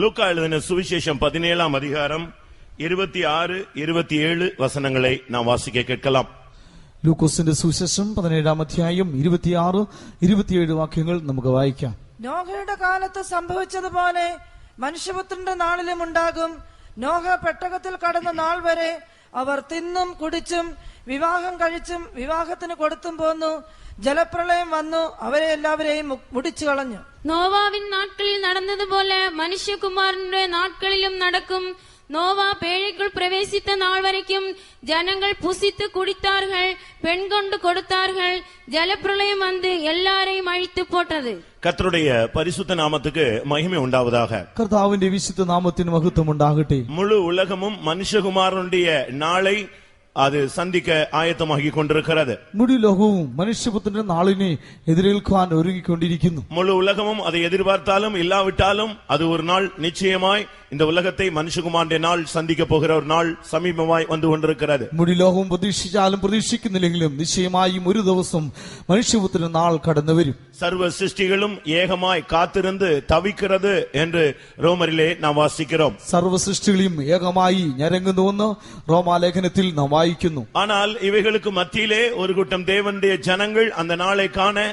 லூக்கா எழுதின சுவிசேஷம் 17ஆம் அதிகாரம் 26, 27 வசனங்களை நாம் வாசிக்க கேட்கலாம். ലൂക്കോസിന്റെ സുവിശേഷം 17ആം അധ്യായം 26, 27 വാക്യങ്ങൾ നമുക്ക് വായിക്കാം. നോഹയുടെ കാലത്ത് സംഭവിച്ചതുപോലെ മനുഷ്യപുത്രന്റെ നാളിലും ഉണ്ടാകും. നോഹ പെട്ടകത്തിൽ കടന്ന നാൾ വരെ അവർ തിന്നും കുടിച്ചും വിവാഹം കഴിച്ചും വിവാഹത്തിന് കൊടുത്തും പോന്നു. ജലപ്രളയം വന്നു അവരെ എല്ലാവരെയും മുടിച്ചു കളഞ്ഞു. നോവാവിൻ നാட்களில் நடந்ததுപോലെ மனுஷகுமாரனுடைய நாட்களிலும் நடக்கும். நோவா பேழைக்குள் பிரவேசித்த நாள் வரைக்கும் ஜனங்கள் புசித்து குடித்தார்கள், பெண் கொண்டு கொடுத்தார்கள். ஜலப்பிரளயம் வந்து எல்லாரையும் அழித்து போட்டது. கர்த்தருடைய பரிசுத்த நாமத்துக்கு மகிமை உண்டாவதாக. കർത്താവിന്റെ വിശുദ്ധ നാമത്തിന് മഹത്വം ഉണ്ടാകട്ടെ. முழு உலகமும் மனுஷகுமாரனுடைய நாளை அது சந்திக்க ஆயத்தமாகி கொண்டிருக்கிறது. മുഴു ലോകവും മനുഷ്യപുത്രന്റെ നാളിനെ എതിരേൽക്കാൻ ഒരുങ്ങിക്കൊണ്ടിരിക്കുന്നു. முழு உலகமும் அதை எதிர்பார்த்தாலும் இல்லாவிட்டாலும் அது ஒரு நாள் நிச்சயமாய் இந்த உலகத்தை மனுஷகுமாரனுடைய நாள் சந்திக்க போகிற ஒரு நாள் சமீபமாய் வந்து கொண்டிருக்கிறது. മുഴു ലോകവും പ്രതീക്ഷിച്ചാലും പ്രതീക്ഷിക്കുന്നില്ലെങ്കിലും നിശ്ചയമായും ഒരു ദിവസം മനുഷ്യപുത്രന്റെ നാൾ കടന്നു വരും. சர்வ சிருஷ்டிகளும் ஏகமாய் காத்திருந்து தவிக்கிறது என்று ரோமரிலே நாம் வாசிக்கிறோம். സർവ്വ സൃഷ്ടികളും ഏകമായി ഞരങ്ങുന്നുവെന്ന് റോമാലേഖനത്തിൽ നാം വായിക്കുന്നു. ஆனால் இவைகளுக்கு மத்தியிலே ஒரு கூட்டம் தேவனுடைய ஜனங்கள் அந்த நாளை காண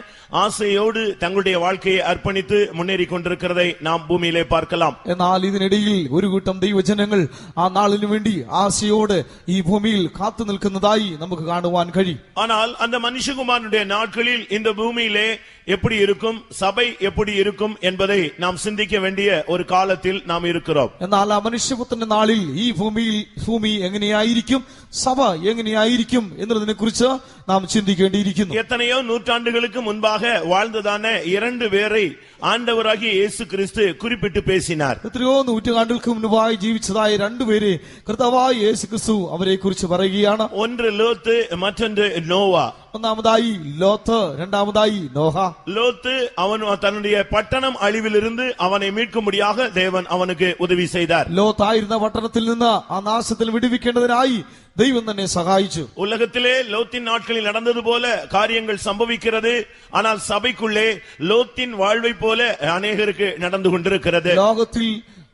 ஆசையோடு தங்களுடைய வாழ்க்கையை அர்ப்பணித்து முன்னேறி கொண்டிருக்கிறதை நாம் பூமியிலே பார்க்கலாம். എന്നാൽ ഇതിനിടയിൽ ഒരു കൂട്ടം ദൈവജനങ്ങൾ ആ നാളിനു വേണ്ടി ആശയോടെ ഈ ഭൂമിയിൽ കാത്തു നിൽക്കുന്നതായി നമുക്ക് കാണുവാൻ കഴിയും. ஆனால் அந்த மனுஷகுமாரனுடைய நாட்களில் இந்த பூமியிலே எப்படி இருக்கும், சபை எப்படி இருக்கும் என்பதை நாம் சிந்திக்க வேண்டிய ஒரு காலத்தில் நாம் இருக்கிறோம். എന്നാൽ ആ മനുഷ്യപുത്രന്റെ നാളിൽ ഈ ഭൂമി എങ്ങനെയായിരിക്കും, സഭ എങ്ങനെയായിരിക്കും എന്നതിനെ കുറിച്ച് നാം ചിന്തിക്കേണ്ടിയിരിക്കുന്നു. எத்தனையோ நூற்றாண்டுகளுக்கு முன்பாக வாழ்ந்ததான 2 பேரை ஆண்டவராகிய இயேசு கிறிஸ்து குறிப்பிட்டு பேசினார். എത്രയോ നൂറ്റാണ്ടുകൾക്ക് മുൻപായി ജീവിച്ചതായ 2 പേരെ കർത്താവായ യേശു ക്രിസ്തു അവരെ കുറിച്ച് പറയുകയാണ്. ஒன்று லோத்து, மற்றொன்று நோவா. ഒന്നാമതായി ലോത്ത്, രണ്ടാമതായി നോഹ. லோத்து அவன் தன்னுடைய பட்டணம் அழிவிலிருந்து அவனை மீட்கும்படியாக தேவன் அவனுக்கு உதவி செய்தார். ലോത്തായിരുന്ന പട്ടണത്തിൽ നിന്ന് ആ നാശത്തിൽ വിടുവിക്കേണ്ടതിനായി ദൈവം തന്നെ സഹായിച്ചു. உலகத்திலே லோத்தின் நாட்களில் நடந்தது போல காரியங்கள் சம்பவிக்கிறது. ஆனால் சபைக்குள்ளே லோத்தின் வாழ்வை போல அநேகருக்கு நடந்து கொண்டிருக்கிறது. ലോകത്തിൽ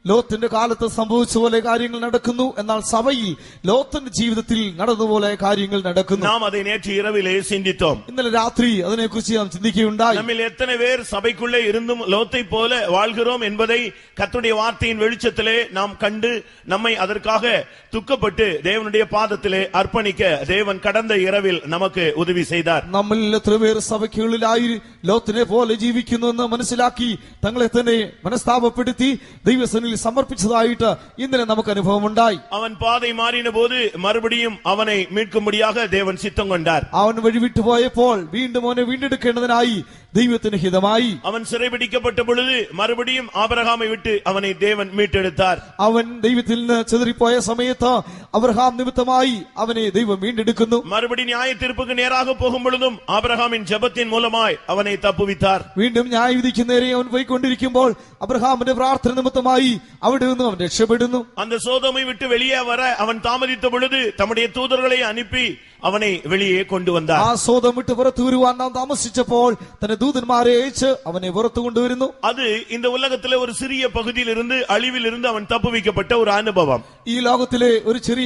ലോത്തിന്റെ കാലത്ത് സംഭവിച്ച പോലെ കാര്യങ്ങൾ നടക്കുന്നു. എന്നാൽ സഭയിൽ ലോത്തിന്റെ ജീവിതത്തിൽ നടന്നതുപോലെ കാര്യങ്ങൾ നടക്കുന്നു. நாம் அதை நேற்று இரவிலே சிந்தித்தோம். ഇന്നലെ രാത്രി അതിനെക്കുറിച്ച് നാം ചിന്തിക്കുകയുണ്ടായി. நம்மில் எத்தனை பேர் சபைக்குள்ளே இருந்தும் லோத்தை போல வாழ்கிறோம் என்பதை கர்த்தருடைய வார்த்தையின் வெளிச்சத்திலே நாம் கண்டு நம்மை அதற்காக துக்கப்பட்டு தேவனுடைய பாதத்திலே அர்ப்பணிக்க தேவன் கடந்த இரவில் நமக்கு உதவி செய்தார். നമ്മിൽ എത്ര പേർ സഭയ്ക്കുള്ളിലായി ലോത്തിനെ പോലെ ജീവിക്കുന്നുവെന്ന് മനസ്സിലാക്കി തങ്ങളെ തന്നെ മനസ്താപപ്പെടുത്തി ദൈവസന്നിധിയിൽ സമർപ്പിച്ചതായിട്ട് ഇന്നലെ നമുക്ക് അനുഭവമുണ്ടായി. அவன் பாதை மாறின போது மறுபடியும் அவனை மீட்கும்படியாக தேவன் சித்தம் கொண்டார். അവൻ വഴിവിട്ടു പോയപ്പോൾ വീണ്ടും അവനെ വീണ്ടെടുക്കേണ്ടതിനായി ദൈവത്തിന് ഹിതമായി. அவன் சிறைபிடிக்கப்பட்ட பொழுது மறுபடியும் ஆபிரகாமை விட்டு அவனை தேவன் மீட்டெடுத்தார். അവൻ ദൈവത്തിൽ നിന്ന് ചെതറിപ്പോയ സമയത്ത് അബ്രഹാം നിമിത്തമായി അവനെ ദൈവം വീണ്ടെടുക്കുന്നു. மறுபடி நியாய தீர்ப்புக்கு நேராக போகும் பொழுதும் ஆபிரகாமின் ஜெபத்தின் மூலமாய் அவனை தப்புவித்தார். വീണ്ടും ന്യായവിധിക്ക് നേരെ അവൻ പോയിക്കൊണ്ടിരിക്കുമ്പോൾ അബ്രഹാമിന്റെ പ്രാർത്ഥന നിമിത്തമായി അവിടെ നിന്ന് അവൻ രക്ഷപ്പെടുന്നു. அந்த சோதோமை விட்டு வெளியே வர அவன் தாமதித்த பொழுது தம்முடைய தூதர்களை அனுப்பி அவனை வெளியே கொண்டு வந்தார். ആ സോദം വിട്ട് പുറത്തു വരുവാൻ നാം താമസിച്ചപ്പോൾ തന്നെ ദൂതന്മാരെ അയച്ച് അവനെ പുറത്തു കൊണ്ടുവരുന്നു. அது இந்த உலகத்திலே ஒரு சிறிய பகுதியில் இருந்து அழிவில் இருந்து அவன் தப்புவிக்கப்பட்ட ஒரு அனுபவம். ഈ ലോകത്തിലെ ഒരു ചെറിയ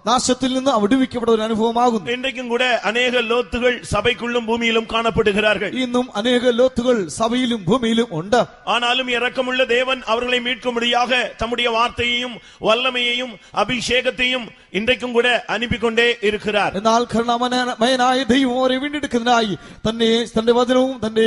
നാശത്തിൽ നിന്ന് വിടുവിക്കപ്പെട്ട ഒരു അനുഭവമാകുന്നു. இன்றைக்கும் கூட அநேக லோத்துகள் சபைக்குள்ளும் பூமியிலும் காணப்படுகிறார்கள். ഇന്നും അനേക ലോത്തുകൾ സഭയിലും ഭൂമിയിലും ഉണ്ട്. ஆனாலும் இரக்கமுள்ள தேவன் அவர்களை மீட்கும்படியாக தம்முடைய வார்த்தையையும் வல்லமையையும் அபிஷேகத்தையும் இன்றைக்கும் கூட அனுப்பிக்கொண்டே இருக்கிறார். എന്നാൽ കരുണാമയനായ ദൈവം അവരെ വീണ്ടെടുക്കുന്നതിനായി തന്റെ വചനവും തന്റെ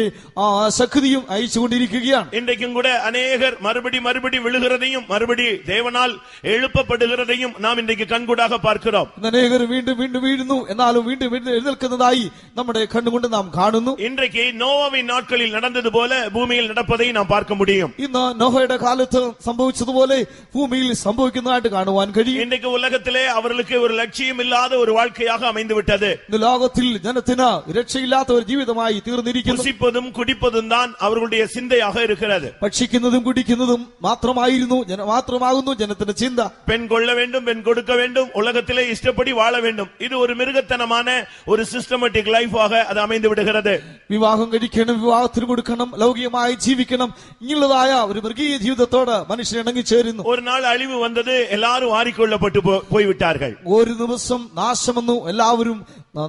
ശക്തിയും അയച്ചുകൊണ്ടിരിക്കുകയാണ്. இன்றைக்கும் கூட அநேகர் மறுபடி விழுகிறதையும் மறுபடி தேவனால் எழுப்பப்படுகிறதையும் நாம் இன்றைக்கு கண்கூடாக பார்க்கிறோம். അനേകർ വീണ്ടും വീഴുന്നു, എന്നാലും വീണ്ടും എഴുന്നേൽക്കുന്നതായി നമ്മുടെ കണ്ണുകൊണ്ട് നാം കാണുന്നു. இன்றைக்கு நோவாவின் நாட்களில் நடந்தது போல பூமியில் நடப்பதை நாம் பார்க்க முடியும். ഇന്ന് നോഹയുടെ കാലത്ത് സംഭവിച്ചതുപോലെ ഭൂമിയിൽ സംഭവിക്കുന്നതായിട്ട് കാണുവാൻ കഴിയും. இன்றைக்கு உலகத்திலே அவர்களுக்கு ஒரு லட்சியம் இல்லாத ஒரு வாழ்க்கையாக அமைந்து விட்டது. இந்த லோகத்தில் ஜனத்தினா இரட்சையில்லாத ஒரு ஜீவிதமாய் தீர்ந்திരിക്കുന്നു. புசிப்பதும் குடிப்பதும் தான் அவர்களுடைய சிந்தையாக இருக்கிறது. ഭക്ഷിക്കുന്നതും കുടിക്കുന്നതും മാത്രമാകുന്നു ജനത്തിന്റെ ചിന്ത. பெண் கொள்ள வேண்டும், பெண் கொடுக்க வேண்டும், உலகத்திலே இஷ்டப்படி வாழ வேண்டும். இது ஒரு மிருகத்தனமான ஒரு சிஸ்டமேட்டிக் லைஃபாக அது அமைந்து விடுகிறது. വിവാഹം കഴിക്കണം, വിവാഹത്തിന് കൊടുക്കണം, ലൗകികമായി ജീവിക്കണം, ഇങ്ങനെയുള്ളതായ ഒരു മൃഗീയ ജീവിതത്തോട് മനുഷ്യൻ ഇണങ്ങിച്ചേരുന്നു. ஒரு நாள் அழிவு வந்தது, எல்லாரும் வாரிக்கொள்ளப்பட்டு போய்விட்டார்கள். ഒരു ദിവസം നാശം വന്നു, എല്ലാവരും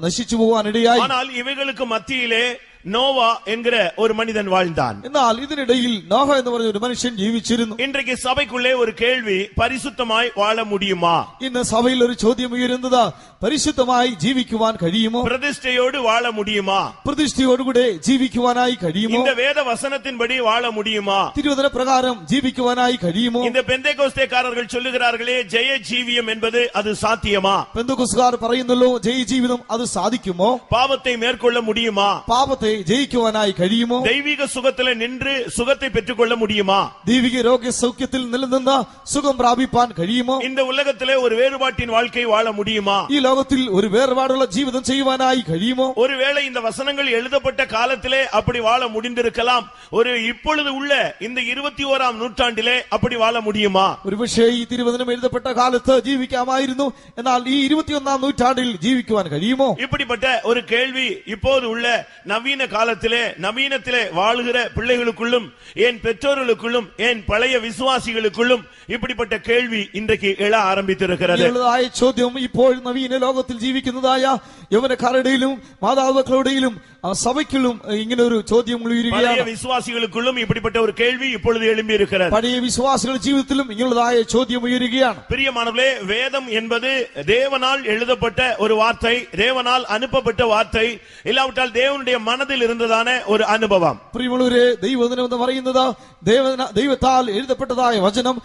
നശിച്ചു പോകാനിടയായി. ஆனால் இவைகளுக்கு மத்தியிலே நோவா என்கிற ஒரு மனிதன் வாழ்ந்தான். എന്നാൽ ഇതിനിടയിൽ നോഹ എന്ന് പറഞ്ഞ ഒരു മനുഷ്യൻ ജീവിച്ചിരുന്നു. இன்றைக்கு சபைக்குள்ளே ஒரு கேள்வி, பரிசுத்தமாய் வாழ முடியுமா? ഇന്ന് സഭയിൽ ഒരു ചോദ്യം ഉയരുന്നത്, പരിശുദ്ധമായി ജീവിക്കുവാൻ കഴിയുമോ? பிரதிஷ்டையோடு வாழ முடியுமா? പ്രതിഷ്ഠയോടുകൂടെ ജീവിക്കുവാനായി കഴിയുമോ? இந்த வேத வசனத்தின்படி வாழ முடியுமா? തിരുവചന പ്രകാരം ജീവിക്കുവാനായി കഴിയുമോ? இந்த பெந்தேகோஸ்தேக்காரர்கள் சொல்லுகிறார்களே ஜெய ஜீவியம் என்பது அது சாத்தியமா? പെന്തക്കോസ്തുകാർ പറയുന്നല്ലോ ജയ ജീവിതം, അത് സാധിക്കുമോ? பாவத்தை மேற்கொள்ள முடியுமா? പാപത്തെ ജയിക്കുവാനായി കഴിയുമോ? தெய்வீக சுகத்திலே நின்று சுகத்தை பெற்றுக்கொள்ள முடியுமா? ദൈവിക രോഗ്യ സൗഖ്യത്തിൽ നിലനിന്ന് സുഖം പ്രാപിപ്പാൻ കഴിയുമോ? இந்த உலகத்திலே ஒரு வேறுபாட்டின் வாழ்க்கை வாழ முடியுமா? ഈ ലോകത്തിൽ ഒരു വേർപാടുള്ള ജീവിതം ചെയ്യുവാനായി കഴിയുമോ? ஒருவேளை இந்த வசனங்கள் எழுதப்பட்ட காலத்திலே அப்படி வாழ முடிந்திருக்கலாம். ஒரு இப்பொழுது உள்ள இந்த 21ஆம் நூற்றாண்டிலே அப்படி வாழ முடியுமா? ഒരുപക്ഷേ ഈ തിരുവചനം എഴുതപ്പെട്ട കാലത്ത് ജീവിക്കാമായിരുന്നു. എന്നാൽ ഈ 21ആം നൂറ്റാണ്ടിൽ ജീവിക്കുവാൻ കഴിയുമോ? இப்படிப்பட்ட ஒரு கேள்வி இப்போது உள்ள நவீன காலத்திலே, நவீனத்திலே வாழுகிற பிள்ளைகளுக்குள்ளும், என் பெற்றோர்களுக்குள்ளும், என் பழைய விசுவாசிகளுக்குள்ளும் இப்படிப்பட்ட கேள்வி இன்றைக்கு எழ ஆரம்பித்திருக்கிறது. ചോദ്യം ഇപ്പോൾ നവീന ലോകത്തിൽ ജീവിക്കുന്നതായ യൗവനക്കാരുടെയിലും മാതാപിതാക്കളുടെയിലും സഭയ്ക്കുള്ളും ഇങ്ങനെ ഒരു ചോദ്യം ഉയരുകയാണ്. பழைய விசுவாசிகளுக்குள்ளும் இப்படிப்பட்ட ஒரு கேள்வி இப்பொழுது எழும்பி இருக்கிறது. പഴയ വിശ്വാസികളുടെ ജീവിതത്തിലും ഇങ്ങനെയുള്ളതായ ചോദ്യം ഉയരുകയാണ്. பிரியமானவர்களே, வேதம் என்பது தேவனால் எழுதப்பட்ட ஒரு வார்த்தை, தேவனால் அனுப்பப்பட்ட வார்த்தை, இல்லாவிட்டால் தேவனுடைய மனதில் இருந்ததான ஒரு அனுபவம். പ്രിയമുള്ളവരെ, ദൈവവചനം എന്ന് പറയുന്നത് ദൈവത്താൽ എഴുതപ്പെട്ടതായ വചനം,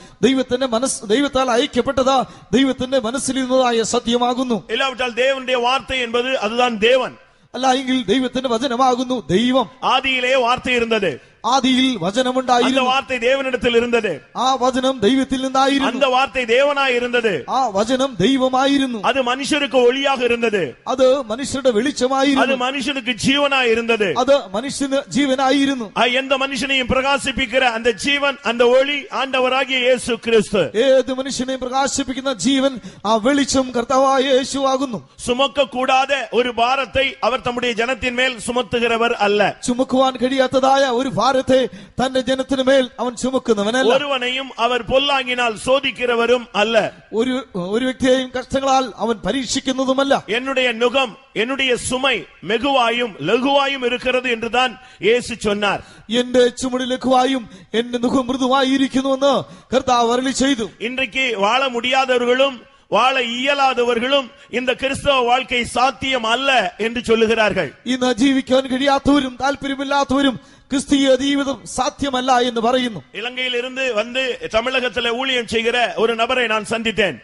ദൈവത്താൽ അയക്കപ്പെട്ടത്, ദൈവത്തിന്റെ മനസ്സിലിരുന്നതായ സത്യമാകുന്നു. இல்லாவிட்டால் தேவனுடைய வார்த்தை என்பது அதுதான் தேவன். അല്ല എങ്കിൽ ദൈവത്തിന്റെ വചനമാകുന്നു ദൈവം. ஆதியிலே வார்த்தை இருந்தது, ആദിയിൽ വചനമുണ്ടായിരുന്നു, அந்த வார்த்தை தேவனிடத்தில் இருந்தது, ആ വചനം ദൈവത്തിൽ നിന്നായിരുന്നു, அந்த வார்த்தை தேவனாய் இருந்தது, ആ വചനം ദൈവമായിരുന്നു, அது மனுஷருக்கு ஒளியாக இருந்தது, അത് മനുഷ്യരുടെ அது വെളിച്ചമായിരുന്നു, மனுஷனுக்கு ஜீவனாய் இருந்தது, അത് മനുഷ്യന് ജീവനായിരുന്നു. எந்த மனுஷனையும் பிரகாசிப்பிக்கிற அந்த ஜீவன், அந்த ஒளி ஆண்டவராகிய இயேசு கிறிஸ்து. ഏത് മനുഷ്യനെയും പ്രകാശിപ്പിക്കുന്ന ജീവൻ, ആ വെളിച്ചം കർത്താവായ യേശു ആകുന്നു. சுமக்க கூடாத ஒரு பாரத்தை அவர் தம்முடைய ஜனத்தின் மேல் சுமத்துகிறவர் அல்ல. ചുമക്കുവാൻ കഴിയാത്തതായ ഒരു ഭാരത്തെ തന്റെ ജനത്തിനു മേൽ അവൻ ചുമക്കുന്നവനല്ല. ஒருவனையும் அவர் பொல்லாங்கினால் சோதிக்கிறவரும் அல்ல. ഒരു വ്യക്തിയെയും കഷ്ടങ്ങളാൽ അവൻ പരീക്ഷിക്കുന്നതുമല്ല. என்னுடைய நுகம், என்னுடைய சுமை மெகுவாயும் லகுவாயும் இருக்கிறது என்றுதான் இயேசு சொன்னார். എന്റെ ചുമട് ലഘുവായും എന്റെ മുഖം മൃദുവായിരിക്കുന്നുവെന്ന് കർത്താവ് അരുളി ചെയ്തു. இன்றைக்கு வாழ முடியாதவர்களும் வாழ இயலாதவர்களும் இந்த கிறிஸ்தவ வாழ்க்கை சாத்தியம் அல்ல என்று சொல்லுகிறார்கள். ഇന്ന് ജീവിക്കാൻ കഴിയാത്തവരും താല്പര്യമില്ലാത്തവരും ക്രിസ്തീയ ജീവിതം സാധ്യമല്ല എന്ന് പറയുന്നു. இலங்கையில் இருந்து வந்து தமிழகத்தில் ஊழியம் செய்கிற ஒரு நபரை நான் சந்தித்தேன்.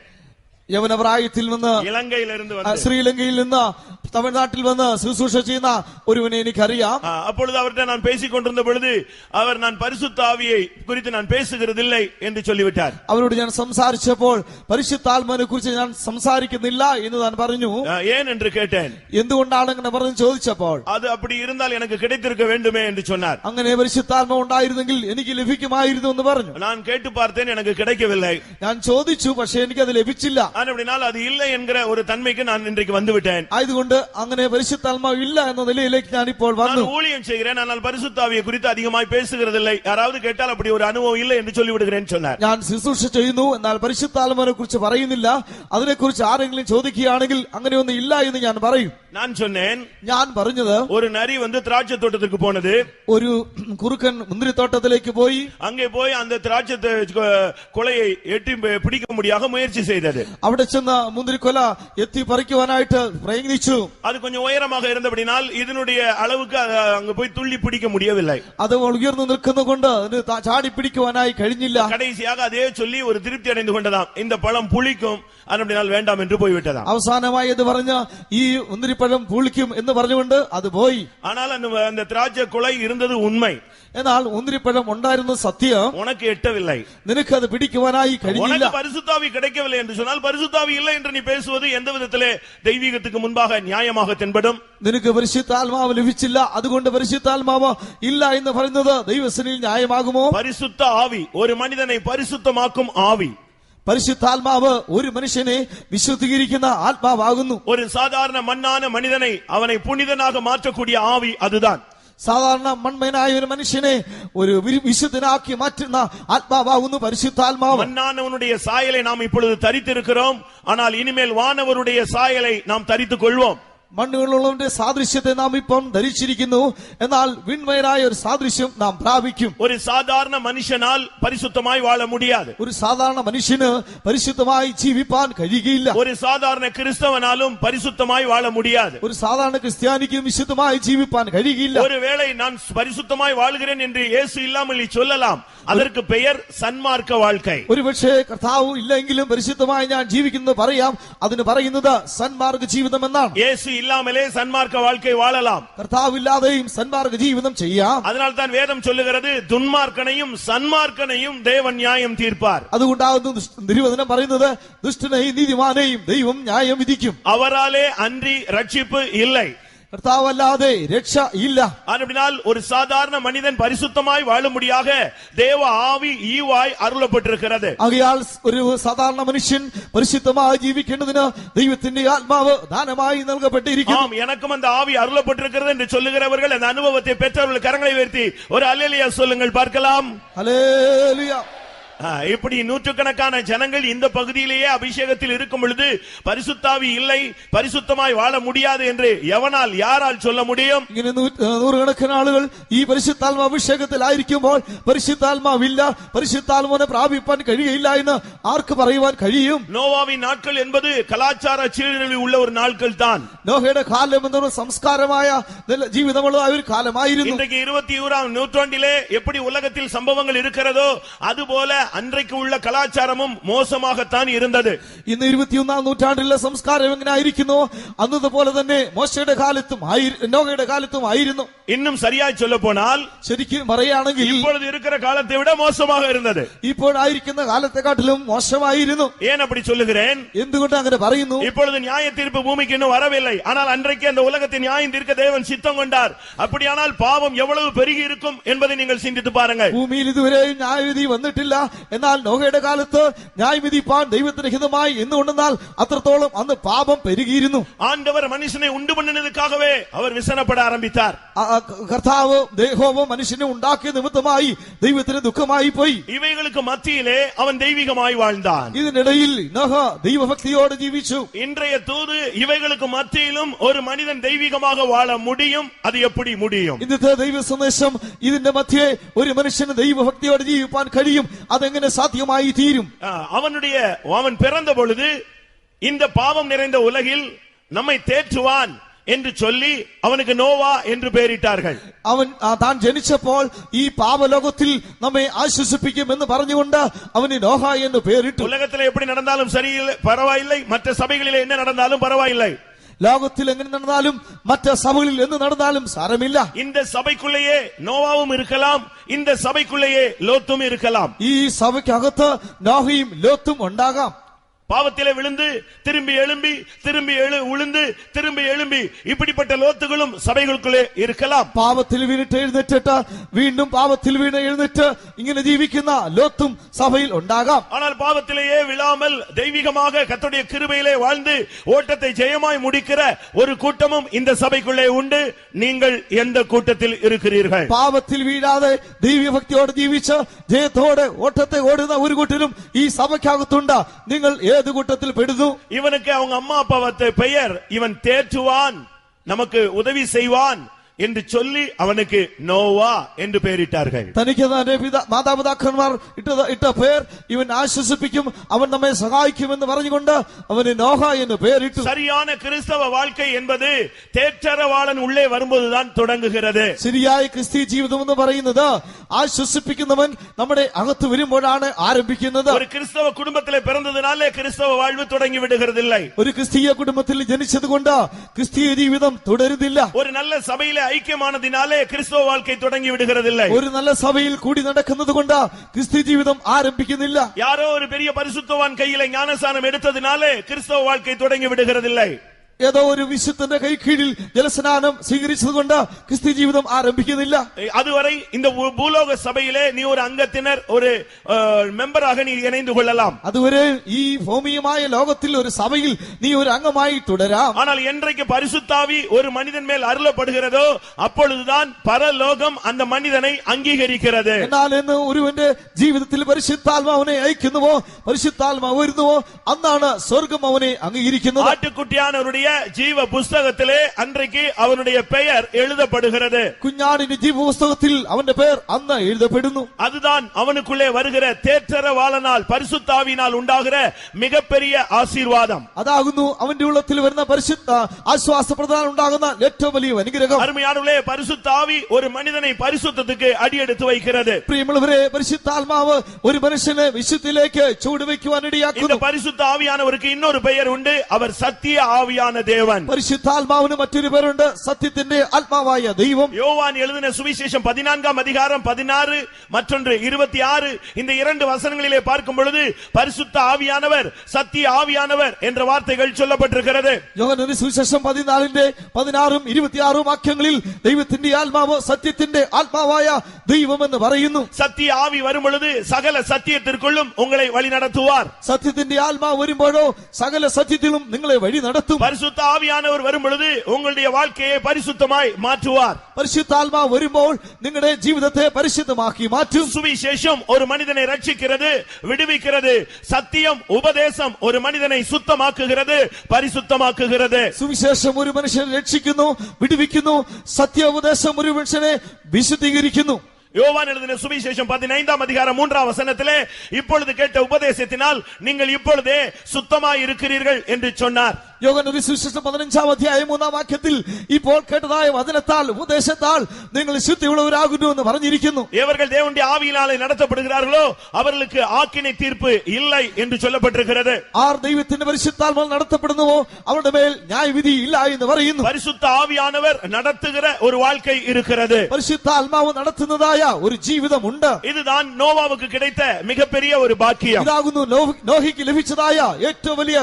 യവനപ്രായത്തിൽ നിന്ന് இலங்கையிலிருந்து ശ്രീലങ്കയിൽ നിന്ന് തമിഴ്നാട്ടിൽ വന്ന് ശുശ്രൂഷ ചെയ്യുന്ന ഒരുവനെ എനിക്കറിയാം. அப்பொழுது அவர்கிட்ட நான் பேசிக் கொண்டிருந்த பொழுது அவர், நான் பரிசுத்த ஆவியை குறித்து நான் பேசுகிறதில்லை என்று சொல்லிவிட்டார். അവരോട് ഞാൻ സംസാരിച്ചപ്പോൾ പരിശുദ്ധാത്മാവിനെ കുറിച്ച് ഞാൻ സംസാരിക്കുന്നില്ല എന്ന് താൻ പറഞ്ഞു. ஏன் என்று கேட்டேன். എന്തുകൊണ്ടാണ് അങ്ങനെ പറഞ്ഞു ചോദിച്ചപ്പോൾ, அது அப்படி இருந்தால் எனக்கு கிடைத்திருக்க வேண்டுமே என்று சொன்னார். അങ്ങനെ പരിശുദ്ധാത്മാവ് ഉണ്ടായിരുന്നെങ്കിൽ എനിക്ക് ലഭിക്കുമായിരുന്നു എന്ന് പറഞ്ഞു. நான் கேட்டு பார்த்தேன், எனக்கு கிடைக்கவில்லை. ഞാൻ ചോദിച്ചു, പക്ഷേ എനിക്കത് ലഭിച്ചില്ല. அப்படினால் அது இல்லை என்கிற ஒரு தன்மைக்கு நான் இன்றைக்கு வந்துவிட்டேன். ആയതുകൊണ്ട് അങ്ങനെ പരിശുദ്ധാത്മാവ് ഇല്ല എന്ന നിലയിലേക്ക് ഞാൻ ഇപ്പോൾ വന്നു. நான் ஊழியம் செய்கிறேன், ஆனால் பரிசுத்த ஆவியை குறித்து அதிகமாய் பேசுகிறதில்லை. யாராவது கேட்டால் அப்படி ஒரு அனுபவம் இல்லை என்று சொல்லிவிடுகிறேன் சொன்னார். ഞാൻ ശുശ്രൂഷ ചെയ്യുന്നു, എന്നാൽ പരിശുദ്ധാത്മാവിനെ കുറിച്ച് പറയുന്നില്ല. അതിനെക്കുറിച്ച് ആരെങ്കിലും ചോദിക്കുകയാണെങ്കിൽ അങ്ങനെയൊന്നും ഇല്ല എന്ന് ഞാൻ പറയും. நான் சொன்னேன், ഞാൻ പറഞ്ഞത്, ஒரு நரி வந்து திராட்சை தோட்டத்திற்கு போனது. ഒരു കുറുക്കൻ മുന്തിരിത്തോട്ടത്തിലേക്ക് പോയി. அங்கே போய் அந்த திராட்சை கொலையை எட்டி பிடிக்க முடியாத முயற்சி செய்தது. അവിടെ ചെന്ന് മുന്തിരിക്കൊല എത്തി പറിക്കുവാനായിട്ട് പ്രയത്നിച്ചു. அது கொஞ்சம் உயரமாக இருந்தபடினால் இதனுடைய அளவுக்கு அங்க போய் துள்ளி பிடிக்க முடியவில்லை. അത് ഉയർന്നു നിൽക്കുന്നതുകൊണ്ട് ചാടി പിടിക്കുവാനായി കഴിഞ്ഞില്ല. கடைசியாக அதே சொல்லி ஒரு திருப்தி அடைந்து கொண்டதாம், இந்த பழம் புளிக்கும், அப்படினால் வேண்டாம் என்று போய்விட்டதாம். അവസാനമായി അത് പറഞ്ഞ ഈ മുന്തിരിപ്പഴം മുന്തിരിപ്പഴം പുളിക്കും എന്ന് പറഞ്ഞുകൊണ്ട് അത് പോയി. ஆனால் அந்த திராட்சை குலை இருந்தது உண்மை. എന്നാൽ മുന്തിരിപ്പഴം ഉണ്ടായിരുന്ന സത്യം உனக்கு எட்டவில்லை. നിനക്ക് അത് പിടിക്കുവാനായി കഴിഞ്ഞില്ല. உனக்கு பரிசுத்தாவி கிடைக்கவில்லை என்று சொன்னால் பரிசுத்தாவி இல்லை என்று நீ பேசுவது எந்த விதத்திலே தெய்வீகத்துக்கு முன்பாக நியாயமாக தென்படும்? നിനക്ക് പരിശുദ്ധാത്മാവ് ലഭിച്ചില്ല, അതുകൊണ്ട് പരിശുദ്ധാത്മാവ് ഇല്ല എന്ന് പറയുന്നത് ദൈവസന്നിധിയിൽ ന്യായമാകുമോ? பரிசுத்த ஆவி ஒரு மனிதனை பரிசுத்தமாக்கும் ஆவி. പരിശുദ്ധാത്മാവ് ഒരു മനുഷ്യനെ വിശുദ്ധീകരിക്കുന്ന ആത്മാവാകുന്നു. ஒரு சாதாரண மண்ணான மனிதனை அவனை புனிதனாக மாற்றக்கூடிய ஆவி அதுதான். സാധാരണ മൺമയനായ ഒരു മനുഷ്യനെ ഒരു വിശുദ്ധനാക്കി മാറ്റുന്ന ആത്മാവാകുന്നു പരിശുദ്ധാത്മാവ്. மண்ணானவனுடைய சாயலை நாம் இப்பொழுது தரித்திருக்கிறோம், ஆனால் இனிமேல் வானவருடைய சாயலை நாம் தரித்துக் கொள்வோம். മണ്ണുകളുള്ളവന്റെ സാദൃശ്യത്തെ നാം ഇപ്പം ധരിച്ചിരിക്കുന്നു, എന്നാൽ വിൺമയനായ ഒരു സാദൃശ്യം നാം പ്രാപിക്കും. ஒரு சாதாரண மனுஷனால் பரிசுத்தமாய் வாழ முடியாது. ഒരു സാധാരണ മനുഷ്യന് പരിശുദ്ധമായി ജീവിപ്പാൻ കഴിയുകയില്ല. ஒரு சாதாரண கிறிஸ்தவனாலும் பரிசுத்தமாய் வாழ முடியாது. ഒരു സാധാരണ ക്രിസ്ത്യാനിക്കും വിശുദ്ധമായി ജീവിപ്പാൻ കഴിയുകയില്ല. ஒருவேளை நான் பரிசுத்தமாய் வாழ்கிறேன் என்று இயேசு இல்லாமல் நீ சொல்லலாம், அதற்கு பெயர் சன்மார்க்க வாழ்க்கை. ഒരുപക്ഷെ കർത്താവ് ഇല്ലെങ്കിലും പരിശുദ്ധമായി ഞാൻ ജീവിക്കുന്നത് പറയാം, അതിന് പറയുന്നത് സന്മാർഗ ജീവിതം എന്നാണ്. இயேசு இல்லாமலே சன்மார்க்க வாழ்க்கை வாழலாம். കർത്താവില്ലാതെയും സന്മാർഗ ജീവിതം ചെയ്യാം. அதனால் தான் வேதம் சொல்லுகிறது, துன்மார்க்கனையும் சன்மார்க்கனையும் தேவன் நியாயம் தீர்ப்பார். അതുകൊണ്ടാകുന്നു തിരുവചനം പറയുന്നത്, ദുഷ്ടനെയും നീതിമാനെയും ദൈവം ന്യായം വിധിക്കും. அவராலே அன்றி ரட்சிப்பு இல்லை. കർത്താവല്ലാതെ രക്ഷ ഇല്ല. அப்படினால் ஒரு சாதாரண மனிதன் பரிசுத்தமாய் வாழும்படியாக தேவ ஆவி ஈவாய் அருளப்பட்டிருக்கிறது. ആകയാൽ ഒരു സാധാരണ മനുഷ്യൻ പരിശുദ്ധമായി ജീവിക്കേണ്ടതിന് ദൈവത്തിന്റെ ആത്മാവ് ദാനമായി നൽകപ്പെട്ടിരിക്കുന്നു. எனக்கும் அந்த ஆவி அருளப்பட்டிருக்கிறது என்று சொல்லுகிறவர்கள் அந்த அனுபவத்தை பெற்றவர்கள் கரங்களை உயர்த்தி ஒரு அல்லேலூயா சொல்லுங்கள் பார்க்கலாம். ஹல்லேலூயா. இப்படி நூற்றுக்கணக்கான ஜனங்கள் இந்த பகுதியிலேயே அபிஷேகத்தில் இருக்கும் பொழுது பரிசுத்தாவி இல்லை, பரிசுத்தமாய் வாழ முடியாது என்று எவனால் யாரால் சொல்ல முடியும்? ഇങ്ങനെ നൂറുകണക്കിന് ആളുകൾ ഈ പരിശുദ്ധാത്മ അഭിഷേകത്തിലായിരിക്കുമ്പോൾ പരിശുദ്ധാത്മാവില്ല, പരിശുദ്ധാത്മാവിനെ പ്രാപിപ്പാൻ കഴിയില്ല എന്ന് ആർക്ക് പറയുവാൻ കഴിയും? നോവാവിൻ நாட்கள் என்பது கலாச்சார சீர்கேடுகளில் உள்ள ஒரு நாட்கள் தான். നോഹയുടെ കാലം എന്നൊരു സംസ്കാരമായ ജീവിതമുള്ള ഒരു കാലമായിരുന്നു. இன்றைக்கு 21ஆம் நூற்றாண்டிலே எப்படி உலகத்தில் சம்பவங்கள் இருக்கிறதோ அதுபோல அன்றைக்கு உள்ள கலாச்சாரமும் மோசமாகத்தான் இருந்தது. ഇന്ന് 21ആം നൂറ്റാണ്ടിലെ സംസ്കാരം എങ്ങനെ ആയിരിക്കുന്നു, അന്നതുപോലെ തന്നെ മോശയുടെ കാലത്തും നോഹയുടെ കാലത്തും ആയിരുന്നു. இன்னும் சரியாய் சொல்ல போனால் ശരിക്കും പറയുകയാണെങ്കിൽ இப்பொழுது இருக்கிற காலத்தை விட மோசமாக இருந்தது. ഇപ്പോഴായിരിക്കുന്ന കാലത്തെക്കാട്ടിലും മോശമായിരുന്നു. ஏன் அப்படி சொல்லுகிறேன்? എന്തുകൊണ്ട് അങ്ങനെ പറയുന്നു? இப்பொழுது நியாய தீர்ப்பு பூமிக்கு இன்னும் வரவில்லை, ஆனால் அன்றைக்கு அந்த உலகத்தின் நியாயம் தீர்க்க தேவன் சித்தம் கொண்டார். அப்படியானால் பாவம் எவ்வளவு பெருகி இருக்கும் என்பதை நீங்கள் சிந்தித்து பாருங்கள். ഭൂമിയിൽ ഇതുവരെയും ന്യായവിധി വന്നിട്ടില്ല, എന്നാൽ നോഹയുടെ കാലത്ത് ന്യായവിധിപ്പാൻ ദൈവത്തിന് ഹിതമായി എന്നുകൊണ്ടെന്നാൽ അത്രത്തോളം അന്ന് പാപം പെരുകിയിരുന്നു. ஆண்டவர் மனுஷனை உண்டு பண்ணினதுக்காகவே அவர் விசனப்பட ஆரம்பித்தார். കർത്താവ് യഹോവ മനുഷ്യനെ ഉണ്ടാക്കിയ നിമിത്തമായി ദൈവത്തിന് ദുഃഖമായി പോയി. இவைகளுக்கு மத்தியிலே அவன் தெய்வீகமாய் வாழ்ந்தான். ഇതിനിടയിൽ നോഹ ദൈവഭക്തിയോടെ ജീവിച്ചു. இன்றைய தூது ഇവൈகளுக்கு மத்தியிலும் ஒரு மனிதன் தெய்வீகமாக வாழ முடியும். அது எப்படி முடியும்? ഇന്നത്തെ ദൈവ സന്ദേശം ഇതിന്റെ മധ്യേ ഒരു മനുഷ്യന് ദൈവഭക്തിയോടെ ജീവിപ്പാൻ കഴിയും, അതെങ്ങനെ സാധ്യമായി തീരും? அவன் பிறந்த பொழுது இந்த பாவம் நிறைந்த உலகில் நம்மை தேற்றுவான் என்று சொல்லி அவனுக்கு நோவா என்று பெயரிட்டார்கள். അവൻ താൻ ജനിച്ചപ്പോൾ ഈ പാപലോകത്തിൽ നമ്മെ ആശ്വസിപ്പിക്കും എന്ന് പറഞ്ഞുകൊണ്ട് അവന് നോഹ എന്ന് പേരിട്ടു. உலகத்தில் எப்படி நடந்தாலும் சரியில்லை, பரவாயில்லை. மற்ற சபைகளில் என்ன நடந்தாலும் பரவாயில்லை. ലോകത്തിൽ എങ്ങനെ നടന്നാലും മറ്റ് സഭകളിൽ എന്ന് നടന്നാലും സാരമില്ല. இந்த சபைக்குள்ளேயே நோவாவும் இருக்கலாம், இந்த சபைக்குள்ளேயே லோத்தும் இருக்கலாம். ഈ സഭയ്ക്കകത്ത് നോഹയും ലോത്തും ഉണ്ടാകാം. பாவத்திலே விழுந்து திரும்பி எழும்பி உளுந்து திரும்பி எழும்பி இப்படிப்பட்ட லோத்துகளும் சபைகளுக்குள்ளே இருக்கலாம். പാപത്തിൽ വീണിട്ട് എഴുന്നേറ്റിട്ട് വീണ്ടും പാപത്തിൽ വീണ് എഴുന്നേറ്റ് ഇങ്ങനെ ജീവിക്കുന്ന ലോത്തും സഭയിൽ ഉണ്ടാകാം. ஆனால் பாவத்திலேயே விழாமல் தெய்வீகமாக கர்த்தருடைய கிருபையிலே வாழ்ந்து ஓட்டத்தை ஜெயமாய் முடிக்கிற ஒரு கூட்டமும் இந்த சபைக்குள்ளே உண்டு. நீங்கள் எந்த கூட்டத்தில் இருக்கிறீர்கள்? പാപത്തിൽ വീഴാതെ ദൈവഭക്തിയോടെ ജീവിച്ച് ജയത്തോടെ ഓട്ടത്തെ ഓടുന്ന ഒരു കൂട്ടരും ഈ സഭയ്ക്കകത്തുണ്ട്. നിങ്ങൾ ഏത് കൂട്ടത്തിൽ പെടുന്നു? இவனுக்கு அவங்க அம்மா அப்பா வைத்த பெயர், இவன் தேற்றுவான், நமக்கு உதவி செய்வான் என்று சொல்லி அவனுக்கு நோவா என்று பெயரிட்டார்கள். തനിക്ക് തന്റെ മാതാപിതാക്കന്മാർ ഇട്ട പേർ ഇവൻ ആശ്വസിപ്പിക്കും, അവൻ നമ്മെ സഹായിക്കും എന്ന് പറഞ്ഞുകൊണ്ട് അവന് നോഹ എന്ന് പേരിട്ടു. சரியான கிறிஸ்தவ வாழ்க்கை என்பது தேற்றரவாளன் உள்ளே வரும்போதுதான் தொடங்குகிறது. ശരിയായ ക്രിസ്തീയ ജീവിതം എന്ന് പറയുന്നത് ആശ്വസിപ്പിക്കുന്നവൻ നമ്മുടെ അകത്ത് വരുമ്പോഴാണ് ആരംഭിക്കുന്നത്. ஒரு கிறிஸ்தவ குடும்பத்திலே பிறந்ததினாலே கிறிஸ்தவ வாழ்வு தொடங்கி விடுகிறதில்லை. ഒരു ക്രിസ്തീയ കുടുംബത്തിൽ ജനിച്ചതുകൊണ്ട് ക്രിസ്തീയ ജീവിതം തുടരുന്നില്ല. ஒரு நல்ல சபையிலே ஐக்கியமானதினாலே கிறிஸ்தவ வாழ்க்கை தொடங்கி விடுகிறதில்லை. ഒരു നല്ല സഭയിൽ കൂടി നടക്കുന്നത് കൊണ്ട് ക്രിസ്തീയ ജീവിതം ആരംഭിക്കുന്നില്ല. யாரோ ஒரு பெரிய பரிசுத்தவான் கையிலே ஞானஸ்நானம் எடுத்ததினாலே கிறிஸ்தவ வாழ்க்கை தொடங்கி விடுகிறதில்லை. ഏതോ ഒരു വിശുദ്ധന്റെ കൈ കീഴിൽ ജലസ്നാനം സ്വീകരിച്ചതുകൊണ്ട് ക്രിസ്തീയ ജീവിതം ആരംഭിക്കുന്നില്ല. அதுவரை இந்த பூலோக சபையிலே நீ ஒரு அங்கத்தினர், ஒரு மெம்பராக நீ இணைந்து கொள்ளலாம். അതുവരെ ഈ ഭൗമികമായ ലോകത്തിൽ ഒരു സഭയിൽ നീ ഒരു അംഗമായി തുടരാം. ஆனால் என்றைக்கு பரிசுத்தாவி ஒரு மனிதன் மேல் அருளப்படுகிறதோ அப்பொழுதுதான் பரலோகம் அந்த மனிதனை அங்கீகரிக்கிறது. എന്നാൽ എന്ന് ഒരുവന്റെ ജീവിതത്തിൽ പരിശുദ്ധാത്മാവിനെ അയക്കുന്നുവോ, പരിശുദ്ധാത്മാവ് വരുന്നുവോ, അന്നാണ് സ്വർഗം അവനെ അംഗീകരിക്കുന്നത്. ஆட்டுக்குட்டியானவருடைய ஜீவ புஸ்தகத்திலே அன்றைக்கு அவனுடைய பெயர் எழுதப்படுகிறது. കുഞ്ഞാടിന്റെ ജീവ പുസ്തകത്തിൽ അവന്റെ പേർ അന്ന് എഴുതപ്പെടുന്നു. அதுதான் அவனுக்குள்ளே வருகிற தேற்றரவாளனால் பரிசுத்தாவினால் உண்டாகிற மிகப்பெரிய ஆசீர்வாதம். അതാകുന്നു അവന്റെ ഉള്ളത്തിൽ വരുന്ന പരിശുദ്ധ ആശ്വാസപ്രദാനം ഉണ്ടാകുന്ന ഏറ്റവും വലിയ അനുഗ്രഹം. அருமையானவர்களே, பரிசுத்தாவி ஒரு மனிதனை பரிசுத்தத்துக்கு அடியெடுத்து வைக்கிறது. പ്രിയമുള്ളവരെ, പരിശുദ്ധാത്മാവ് ഒരു മനുഷ്യനെ വിശുദ്ധിയിലേക്ക് ചുവടുവയ്ക്കുവാൻ இந்த ഇടയാക്കുന്നു. பரிசுத்த ஆவியானவருக்கு இன்னொரு பெயர் உண்டு, அவர் சத்திய ஆவியான தேவன். പരിശുദ്ധാത്മാവിന് മറ്റൊരു പേരുണ്ട്, സത്യത്തിന്റെ ആത്മാവായ ദൈവം. யோவான் எழுதின சுவிசேஷம் 14ஆம் அதிகாரம் 16 மற்றொன்று 26 இந்த இரண்டு வசனங்களிலே பார்க்கும் பொழுது பரிசுத்த ஆவியானவர், சத்திய ஆவியானவர் என்ற வார்த்தைகள் சொல்லப்பட்டிருக்கிறது. യോഹന്നാന്റെ സുവിശേഷം 14-16 26 വാക്യങ്ങളിൽ ദൈവത്തിന്റെ ആത്മാവ് സത്യത്തിന്റെ ആത്മാവായ ദൈവം എന്ന് പറയുന്നു. சத்திய ஆவி வரும் பொழுது சகல சத்தியத்திற்குள்ளும் உங்களை வழி நடத்துவார். സത്യത്തിന്റെ ആത്മാവ് വരുമ്പോഴോ സകല സത്യത്തിലും നിങ്ങളെ വഴി നടത്തും. பரிசுத்த ஆவியானவர் வரும் பொழுது உங்களுடைய வாழ்க்கையை பரிசுத்தமாய் மாற்றுவார். പരിശുദ്ധാത്മാവ് വരുമ്പോൾ നിങ്ങളുടെ ജീവിതത്തെ പരിശുദ്ധമാക്കി മാറ്റും. சுவிசேஷம் ஒரு மனிதனை ரட்சிக்கிறது, விடுவிக்கிறது. சத்தியம் உபதேசம் ஒரு மனிதனை சுத்தமாக்குகிறது, பரிசுத்தமாக்குகிறது. സുവിശേഷം ഒരു മനുഷ്യനെ രക്ഷിക്കുന്നു, വിടുവിക്കുന്നു. സത്യോപദേശം ഒരു മനുഷ്യനെ വിശുദ്ധീകരിക്കുന്നു. யோவான் எழுதின சுவிசேஷம் 15ஆம் அதிகாரம் 3ஆம் வசனத்திலே இப்பொழுது கேட்ட உபதேசத்தினால் நீங்கள் இப்பொழுதே சுத்தமாய் இருக்கிறீர்கள் என்று சொன்னார். യോഹന്നാന്റെ സുവിശേഷം 15ആം അധ്യായം 3ആം വാക്യത്തിൽ ഇപ്പോൾ കേട്ടതായ വചനത്താൽ ഉപദേശത്താൽ നിങ്ങൾ ശുദ്ധിയുള്ളവരാകുന്നു എന്ന് പറഞ്ഞിരിക്കുന്നു. எவர்கள் தேவனுடைய ஆவியினாலே நடத்தப்படுகிறார்களோ அவர்களுக்கு ஆக்கினை தீர்ப்பு இல்லை என்று சொல்லப்பட்டிருக்கிறது. ആർ ദൈവത്തിന്റെ പരിശുദ്ധാത്മാവ് നടത്തപ്പെടുന്നുവോ അവരുടെ മേൽ ന്യായവിധി ഇല്ല എന്ന് പറയുന്നു. பரிசுத்த ஆவியானவர் நடத்துகிற ஒரு வாழ்க்கை இருக்கிறது. പരിശുദ്ധാത്മാവ് നടത്തുന്നതായ ഒരു ജീവിതമുണ്ട്. இதுதான் நோவாவுக்கு கிடைத்த மிகப்பெரிய ஒரு பாக்கியம். ഇതാകുന്നു നോഹിക്ക് ലഭിച്ചതായ ഏറ്റവും വലിയ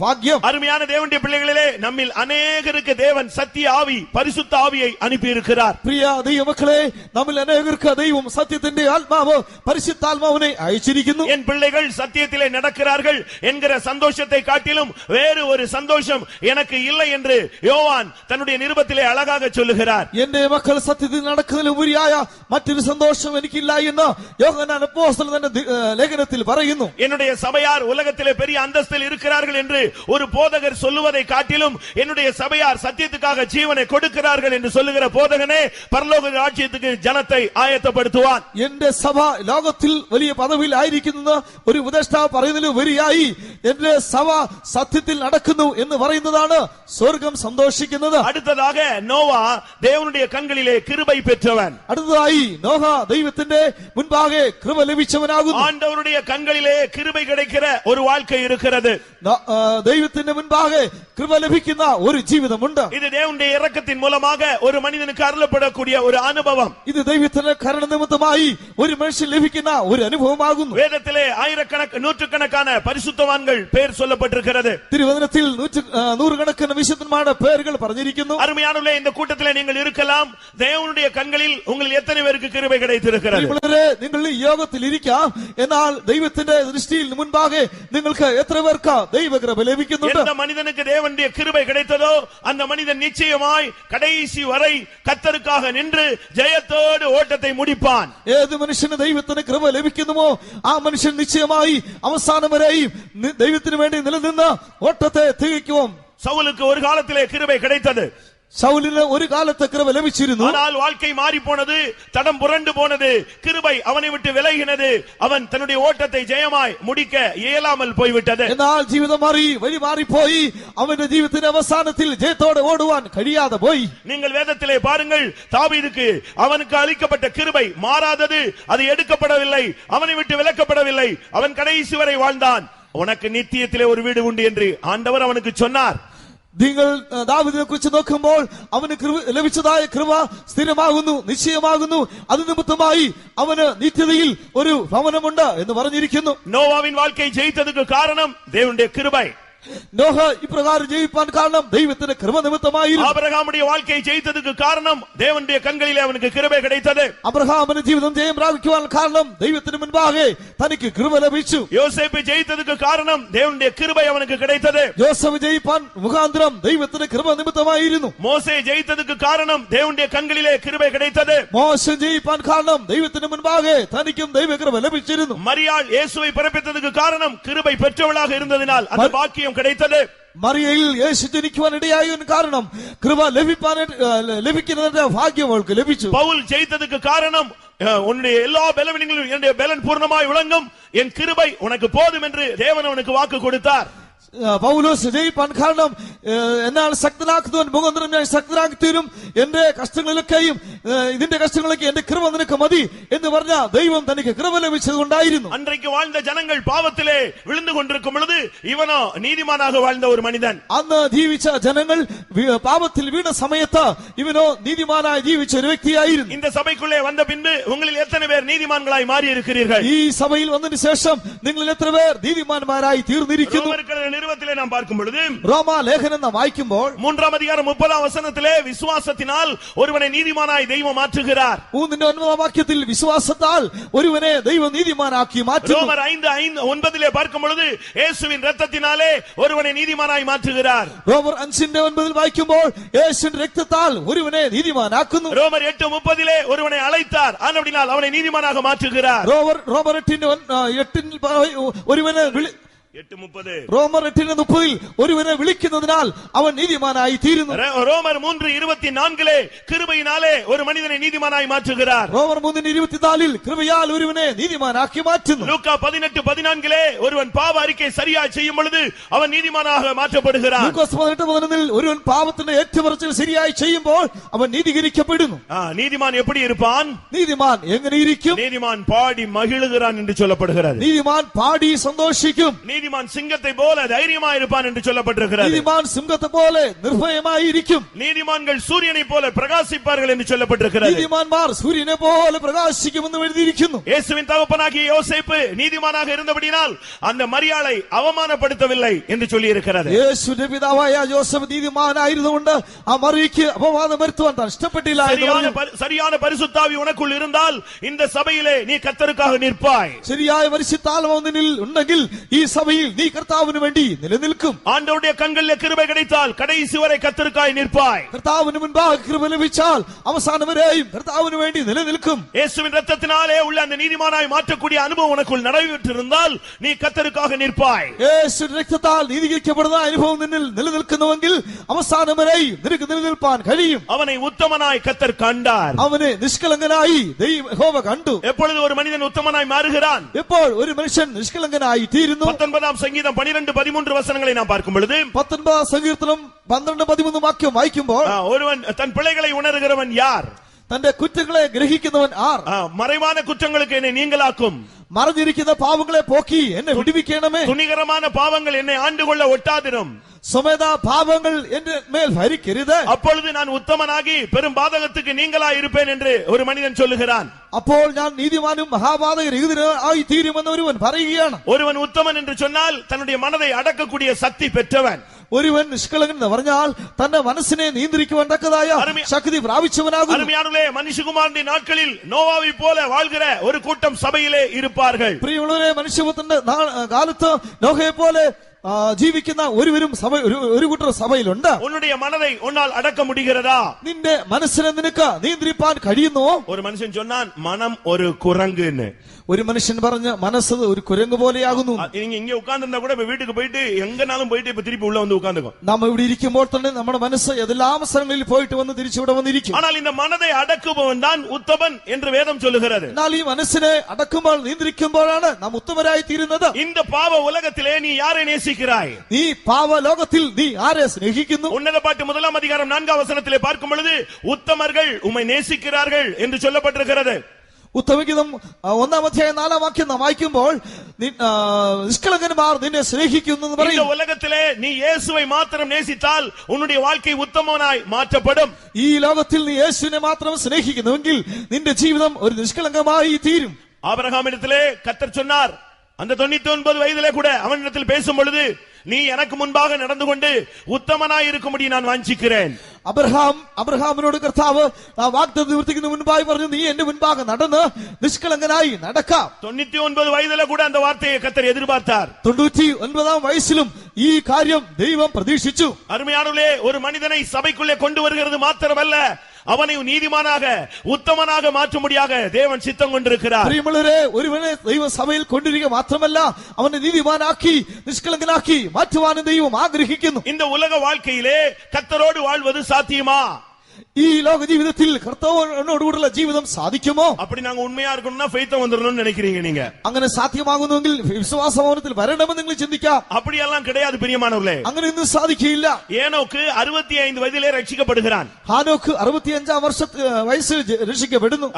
ഭാഗ്യം. அருமையான தேவனுடைய பிள்ளைகளே, நம்மில் அநேகருக்கு தேவன் சத்திய ஆவி, பரிசுத்த ஆவியை அனுப்பி இருக்கிறார். പ്രിയ ദൈവമക്കളെ, നമ്മിൽ അനേകർക്ക് ദൈവം സത്യത്തിന്റെ ആത്മാവ് പരിശുദ്ധാത്മാവിനെ അയച്ചിരിക്കുന്നു. என் பிள்ளைகள் சத்தியத்திலே நடக்கிறார்கள் என்கிற சந்தோஷத்தை காட்டிலும் வேறு ஒரு சந்தோஷம் எனக்கு இல்லை என்று யோவான் தன்னுடைய நிருபத்திலே அழகாக சொல்லுகிறார். എന്റെ മക്കൾ സത്യത്തിൽ നടക്കുന്നതിലുപരിയായ മറ്റൊരു സന്തോഷം എനിക്കില്ല എന്ന് യോഹന്നാൻ അപ്പോസ്തലൻ തന്റെ ലേഖനത്തിൽ പറയുന്നു. என்னுடைய சபையார் உலகத்திலே பெரிய அந்தஸ்தில் இருக்கிறார்கள் என்று ஒரு போதகர் சொல்லுவதை காட்டிலும் என்னுடைய சபையார் சத்தியத்துக்காக ஜீவனை கொடுக்கிறார்கள் என்று சொல்லுகிற போதகனே பரலோக ராஜ்யத்துக்கு ஜனத்தை ஆயத்தப்படுத்துவான். എന്റെ സഭ ലോകത്തിൽ വലിയ പദവിയിൽ ആയിരിക്കുന്നത് ഒരു ഉപദേഷ്ടാവ് പറയുന്നതിലുപരിയായി എന്റെ സഭ സത്യത്തിൽ നടക്കുന്നു എന്ന് പറയുന്നതാണ് സ്വർഗം സന്തോഷിക്കുന്നത്. அடுத்ததாக நோவா தேவனுடைய கண்களிலே கிருபை பெற்றவன். അടുത്തതായി നോഹ ദൈവത്തിന്റെ മുൻപാകെ കൃപ ലഭിച്ചവനാകുന്നു. ஆண்டவருடைய கண்களிலே கிருபை கிடைக்கிற ஒரு வாழ்க்கை இருக்கிறது. ദൈവത്തിന്റെ മുൻപാകെ കൃപ ലഭിക്കുന്ന ഒരു ജീവിതമുണ്ട്. இது தேவனுடைய இரக்கத்தின் மூலமாக ஒரு மனிதனுக்கு அருளப்படக்கூடிய ஒரு அனுபவம். ഇത് ദൈവത്തിന്റെ കരുണ നിമിത്തമായി ഒരു മനുഷ്യൻ ലഭിക്കുന്ന ഒരു അനുഭവമാകുന്നു. வேதத்திலே நூற்றுக்கணக்கான பரிசுத்தவான்கள் பெயர் சொல்லப்பட்டிருக்கிறது. തിരുവചനത്തിൽ നൂറുകണക്കിന് വിശുദ്ധന്മാരുടെ പേരുകൾ പറഞ്ഞിരിക്കുന്നു. அருமையானவர்களே, இந்த கூட்டத்திலே நீங்கள் இருக்கலாம். தேவனுடைய கண்களில் உங்கள் எத்தனை பேருக்கு கிருபை கிடைத்திருக்கிறது? നിങ്ങൾ ഈ യോഗത്തിൽ ഇരിക്കാം, എന്നാൽ ദൈവത്തിന്റെ ദൃഷ്ടിയിൽ മുൻപാകെ നിങ്ങൾക്ക് എത്ര പേർക്ക് ദൈവകൃപ ലഭിക്കുന്നുണ്ട്? எந்த மனிதனுக்கு தேவனுடைய கிருபை கிடைத்ததோ அந்த மனிதன் நிச்சயமாய் கடைசி வரை கர்த்தருக்காக நின்று ஜெயத்தோடு ஓட்டத்தை முடிப்பான். ഏത് മനുഷ്യന് ദൈവത്തിന് കൃപ ലഭിക്കുന്നുവോ ആ മനുഷ്യൻ നിശ്ചയമായി അവസാനം വരെയും ദൈവത്തിന് വേണ്ടി നിലനിന്ന് ഓട്ടത്തെ തികയ്ക്കും. சவுலுக்கு ஒரு காலத்திலே கிருபை கிடைத்தது. ശൗലിന് ഒരു കാലത്ത് കൃപ ലഭിച്ചിരുന്നു. ஆனால் வாழ்க்கை மாறி போனது, தடம் புரண்டு போனது, கிருபை அவனை விட்டு விலகினது. அவன் தன்னுடைய ஓட்டத்தை ஜெயமாய் முடிக்க இயலாமல் போய்விட்டது. എന്നാൽ ജീവിതം മാറി, വഴി മാറിപ്പോയി. അവന്റെ ജീവിതത്തിന്റെ അവസാനത്തിൽ ജയത്തോടെ ഓടുവാൻ കഴിയാതെ പോയി. நீங்கள் வேதத்திலே பாருங்கள், தாவீதுக்கு அவனுக்கு அளிக்கப்பட்ட கிருபை மாறாதது, அது எடுக்கப்படவில்லை, அவனை விட்டு விலக்கப்படவில்லை. அவன் கடைசி வரை வாழ்ந்தான். உனக்கு நித்தியத்திலே ஒரு வீடு உண்டு என்று ஆண்டவர் அவனுக்கு சொன்னார். നിങ്ങൾ ദാവീദിനെ കുറിച്ച് നോക്കുമ്പോൾ അവന് ലഭിച്ചതായ കൃപ സ്ഥിരമാകുന്നു, നിശ്ചയമാകുന്നു. അത് നിമിത്തമായി അവന് നിത്യതയിൽ ഒരു ഭവനമുണ്ട് എന്ന് പറഞ്ഞിരിക്കുന്നു. നോവാവിൻ வாழ்க்கை ஜெயித்ததுக்கு காரணம் தேவனுடைய கிருபை. നോഹ ഇപ്രകാരം ജീവിപ്പാൻ കാരണം ദൈവത്തിന്റെ കൃപ നിമിത്തമായിരുന്നു. ആബ്രഹാമുடைய வாழ்க்கை ஜெயித்ததுக்கு காரணம் தேவனுடைய கண்களிலே அவனுக்கு கிருபை கிடைத்தது. അബ്രഹാമിന്റെ ജീവിതം ജയം പ്രാപിക്കുവാൻ കാരണം ദൈവത്തിന് മുൻപാകെ തനിക്ക് കൃപ ലഭിച്ചു. யோசேப்பு ஜெயித்ததுக்கு காரணம் தேவனுடைய கிருபை அவனுக்கு கிடைத்தது. യോസേഫ് ജയിപ്പാൻ മുഖാന്തരം ദൈവത്തിന്റെ കൃപ നിമിത്തമായിരുന്നു. மோசே ஜெயித்ததுக்கு காரணம் தேவனுடைய கண்களிலே கிருபை கிடைத்தது. മോശ ജയിപ്പാൻ കാരണം ദൈവത്തിന് മുൻപാകെ തനിക്കും ദൈവകൃപ ലഭിച്ചിരുന്നു. மரியாள் இயேசுவை பிறப்பித்ததுக்கு காரணம் கிருபை பெற்றவளாக இருந்ததினால் அந்த பாக்கியம் கிடைத்தது. മറിയയിൽ യേശു ജനിക്കുവാൻ ഇടയായ കാരണം കൃപ ലഭിക്കുന്നതിന്റെ ഭാഗ്യം അവൾക്ക് ലഭിച്ചു. பவுல் ஜெயித்ததுக்கு காரணம் உன்னுடைய எல்லா பலவீனங்களும் என்னுடைய பலன் பூர்ணமாய் விளங்கும், என் கிருபை உனக்கு போதும் என்று தேவன் அவனுக்கு வாக்கு கொடுத்தார். പൗലോസ് ജയിപ്പാൻ കാരണം എന്നാൽ ശക്തനാക്കുന്നവൻ മുഖാന്തരം ഞാൻ ശക്തനാക്കി തീരും, എന്റെ കഷ്ടങ്ങളിലൊക്കെയും ഇതിന്റെ കഷ്ടങ്ങളൊക്കെ എന്റെ കൃപ നിനക്ക് മതി എന്ന് പറഞ്ഞ ദൈവം തനിക്ക് കൃപ ലഭിച്ചത് കൊണ്ടായിരുന്നു. அன்றைக்கு வாழ்ந்த ஜனங்கள் பாவத்திலே விழுந்து கொண்டிருக்கும் பொழுது இவனோ நீதிமானாக வாழ்ந்த ஒரு மனிதன். അന്ന് ജീവിച്ച ജനങ്ങൾ പാപത്തിൽ വീണ സമയത്ത് ഇവനോ നീതിമാനായി ജീവിച്ച ഒരു വ്യക്തിയായിരുന്നു. இந்த சபைக்குள்ளே வந்த பின்பு உங்களில் எத்தனை பேர் நீதிமான்களாய் மாறி இருக்கிறீர்கள்? ഈ സഭയിൽ വന്നതിന് ശേഷം നിങ്ങളിൽ എത്ര പേർ നീതിമാന്മാരായി തീർന്നിരിക്കുന്നു? நிறுவத்திலே நாம் பார்க்கும் பொழுது റോമാ ലേഖനം നാം വായിക്കുമ്പോൾ 3-ാം അധികാരം 30-ാം വചനത്തിലെ വിശ്വാസത്തിനാൽ ഒരുവനെ നീതിമാനായി ദൈവം മാറ്റുகிறார். 3-ന്റെ 9-ാം വാക്യത്തിൽ വിശ്വാസത്താൽ ഒരുവനെ ദൈവം നീതിമാനാക്കി മാറ്റുന്നു. ரோமர் 5:9 பார்க்கும் பொழுது இயேசுவின் இரத்தத்தினாலே ஒருவனை நீதிமானாய் மாற்றுகிறார். റോമർ 5:9 വായിക്കുമ്പോൾ യേശുവിന്റെ രക്തത്താൽ ഒരുവനെ നീതിമാനാക്കുന്നു. ரோமர் 8:30 ഒരുവനെ അழைத்தார், ആനവടിനാൽ അവനെ നീതിമാനാக മാറ്റുகிறார். റോമർ 8:8 ഒരുവനെ റോമർ 8:30 ഒരുവനെ വിളിക്കുന്നതിനാൽ അവൻ നീതിമാനായി തീരുന്നു. ரோமர் 3:24 கிருபையினாலே ஒரு மனிதனை நீதிமானாய் மாற்றுகிறார். റോമർ 3:24 കൃപയാൽ ഒരുവനെ നീതിമാനാക്കി മാറ്റുന്നു. லூக்கா 18:14 ஒருவன் பாவ அறிக்கை சரியாய் செய்யும் பொழுது அவன் நீதிமானாக மாற்றப்படுகிறான். ലൂക്കോസ് 18:11 ഒരുവൻ പാപത്തിന്റെ ഏറ്റുപറച്ചിൽ ശരിയായി ചെയ്യുമ്പോൾ അവൻ നീതീകരിക്കപ്പെടുന്നു. நீதிமான் எப்படி இருப்பான்? നീതിമാൻ എങ്ങനെ ഇരിക്കും? நீதிமான் பாடி மகிழுகிறான் என்று சொல்லப்படுகிறது. നീതിമാൻ പാടി സന്തോഷിക്കും. நீதிமான் சிங்கத்தை போல தைரியமாய் இருப்பான் என்று சொல்லப்பட்டிருக்கிறது. നീതിമാൻ സിംഹത്തെ പോലെ നിർഭയമായി ഇരിക്കും. நீதிமான்கள் சூரியனை போல பிரகாசிப்பார்கள் என்று சொல்லப்பட்டிருக்கிறது. നീതിമാന്മാർ സൂര്യനെ പോലെ പ്രകാശിക്കുമെന്ന് എഴുതിയിരിക്കുന്നു. இயேசுவின் தகப்பனாகிய யோசேப்பு நீதிமானாக இருந்தபடியால் அந்த மரியாளை அவமானப்படுத்தவில்லை என்று சொல்லி இருக்கிறது. യേശുവിന്റെ പിതാവായ യോസേഫ് നീതിമാനായിരുന്നുകൊണ്ട് ആ മറിയയ്ക്ക് അപവാദം വരുത്തുവാൻ താൻ ഇഷ്ടപ്പെട്ടില്ല. சரியான பரிசுத்தாவி உனக்குள் இருந்தால் இந்த சபையிலே நீ கர்த்தருக்காக நிற்பாய். ശരിയായ പരിശുദ്ധാത്മാവ് നിന്നിൽ ഉണ്ടെങ്കിൽ ഈ സഭയിൽ നീ കർത്താവിന് വേണ്ടി നിലനിൽക്കും. ஆண்டவருடைய கண்களிலே கிருபை கிடைத்தால் கடைசி வரை கர்த்தருக்காய் நிற்பாய். കർത്താവിന് മുൻപാകെ കൃപ ലഭിച്ചാൽ അവസാനം വരെയും കർത്താവിന് വേണ്ടി നിലനിൽക്കും. இயேசுவின் இரத்தத்தினாலே உள்ள அந்த நீதிமானாய் மாற்றக்கூடிய அனுபவம் உனக்குள் நடைபெற்றிருந்தால் நீ கர்த்தருக்காக நிற்பாய். യേശുവിന്റെ രക്തത്താൽ നീതീകരിക്കപ്പെടുന്ന അനുഭവം നിന്നിൽ നിലനിൽക്കുന്നുവെങ്കിൽ അവസാനം വരെയും നിനക്ക് നിലനിൽപ്പാൻ കഴിയും. அவனை உத்தமனாய் கர்த்தர் கண்டார். അവനെ നിഷ്കളങ്കനായി യഹോവ കണ്ടു. எப்பொழுது ஒரு மனிதன் உத்தமனாய் மாறுகிறான்? എപ്പോൾ ഒരു മനുഷ്യൻ നിഷ്കളങ്കനായി തീരുന്നു? 19-ാം சங்கீதம் 12-13 வசனங்களை நாம் பார்க்கும் பொழுது 19-ാം സങ്കീർത്തനം 12-13 വാക്യം വായിക്കുമ്പോൾ ஒருவன் தன் பிழைகளை உணர்கிறவன் யார்? തന്റെ കുറ്റങ്ങളെ ഗ്രഹിക്കുന്നവൻ ആർ? மறைவான குற்றங்களுக்கு என்னை நீங்களாக்கும், മറഞ്ഞിരിക്കുന്ന പാവങ്ങളെ പോക്കി എന്നെ വിടുവിക്കണമേ. துணிகரமான பாவங்கள் என்னை ஆண்டு கொள்ள ஒட்டாதிரும். സ്വമേധാ പാപങ്ങൾ എന്റെ മേൽ ഭരിക്കരുത്. அப்பொழுது நான் உத்தமனாகி பெரும் பாதகத்துக்கு நீங்களாய் இருப்பேன் என்று ஒரு மனிதன் சொல்லுகிறான். അപ്പോൾ ഞാൻ നീതിമാനും മഹാപാതകരഹിതനായി തീരുമെന്ന് ഒരുവൻ പറയുകയാണ്. ஒருவன் உத்தமன் என்று சொன்னால் தன்னுடைய மனதை அடக்கக்கூடிய சக்தி பெற்றவன். ഒരുവൻ നിഷ്കളങ്കൻ എന്ന് പറഞ്ഞാൽ തന്റെ മനസ്സിനെ നിയന്ത്രിക്കുവാൻ തക്കതായ ശക്തി പ്രാപിച്ചവനാകുന്നു. அருமையானவர்களே, மனுஷகுமாரனுடைய நாட்களில் நோவாவை போல வாழ்கிற ஒரு கூட்டம் சபையிலே இருப்பார்கள். പ്രിയമുള്ളവരെ, മനുഷ്യപുത്രന്റെ കാലത്ത് നോഹയെ പോലെ ജീവിക്കുന്ന ഒരുവരും സഭ ഒരു കൂട്ടർ സഭയിലുണ്ട്. உன்னுடைய மனதை உன்னால் அடக்க முடிகிறதா? നിന്റെ മനസ്സിനെ നിനക്ക് നിയന്ത്രിപ്പാൻ കഴിയുന്നു? ஒரு மனுஷன் சொன்னான் மனம் ஒரு குரங்குன்னு. ഒരു മനുഷ്യൻ പറഞ്ഞ് മനസ്സ് ഒരു കുരങ്ങ് പോലെയാകുന്നു. நீங்க இங்க உட்கார்ந்திருந்தா கூட இப்ப வீட்டுக்கு போயிட்டு எங்கனாலும் போயிட்டு இப்ப திருப்பி உள்ள வந்து உட்கார்ந்துக்கும். നാം ഇവിടെ ഇരിക്കുമ്പോൾ തന്നെ നമ്മുടെ മനസ്സ് എല്ലാ അവസരങ്ങളിൽ പോയിട്ട് വന്ന് തിരിച്ചിവിടെ വന്നിരിക്കും. ஆனால் இந்த மனதை அடக்குபவன் தான் உத்தமன் என்று வேதம் சொல்லுகிறது. എന്നാൽ ഈ മനസ്സിനെ അടക്കുമ്പോൾ നിയന്ത്രിക്കുമ്പോഴാണ് നാം ഉത്തമരായി തീരുന്നത്. இந்த பாவ உலகத்திலே நீ யாரை நேசிக்கிறாய்? നീ പാവ ലോകത്തിൽ നീ ആരെ സ്നേഹിക്കുന്നു? உன்னத பாட்டு 1 அதிகாரம் 4 வசனத்திலே பார்க்கும் பொழுது உத்தமர்கள் உம்மை நேசிக்கிறார்கள் என்று சொல்லப்பட்டிருக்கிறது. ഉത്തമഗീതം 1 അധ്യായം 4 വാക്യം നാം വായിക്കുമ്പോൾ നിഷ്കളങ്കന്മാർ നിന്നെ സ്നേഹിക്കുന്നു എന്ന് പറയും. இந்த உலகத்திலே நீ இயேசுவை மாத்திரம் நேசித்தால் உன்னுடைய வாழ்க்கை உத்தமனாய் மாற்றப்படும். ഈ ലോകത്തിൽ നീ യേശുവിനെ മാത്രം സ്നേഹിക്കുന്നുവെങ്കിൽ നിന്റെ ജീവിതം ഒരു നിഷ്കളങ്കമായി തീരും. ஆபிரகாமிடத்திலே கர்த்தர் சொன்னார், அந்த 99 வயதிலே கூட அவனிடத்தில் பேசும் பொழுது, நீ எனக்கு முன்பாக நடந்து கொண்டு உத்தமனாய் இருக்கும்படி நான் வாஞ்சிக்கிறேன். അബ്രഹാമിനോട് കർത്താവ് വാഗ്ദത്തം നിവർത്തിക്കുന്ന മുൻപായി പറഞ്ഞു, നീ എന്റെ മുൻപാകെ നടന്ന് നിഷ്കളങ്കനായി നടക്കാം. 99 வயதிலே கூட அந்த வார்த்தையை கர்த்தர் எதிர்பார்த்தார். 99 വയസ്സിലും ഈ കാര്യം ദൈവം പ്രതീക്ഷിച്ചു. அருமையானவர்களே, ஒரு மனிதனை சபைக்குள்ளே கொண்டு வருகிறது மாத்திரமல்ல, அவனை நீதிமானாக உத்தமனாக மாற்றும்படியாக தேவன் சித்தம் கொண்டிருக்கிறார். പ്രിയമുള്ളവരെ, ഒരുവനെ ദൈവം സഭയിൽ കൊണ്ടുവരിക മാത്രമല്ല, അവനെ നീതിമാനാക്കി നിഷ്കളങ്കനാക്കി മാറ്റുവാനും ദൈവം ആഗ്രഹിക്കുന്നു. இந்த உலக வாழ்க்கையிலே கர்த்தரோடு வாழ்வது சாத்தியமா? ഈ ലോക ജീവിതത്തിൽ കർത്താവിനോടുകൂടിയുള്ള ജീവിതം സാധിക്കുമോ? அப்படி நாங்க உண்மையா இருக்கணும்னா ஃபெய்த் வந்துடணும்னு நினைக்கிறீங்க நீங்க? അങ്ങനെ സാധ്യമാകുന്നുവെങ്കിൽ വിശ്വാസഭവനത്തിൽ വരണമെന്ന് നിങ്ങൾ ചിന്തിക്കാം. அப்படியெல்லாம் கிடையாது பிரியமானவர்களே. അങ്ങനെയൊന്നും സാധിക്കില്ല. ஏனோக்கு 65 வயதிலே ரட்சிக்கப்படுகிறான். ഹാനോക്ക് 65 വയസ്സിൽ രക്ഷിക്കപ്പെടുന്നു.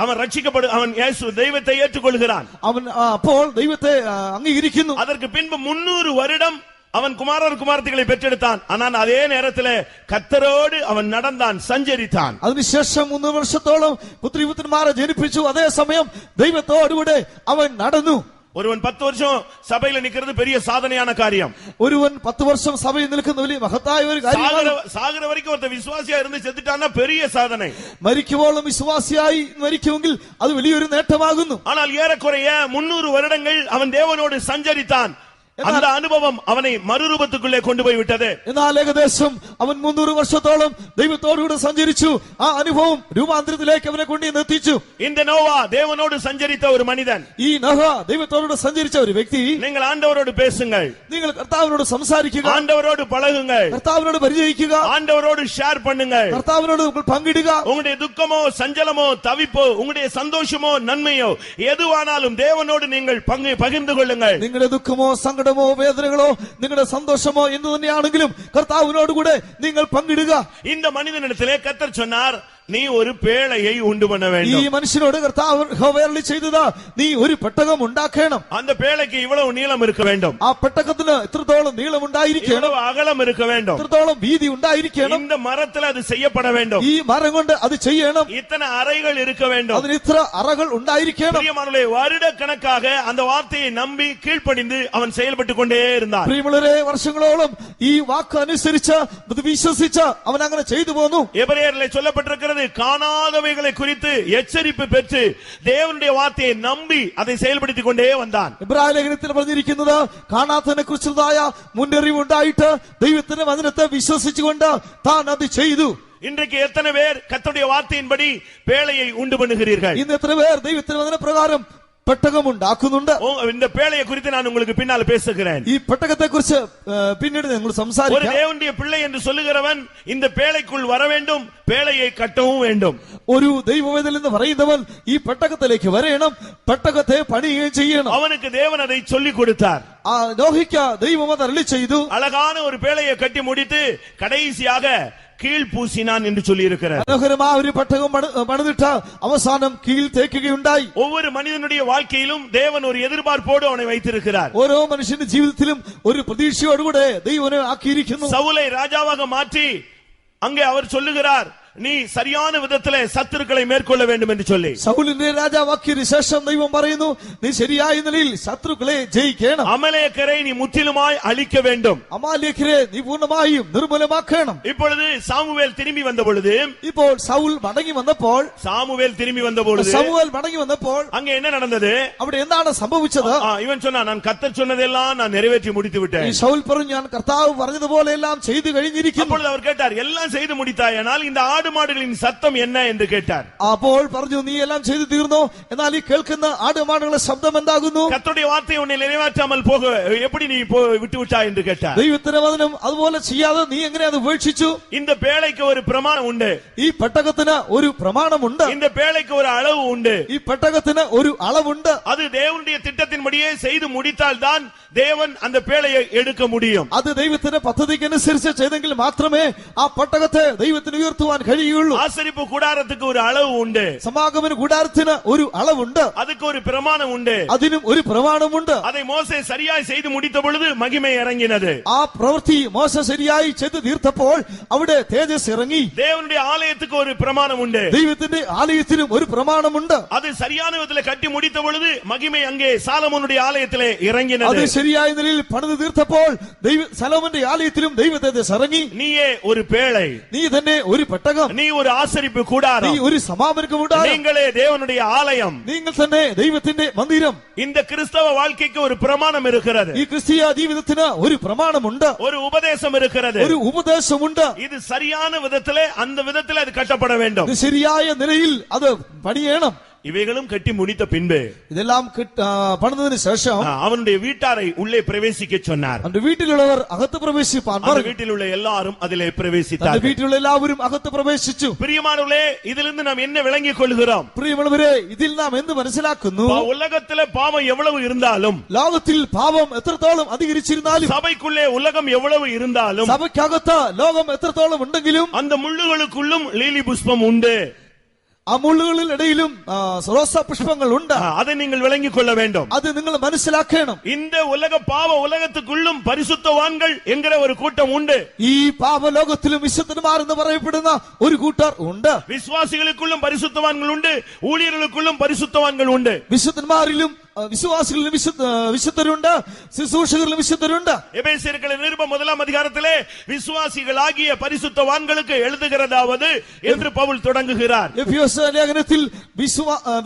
அவன் இயேசு தெய்வத்தை ஏற்றுக்கொள்கிறான். അവൻ അപ്പോൾ ദൈവത്തെ അംഗീകരിക്കുന്നു. அதற்கு பின்பு 300 வருடம் அவன் குமாரர் குமாரத்திகளை பெற்றெடுத்தான். ஆனால் அதே நேரத்தில் கர்த்தரோடு அவன் நடந்தான், சஞ்சரித்தான். അതിനുശേഷം 3 വർഷത്തോളം പുത്രിപുത്രന്മാരെ ജനിപ്പിച്ചു. അതേസമയം ദൈവത്തോടുകൂടെ അവൻ നടന്നു. ஒருவன் 10 வருஷம் சபையில நிக்கிறது பெரிய சாதனையான காரியம். ഒരുവൻ 10 വർഷം സഭയിൽ നിൽക്കുന്ന വലിയ മഹത്തായ ഒരു കാര്യമാണ്. சாகர வரைக்கும் ஒருத்த விசுவாசியா இருந்து செத்துட்டான்னா பெரிய சாதனை. മരിക്കുവോളം വിശ്വാസിയായി മരിക്കുമെങ്കിൽ അത് വലിയൊരു നേട്ടമാകുന്നു. ஆனால் ஏறக்குறைய 300 வருடங்கள் அவன் தேவனோடு சஞ்சரித்தான். அந்த அனுபவம் அவனை மறுரூபத்துக்குள்ளே கொண்டு போய் விட்டது. എന്നാൽ ഏകദേശം അവൻ 300 വർഷത്തോളം ദൈവത്തോടുകൂടെ സഞ്ചരിച്ചു. ആ അനുഭവം രൂപാന്തരത്തിലേക്ക് അവനെ കൊണ്ടുവന്നെത്തിച്ചു. இந்த நோவா தேவனோடு சஞ்சரித்த ஒரு மனிதன். ഈ നോഹ ദൈവത്തോടുകൂടെ സഞ്ചരിച്ച ഒരു വ്യക്തി. நீங்கள் ஆண்டவரோடு பேசுங்கள், നിങ്ങൾ കർത്താവിനോട് സംസാരിക്കുക, ஆண்டவரோடு பழகுங்கள், കർത്താവിനോട് പരിചയിക്കുക, ஆண்டவரோடு ஷேர் பண்ணுங்கள், കർത്താവിനോട് പങ്കിടുക. உங்களுடைய துக்கமோ சஞ்சலமோ தவிப்போ உங்களுடைய சந்தோஷமோ நன்மையோ எதுவானாலும் தேவனோடு நீங்கள் பகிர்ந்து கொள்ளுங்கள். നിങ്ങളുടെ ദുഃഖമോ സങ്കടമോ വേദനകളോ നിങ്ങളുടെ സന്തോഷമോ എന്തു തന്നെയാണെങ്കിലും കർത്താവിനോടുകൂടെ നിങ്ങൾ പങ്കിടുക. இந்த மனிதனிடத்திலே கர்த்தர் சொன்னார், நீ ஒரு பேழையை உண்டு பண்ண வேண்டும். ഈ മനുഷ്യനോട് കർത്താവ് യഹോവ ചെയ്തതാ, നീ ഒരു പെട്ടകം ഉണ്ടാക്കണം. அந்த பேழைக்கு இவ்வளவு நீளம் இருக்க வேண்டும், ആ പെട്ടകത്തിന് ഇത്രത്തോളം നീളം ഉണ്ടായിരിക്കണം, இவ்வளவு அகலம் இருக்க வேண்டும், ഇത്രത്തോളം വീതി ഉണ്ടായിരിക്കണം. இந்த மரத்தில் அது செய்யப்பட வேண்டும், ഈ മരം കൊണ്ട് അത് ചെയ്യണം, இத்தனை அறைகள் இருக்க வேண்டும், അതിന് ഇത്ര അറകൾ ഉണ്ടായിരിക്കണം. பிரியமானவர்களே, வருடக்கணக்காக அந்த வார்த்தையை நம்பி கீழ்ப்படிந்து அவன் செயல்பட்டுக் கொண்டே இருந்தான். പ്രിയമുള്ളവരെ, വർഷങ്ങളോളം ഈ വാക്ക് അനുസരിച്ച് വിശ്വസിച്ച് അവൻ അങ്ങനെ ചെയ്തു പോന്നു. எபிரேயரிலே சொல்லப்பட்டிருக்கிறது, காணாதவைகளை குறித்து எச்சரிப்பு பெற்று தேவனுடைய வார்த்தையை நம்பி அதை செயல்படுத்திக் கொண்டே வந்தான். എബ്രായ ലേഖനത്തിൽ പറഞ്ഞിരിക്കുന്നത്, കാണാത്തതിനെ കുറിച്ചുള്ളതായ മുന്നറിവ് ഉണ്ടായിട്ട് ദൈവത്തിന്റെ വചനത്തെ വിശ്വസിച്ചുകൊണ്ട് താൻ അത് ചെയ്തു. இன்றைக்கு எத்தனை பேர் கர்த்தருடைய வார்த்தையின்படி பேழையை உண்டு பண்ணுகிறீர்கள்? ഇന്ന് എത്ര പേർ ദൈവത്തിന്റെ വചന പ്രകാരം പെട്ടകം ഉണ്ടാക്കുന്നുണ്ട്? இந்த பேழையை குறித்து நான் உங்களுக்கு பின்னால் பேசுகிறேன். ഈ പെട്ടകത്തെ കുറിച്ച് പിന്നീട് ഞങ്ങൾ ஒரு സംസാരിക്കാം. தேவனுடைய பிள்ளை என்று சொல்லுகிறவன் இந்த பேழைக்குள் வர வேண்டும், பேழையை கட்டவும் வேண்டும். ഒരു ദൈവവേദൻ എന്ന് പറയുന്നവൻ ഈ പെട്ടകത്തിലേക്ക് വരേണം, പെട്ടകത്തെ പണിയുകയും ചെയ്യണം. அவனுக்கு தேவன் அதை சொல்லிக் கொடுத்தார். നോഹിക്ക ദൈവം അത് അരുളി ചെയ്തു. அழகான ஒரு பேழையை கட்டி முடித்து கடைசியாக கீழ் பூசினான் என்று சொல்லி இருக்கிறார். മനോഹരമായ ഒരു പെട്ടകം പണിതിട്ട് അവസാനം കീഴ് തേക്കുകയുണ്ടായി. ஒவ்வொரு மனிதனுடைய வாழ்க்கையிலும் தேவன் ஒரு எதிர்பார்ப்போடு அவனை வைத்திருக்கிறார். ഓരോ മനുഷ്യന്റെ ജീവിതത്തിലും ഒരു പ്രതീക്ഷയോടുകൂടെ ദൈവനെ ആക്കിയിരിക്കുന്നു. சவுலை ராஜாவாக மாற்றி அங்கே அவர் சொல்லுகிறார், நீ சரியான விதத்திலே சத்துருக்களை மேற்கொள்ள வேண்டும் என்று சொல்லி. സൗലിനെ രാജാവാക്കിയതിനു ശേഷം ദൈവം പറയുന്നു നീ ശരിയായ നിലയിൽ ശത്രുക്കളെ ജയിക്കണം. அமலேக்கரை நீ முற்றிலுமாய் அழிக்க வேண்டும். അമാലേഖരെ നീ പൂർണ്ണമായും നിർമ്മൂലമാക്കണം. இப்பொழுது சாமுவேல் திரும்பி வந்த பொழுது ഇപ്പോൾ സൗൽ മടങ്ങി വന്നപ്പോൾ சாமுவேல் മടങ്ങി വന്നപ്പോൾ அங்க என்ன நடந்தது? അവിടെ എന്താണ് സംഭവിച്ചത്? இவன் சொன்னா நான் கர்த்தர் சொன்னதெல்லாம் நான் நிறைவேற்றி முடித்து விட்டேன். ഈ സൗൽ പറഞ്ഞു ഞാൻ കർത്താവ് പറഞ്ഞതുപോലെ എല്ലാം ചെയ്തു കഴിഞ്ഞിരിക്കുന്നു. அப்பொழுது அவர் கேட்டார் எல்லாம் செய்து முடித்தாயானால் இந்த ஆடு மாடுகளின் சத்தம் என்ன என்று கேட்டார். അപ്പോൾ പറഞ്ഞു നീ എല്ലാം ചെയ്തു തീർന്നോ, എന്നാൽ ഈ കേൾക്കുന്ന ആടുമാടുകളുടെ ശബ്ദം എന്താകുന്നു? கர்த்தருடைய வார்த்தை உன்னை நிறைவேற்றாமல் போக எப்படி நீ விட்டு விட்டாய் என்று கேட்டார். ദൈവത്തിന്റെ വചനം അതുപോലെ ചെയ്യാതെ നീ എങ്ങനെ അത് ഉപേക്ഷിച്ചു? இந்த பேழைக்கு ஒரு பிரமாணம் உண்டு. ഈ പെട്ടകത്തിന് ഒരു പ്രമാണമുണ്ട്. இந்த பேழைக்கு ஒரு அளவு உண்டு. ഈ പെട്ടകത്തിന് ഒരു അളവുണ്ട്. அது தேவனுடைய திட்டத்தின்படியே செய்து முடித்தால் தான் தேவன் அந்த பேழையை எடுக்க முடியும். അത് ദൈവത്തിന്റെ പദ്ധതിക്കനുസരിച്ച് ചെയ്തെങ്കിൽ മാത്രമേ ആ പെട്ടകത്തെ ദൈവത്തിന് ഉയർത്തുവാൻ കഴിയുള്ളൂ. ஆசரிப்பு கூடாரத்துக்கு ஒரு அளவு உண்டு. സമാഗമന കൂടാരത്തിന് ഒരു അളവുണ്ട്. அதுக்கு ஒரு பிரமாணம் உண்டு. അതിനും ഒരു പ്രമാണമുണ്ട്. அதை மோசே சரியாய் செய்து முடித்த பொழுது மகிமை இறங்கினது. ആ പ്രവൃത്തി മോശ ശരിയായി ചെയ്തു തീർത്തപ്പോൾ അവിടെ തേജസ് ഇറങ്ങി. தேவனுடைய ஆலயத்துக்கு ஒரு பிரமாணம் உண்டு. ദൈവത്തിന്റെ ആലയത്തിനും ഒരു പ്രമാണമുണ്ട്. அது சரியான விதத்தில் கட்டி முடித்த பொழுது மகிமை அங்கே சாலமோனுடைய ஆலயத்திலே இறங்கினது. അത് ശരിയായ നിലയിൽ പണിത് തീർത്തപ്പോൾ സലോമോന്റെ ആലയത്തിലും ദൈവ തേജസ് ഇറങ്ങി. நீயே ஒரு பேழை, നീ തന്നെ ഒരു പെട്ടകം, நீ ஒரு ஆசரிப்பு கூடாரம், നീ ഒരു സമാഗമന കൂടാരം, நீங்களே தேவனுடைய ஆலயம், നിങ്ങൾ തന്നെ ദൈവത്തിന്റെ മന്ദിരം. இந்த கிறிஸ்தவ வாழ்க்கைக்கு ஒரு பிரமாணம் இருக்கிறது. ഈ ക്രിസ്തീയ ജീവിതത്തിന് ഒരു പ്രമാണമുണ്ട്, ஒரு உபதேசம் இருக்கிறது, ഒരു ഉപദേശമുണ്ട്. இது சரியான விதத்திலே அந்த விதத்திலே அது கட்டப்பட வேண்டும். ഇത് ശരിയായ നിലയിൽ അത് പണിയണം. இவைகளும் கட்டி முடித்த பின்பு ഇതെല്ലാം പണിതതിനു ശേഷം அவனுடைய வீட்டாரை உள்ளே பிரவேசிக்க சொன்னார். അവന്റെ വീട്ടിലുള്ളവർ അകത്ത് പ്രവേശിപ്പാൻ പറഞ്ഞു. வீட்டில் உள்ள எல்லாரும் அதிலே பிரவேசித்தார்கள். വീട്ടിലുള്ള എല്ലാവരും അകത്ത് പ്രവേശിച്ചു. பிரியமானவர்களே, இதிலிருந்து நாம் என்ன விளங்கிக் கொள்கிறோம்? പ്രിയമുള്ളവരെ, ഇതിൽ നാം എന്ത് മനസ്സിലാക്കുന്നു? உலகத்திலே பாவம் எவ்வளவு இருந்தாலும், ലോകത്തിൽ പാപം എത്രത്തോളം അധികരിച്ചിരുന്നാലും, சபைக்குள்ளே உலகம் எவ்வளவு இருந்தாலும், സഭയ്ക്കകത്ത് ലോകം എത്രത്തോളം ഉണ്ടെങ്കിലും அந்த முள்ளுகளுக்குள்ளும் லீலி புஷ்பம் உண்டு. ആ മുള്ളുകളിൽ ഇടയിലും റോസാ പുഷ്പങ്ങൾ ഉണ്ട്. அதை நீங்கள் விளங்கிக் கொள்ள வேண்டும். അത് നിങ്ങൾ മനസ്സിലാക്കണം. இந்த பாவ உலகத்துக்குள்ளும் பரிசுத்தவான்கள் என்கிற ஒரு கூட்டம் உண்டு. ഈ പാപലോകത്തിലും വിശുദ്ധന്മാർ എന്ന് പറയപ്പെടുന്ന ഒരു കൂട്ടർ ഉണ്ട്. விசுவாசிகளுக்குள்ளும் பரிசுத்தவான்கள் உண்டு, ஊழியர்களுக்குள்ளும் பரிசுத்தவான்கள் உண்டு. വിശുദ്ധന്മാരിലും വിശ്വാസികളിലും വിശുദ്ധരുണ്ട്, ശുശ്രൂഷകരിലും വിശുദ്ധരുണ്ട്. எபேசியர்களின் நிருபம் 1 அதிகாரத்திலே விசுவாசிகளாகிய பரிசுத்தவான்களுக்கு எழுதுகிறதாவது என்று பவுல் தொடங்குகிறார். ലേഖനത്തിൽ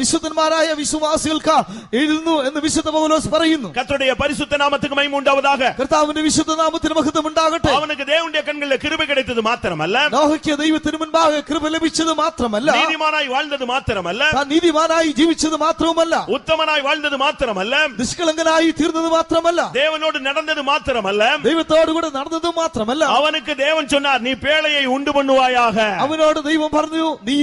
വിശുദ്ധന്മാരായ വിശ്വാസികൾക്ക് എഴുതുന്നു എന്ന് വിശുദ്ധ പൗലോസ് പറയുന്നു. கர்த்தருடைய பரிசுத்த நாமத்துக்கு மகிமை உண்டாவதாக. കർത്താവിന്റെ വിശുദ്ധ നാമത്തിന് മഹത്വം ഉണ്ടാകട്ടെ. அவனுக்கு தேவனுடைய கண்களில் கிருபை கிடைத்தது மாத்திரமல்ல, നോഹയ്ക്ക് ദൈവത്തിന് മുൻപാകെ കൃപ ലഭിച്ചത് മാത്രമല്ല, நீதிமானாய் வாழ்ந்தது மாத்திரமല്ല, താൻ നീതിമാനായി ജീവിച്ചത് മാത്രവുമല്ല, உத்தமனாய் வாழ்ந்தது மாத்திரமல்ல, നിഷ്കളങ്കനായി തീർന്നത് മാത്രമല്ല, தேவனோடு நடந்தது மாத்திரமல்ல, ദൈവത്തോടു കൂടെ നടന്നത് മാത്രമല്ല, அவனுக்கு தேவன் சொன்னார் நீ பேழையை உண்டு பண்ணுவாயாக. അവനോട് ദൈവം പറഞ്ഞു നീ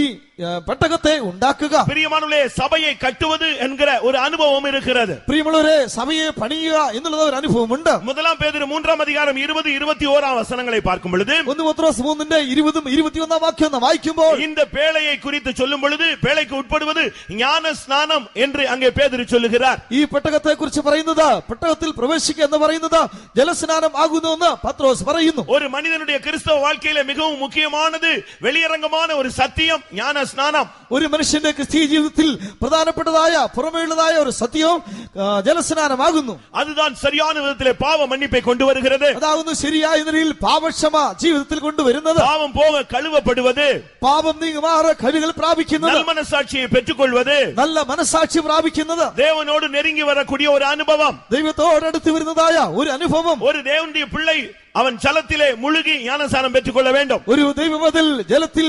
പെട്ടകത്തെ ഉണ്ടാക്കുക. பிரியமானவர்களே, சபையை கட்டுவது என்கிற ஒரு அனுபவம் இருக்கிறது. പ്രിയമുള്ളവരെ, സഭയെ പണിയുക എന്നുള്ള ഒരു അനുഭവമുണ്ട്. 1 பேதுரு 3 அதிகாரம் 20-21 வசனங்களை பார்க்கும் பொழுது, 1 പത്രോസ് 3:20-21 വായിക്കുമ്പോൾ இந்த பேழையை குறித்து சொல்லும் பொழுது பேழைக்கு உட்படுவது ஞான ஸ்நானம் என்று அங்கே பேதுரு சொல்லுகிறார். ഈ പെട്ടകത്തെ കുറിച്ച് പറയുന്നത്, പെട്ടകത്തിൽ പ്രവേശിക്കുക എന്ന് പറയുന്നത് ജലസ്നാനം ആകുന്നു എന്ന് പത്രോസ് പറയുന്നു. ஒரு மனிதனுடைய கிறிஸ்தவ வாழ்க்கையில மிகவும் முக்கியமானது வெளியரங்கமான ஒரு சத்தியம் ஞான ஸ்நானம். ഒരു മനുഷ്യന്റെ ക്രിസ്തീയ ജീവിതത്തിൽ പ്രധാനപ്പെട്ടതായ പുറമേയുള്ളതായ ഒരു സത്യവും ജലസ്നാനമാകുന്നു. அதுதான் சரியான விதத்திலே பாவ மன்னிப்பை கொண்டு வருகிறது. അതാകുന്നു ശരിയായ നിലയിൽ പാപക്ഷമ ജീവിതത്തിൽ കൊണ്ടുവരുന്നത്. பாவம் போக கழுவப்படுவது, പാപം നീങ്ങുമാറ് കഴിവുകൾ പ്രാപിക്കുന്നത്, நல்மனசாட்சியை பெற்றுக்கொள்வது, നല്ല മനസാക്ഷി പ്രാപിക്കുന്നത്, தேவனோடு நெருங்கி வரக்கூடிய ஒரு அனுபவம், ദൈവത്തോടടുത്ത് വരുന്നതായ ഒരു അനുഭവം. ஒரு தேவனுடைய பிள்ளை அவன் ஜலத்திலே முழுகி ஞானஸ்நானம் பெற்றுக் கொள்ள வேண்டும். ഒരു ദൈവമതിൽ ജലത്തിൽ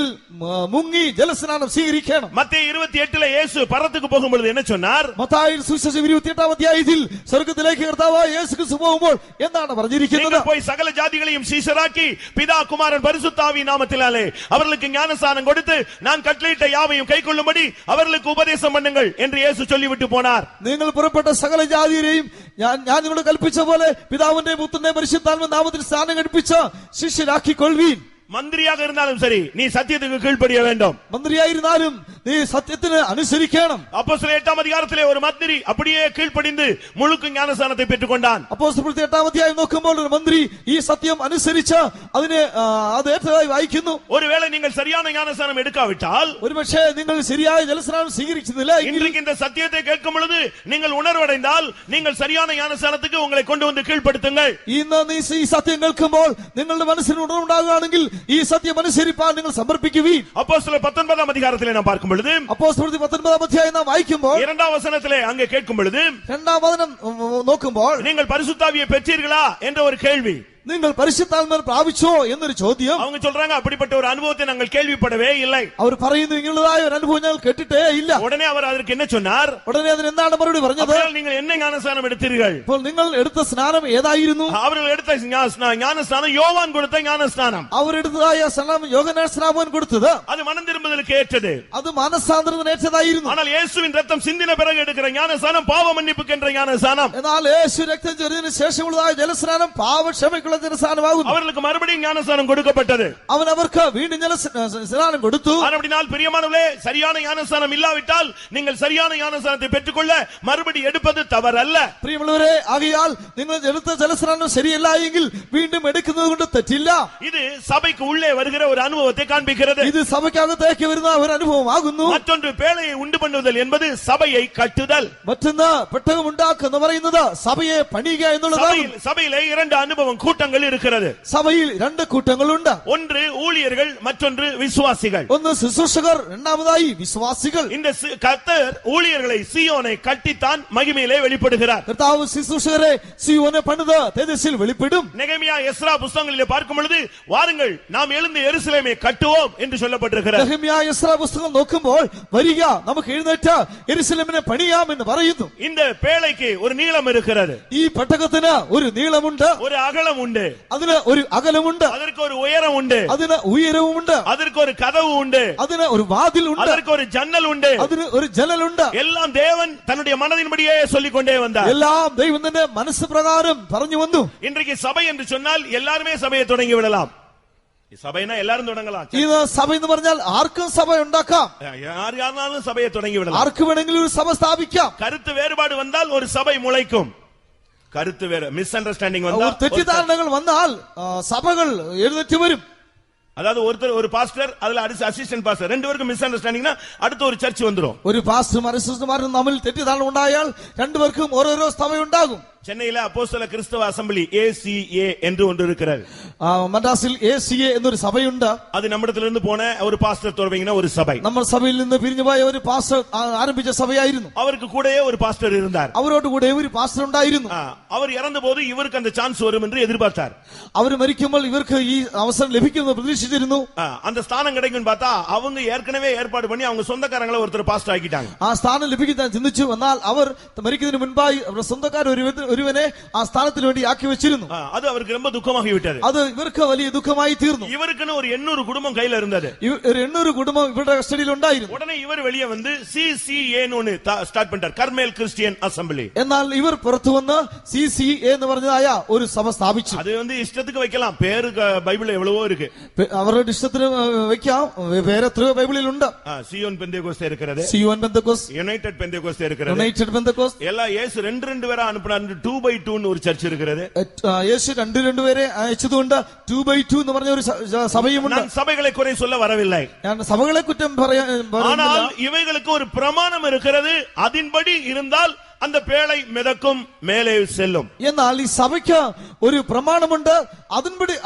മുങ്ങി ജലസ്നാനം സ്വീകരിക്കണം. மத்தேயு 28 இயேசு பரத்துக்கு போகும்போது என்ன சொன்னார்? മത്തായി സുവിശേഷം 28 അധ്യായത്തിൽ സ്വർഗ്ഗത്തിലേക്ക് കർത്താവായ യേശു ക്രിസ്തു പോകുമ്പോൾ എന്താണ് പറഞ്ഞിരിക്കുന്നത്? போய் சகல ஜாதிகளையும் சீஷராக்கி பிதா குமாரன் பரிசுத்த ஆவியின் நாமத்தினாலே அவர்களுக்கு ஞானஸ்நானம் கொடுத்து நான் கட்டளையிட்ட யாவையும் கைக்கொள்ளும்படி அவர்களுக்கு உபதேசம் பண்ணுங்கள் என்று இயேசு சொல்லிவிட்டு போனார். നിങ്ങൾ പുറപ്പെട്ട സകല ജാതിയെയും ഞാൻ നിങ്ങളോട് കൽപ്പിച്ച പോലെ പിതാവിന്റെ പുത്രന്റെ പരിശുദ്ധാത്മ നാമത്തിൽ സ്നാനം കഴിപ്പിച്ച ശിഷ്യരാക്കിക്കൊള്ളുവീൻ. மந்திரியாக இருந்தாலும் சரி நீ சத்தியத்துக்கு கீழ்ப்படிய வேண்டும். മന്ത്രിയായിരുന്നാലും നീ സത്യത്തിന് അനുസരിക്കണം. அப்போஸ்தலர் 8ஆம் அதிகாரத்திலே ஒரு மந்திரி அப்படியே கீழ்ப்படிந்து முழுக்க ஞானஸ்நானத்தை பெற்றுக்கொண்டான். അപ്പോസ്തലർ 8ആം അധ്യായം നോക്കുമ്പോൾ ഒരു മന്ത്രി ഈ സത്യം അനുസരിച്ച് അതിനെ അത് ഏറ്റതായി വായിക്കുന്നു. ஒருவேளை நீங்கள் சரியான ஞானஸ்நானம் எடுக்காவிட்டால், ഒരുപക്ഷേ നിങ്ങൾ ശരിയായ ജലസ്നാനം സ്വീകരിക്കുന്നില്ല എങ്കിൽ, இன்றைக்கு இந்த சத்தியத்தை கேட்கும் பொழுது நீங்கள் உணர்வடைந்தால் நீங்கள் சரியான ஞானஸ்நானத்துக்கு உங்களை கொண்டு வந்து கீழ்ப்படுத்துங்கள். ഇന്ന് നീ ഈ സത്യം കേൾക്കുമ്പോൾ നിങ്ങളുടെ മനസ്സിന് ഉണർവുണ്ടാകുകയാണെങ്കിൽ ഈ സത്യം അനുസരിപ്പാൻ നിങ്ങൾ സമർപ്പിക്കുവീൻ. அப்போஸ்தலர் 19ஆம் அதிகாரத்திலே நாம் பார்க்கும் பொழுது, അപ്പോസ്തലർ 19ആം അധ്യായം നാം വായിക്കുമ്പോൾ 2ஆம் വசனத்திலே அங்கே கேட்கும் பொழுது, രണ്ടാം വചനം നോക്കുമ്പോൾ நீங்கள் பரிசுத்தாவியை பெற்றீர்களா என்ற ஒரு கேள்வி. നിങ്ങൾ പരിശുദ്ധാത്മാവിനെ പ്രാപിച്ചോ എന്നൊരു ചോദ്യം. அவங்க சொல்றாங்க அப்படிப்பட்ட ஒரு அனுபவத்தை நாங்கள் கேள்விப்படவே இல்லை. അവർ പറയുന്നു ഇങ്ങനെയുള്ളതായ ഒരു അനുഭവം ഞങ്ങൾ കേട്ടിട്ടേ ഇല്ല. உடனே அவர் அதற்கு என்ன சொன்னார்? ഉടനെ അതിന് എന്താണ് മറുപടി പറഞ്ഞത്? அப்படியால் நீங்கள் என்ன ஞானஸ்நானம் எடுத்தீர்கள்? അപ്പോൾ നിങ്ങൾ എടുത്ത സ്നാനം ഏതായിരുന്നു? அவர்கள் எடுத்த ஞானஸ்நானம் யோவான் கொடுத்த ஞானஸ்நானம். അവർ എടുത്തതായ സ്നാനം യോഹന്നാൻ സ്നാപകൻ കൊടുത്തത്. அது மனம் திரும்புதலுக்கு ஏற்றது. അത് മാനസാന്തരത്തിന് ഏറ്റതായിരുന്നു. ஆனால் இயேசுவின் ரத்தம் சிந்தின பிறகு எடுக்கிற ஞானஸ்நானம் பாவ மன்னிப்புக்கு என்ற ஞானஸ்நானம். എന്നാൽ യേശു രക്തം ചൊരിഞ്ഞതിന് ശേഷമുള്ളതായ ജലസ്നാനം പാപക്ഷമയ്ക്കുള്ള ജലസ്നാനമാകുന്നു. அவர்களுக்கு மறுபடியும் ஞானஸ்நானம் கொடுக்கப்பட்டது. അവൻ അവർക്ക് വീണ്ടും ജലസ്നാനം കൊടുത്തു. அப்படினால் பிரியமானவர்களே, சரியான ஞானஸ்நானம் இல்லாவிட்டால் நீங்கள் சரியான ஞானஸ்நானத்தை பெற்றுக்கொள்ள மறுபடி எடுப்பது தவறல்ல. പ്രിയമുള്ളവരെ, ആകയാൽ നിങ്ങൾ എടുത്ത ജലസ്നാനം ശരിയല്ല എങ്കിൽ വീണ്ടും എടുക്കുന്നത് കൊണ്ട് തെറ്റില്ല. இது சபைக்கு உள்ளே வருகிற ஒரு அனுபவத்தை காண்பிக்கிறது. ഇത് സഭയ്ക്കകത്തേക്ക് വരുന്ന ഒരു അനുഭവമാകുന്നു. மற்றொன்று பேழையை உண்டு பண்ணுதல் என்பது சபையை கட்டுதல். മറ്റൊന്ന് പെട്ടകം ഉണ്ടാക്കുക എന്ന് പറയുന്നത് സഭയെ പണിയുക എന്നുള്ളതാണ്. சபையிலே இரண்டு அனுபவம் கூட்டங்கள் இருக்கிறது. സഭയിൽ രണ്ട് കൂട്ടങ്ങളുണ്ട്. ஒன்று ஊழியர்கள், மற்றொன்று விசுவாசிகள். ഒന്ന് ശുശ്രൂഷകർ, രണ്ടാമതായി വിശ്വാസികൾ. இந்த கர்த்தர் ஊழியர்களை சீயோனை கட்டித்தான் மகிமையிலே வெளிப்படுகிறார். കർത്താവ് ശുശ്രൂഷകരെ സീയോനെ പണിത് തേജസ്സിൽ വെളിപ്പെടും. நெகேமியா, எஸ்ரா புத்தகங்களிலே பார்க்கும் பொழுது, வாருங்கள் நாம் எழுந்து எருசலேமை கட்டுவோம் என்று சொல்லப்பட்டிருக்கிறது. നെഹെമ്യാ, എസ്രാ പുസ്തകം നോക്കുമ്പോൾ വരിക നമുക്ക് എഴുന്നേറ്റ് യെരുശലേമിനെ പണിയാം എന്ന് പറയുന്നു. இந்த பேழைக்கு ஒரு நீளம் இருக்கிறது. ഈ പെട്ടകത്തിന് ഒരു നീളമുണ്ട്, ஒரு அகலம் உண்டு, അതിന് ഒരു അകലമുണ്ട്, அதற்கு ஒரு உயரம் உண்டு, അതിന് ഉയരവുമുണ്ട്, அதற்கு ஒரு கதவு உண்டு, അതിന് ഒരു വാതിലുണ്ട്, அதற்கு ஒரு ஜன்னல் உண்டு. അതിന് ഒരു ജനലുണ്ട്. எல்லாம் தேவன் தன்னுடைய மனதின்படியே சொல்லிக் கொண்டே வந்தார். എല്ലാം ദൈവം തന്റെ മനസ്സ് പ്രകാരം പറഞ്ഞു വന്നു. இன்றைக்கு சபை என்று சொன்னால் எல்லாருமே சபையை தொடங்கி விடலாம். சபைனா எல்லாரும் தொடங்கலாம். ഇത് സഭ എന്ന് പറഞ്ഞാൽ ആർക്കും സഭ ഉണ്ടാക്കാം, யாருனாலும் சபையை தொடங்கி விடலாம். ആർക്ക് വേണമെങ്കിലും ഒരു സഭ സ്ഥാപിക്കാം. கருத்து வேறுபாடு வந்தால் ஒரு சபை முளைக்கும். கருத்து வேறு மிஸ் அண்டர்ஸ்டாண்டிங் வந்தால், തെറ്റിദ്ധാരണകൾ വന്നാൽ സഭകൾ എഴുന്നേറ്റ് വരും. அதாவது ஒருத்தர் ஒரு பாஸ்டர், அதுல அசிஸ்டன்ட் பாஸ்டர், ரெண்டு பேருக்கும் மிஸ் அண்டர்ஸ்டாண்டிங்னா அடுத்த ஒரு சர்ச் வந்துரும். ഒരു പാസ്റ്ററും അസിസ്റ്റന്റുമാരും തമ്മിൽ തെറ്റിദ്ധാരണ ഉണ്ടായാൽ രണ്ടുപേർക്കും ഓരോരോ സഭ ഉണ്ടാകും. சென்னையில அப்போஸ்தல கிறிஸ்தவ அசெம்பிளி ACA என்று ஒன்று இருக்கிறது. മദ്രാസിൽ ACA എന്നൊരു സഭയുണ്ട്. அது நம்மிடத்திலிருந்து போன ஒரு பாஸ்டர் தொடங்கின ஒரு சபை. നമ്മൾ സഭയിൽ നിന്ന് പിരിഞ്ഞുപോയ ഒരു പാസ്റ്റർ ആരംഭിച്ച സഭയായിരുന്നു. அவருக்கு கூடயே ஒரு பாஸ்டர் இருந்தார். അവരോട് കൂടെ ഒരു പാസ്റ്റർ ഉണ്ടായിരുന്നു. அவர் இறந்த போது இவருக்கு அந்த சான்ஸ் வரும் என்று எதிர்பார்த்தார். അവർ മരിക്കുമ്പോൾ ഇവർക്ക് ഈ അവസരം ലഭിക്കുമെന്ന് പ്രതീക്ഷിച്ചിരുന്നു. அந்த ஸ்தானம் கிடைக்கும்னு பார்த்தா அவங்க ஏற்கனவே ஏற்பாடு பண்ணி அவங்க சொந்தக்காரங்களை ஒருத்தர் பாஸ்டர் ஆக்கிட்டாங்க. ആ സ്ഥാനം ലഭിക്കാൻ ചിന്തിച്ചു. എന്നാൽ അവർ മരിക്കുന്നതിന് മുൻപായി അവരുടെ സ്വന്തക്കാർ ഒരുവനെ ആ സ്ഥാനത്തിന് വേണ്ടി ആക്കി വെച്ചിരുന്നു. அது அவருக்கு ரொம்ப துக்கமாகி விட்டது. അത് ഇവർക്ക് വലിയ ദുഃഖമായി തീർന്നു. இவருக்குன்னு ஒரு 800 குடும்பம் கையில இருந்தது. ഒരു 800 കുടുംബം ഇവരുടെ കസ്റ്റഡിയിൽ ഉണ്ടായിരുന്നു. உடனே இவர் வெளியே வந்து CCA ன்னு ஸ்டார்ட் பண்ணிட்டார், கர்மேல் கிறிஸ்டியன் அசெம்பிளி. എന്നാൽ ഇവർ പുറത്തു വന്ന് CCA എന്ന് പറഞ്ഞതായ ഒരു സഭ സ്ഥാപിച്ചു. அது வந்து இஷ்டத்துக்கு வைக்கலாம், பேரு பைபிள்ல எவ்வளவோ இருக்கு. അവരുടെ ഇഷ്ടത്തിന് വെക്കാം, വേറെ എത്രയോ ബൈബിളിലുണ്ട്. சியோன் பெந்தேகோஸ்தே இருக்கிறது, സിയോൻ പെന്തക്കോസ്ത്, யுனைடெட் பெந்தேகோஸ்தே இருக்கிறது, യുണൈറ്റഡ് പെന്തക്കോസ്ത്. எல்லாம் இயேசு 2 பேரா அனுப்புனாரு. 2x2 ன்னு ஒரு சர்ச் இருக்கிறது. യേശു 2 പേരെ അയച്ചതുകൊണ്ട് 2x2 എന്ന് പറഞ്ഞ ഒരു സഭയുമുണ്ട്. நான் சபைகளை குறை சொல்ல வரவில்லை, ഞാൻ സഭകളെ കുറ്റം പറയാൻ ஆனால் இவைகளுக்கு ஒரு பிரமாணம் இருக்கிறது. அதின்படி இருந்தால் அந்த பேழை மிதக்கும், மேலே செல்லும். എന്നാൽ ഈ സഭയ്ക്ക് ഒരു പ്രമാണമുണ്ട്.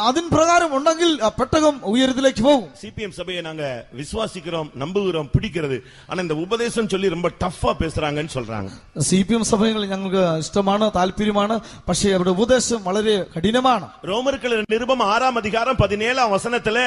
അതിൻ പ്രകാരം ഉണ്ടെങ്കിൽ പെട്ടകം ഉയരത്തിലേക്ക് പോകും. சிபிஎம் சபையை நாங்க விசுவாசிக்கிறோம், நம்புகிறோம், பிடிக்கிறது. ஆனா இந்த உபதேசம் சொல்லி ரொம்ப டஃப்பா பேசுறாங்கன்னு சொல்றாங்க. CPM സഭകൾ ഞങ്ങൾക്ക് ഇഷ്ടമാണ്, താല്പര്യമാണ്. പക്ഷേ അവരുടെ ഉപദേശം വളരെ കഠിനമാണ്. ரோமர்கள் நிருபம் 6ஆம் அதிகாரம் 17ஆம் வசனத்துல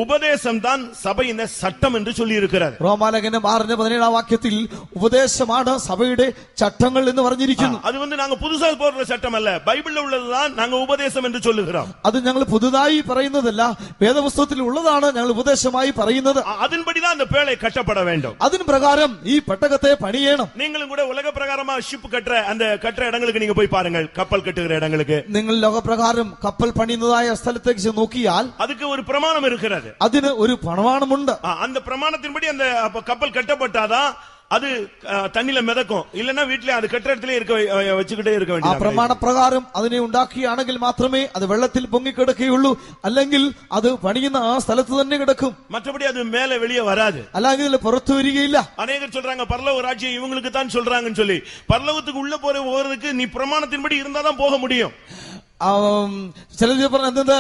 உபதேசம் தான் சபையின் சட்டம் என்று சொல்லி இருக்கிறார். റോമാലേഖനം 6:17 വാക്യത്തിൽ ഉപദേശമാണ് സഭയുടെ ചട്ടങ്ങൾ ചട്ടങ്ങൾ എന്ന് പറഞ്ഞിരിക്കുന്നു. அது நாங்க புதுசா போடுற சட்டம் அல்ல, பைபிள்ல உள்ளதுதான் நாங்க உபதேசம் என்று சொல்லுகிறோம். അത് ഞങ്ങൾ പുതുതായി പറയുന്നതല്ല, വേദപുസ്തകത്തിൽ ഉള്ളതാണ് ഞങ്ങൾ ഉപദേശമായി പറയുന്നത്. அதன்படிதான் அந்த பேழை கட்டப்பட வேண்டும். അതിന് പ്രകാരം ഈ പെട്ടകത്തെ പണിയണം. நீங்களும் கூட உலக பிரகாரமா ஷிப் கட்டுற அந்த கட்டுற இடங்களுக்கு நீங்க போய் பாருங்கள், கப்பல் கட்டுகிற இடங்களுக்கு. നിങ്ങൾ ലോകപ്രകാരം കപ്പൽ പണിയുന്നതായ സ്ഥലത്തേക്ക് നോക്കിയാൽ அதுக்கு ஒரு பிரமாணம் இருக்கிறது. അതിന് ഒരു പ്രമാണമുണ്ട്. அந்த பிரமாணத்தின்படி அந்த கப்பல் கட்டப்பட்டாதான் அது தண்ணில மிதக்கும், இல்லன்னா வீட்டுல அது கட்டுற இடத்துல வச்சுக்கிட்டே இருக்க ആ வேண்டியது. പ്രമാണപ്രകാരം അതിനെ ഉണ്ടാക്കിയാണെങ്കിൽ മാത്രമേ അത് വെള്ളത്തിൽ പൊങ്ങിക്കിടക്കുകയുള്ളൂ, അല്ലെങ്കിൽ അത് പണിയുന്ന ആ സ്ഥലത്ത് തന്നെ കിടക്കും. மற்றபடி அது மேல வெளியே வராது, അല്ലെങ്കിൽ പുറത്തു വരികയില്ല. அநேகர் சொல்றாங்க பரலோக ராஜ்யம் இவங்களுக்கு தான் சொல்றாங்கன்னு சொல்லி. பரலோகத்துக்கு உள்ள போறதுக்கு நீ பிரமாணத்தின்படி இருந்தாதான் போக முடியும். ചിലർ പറഞ്ഞത്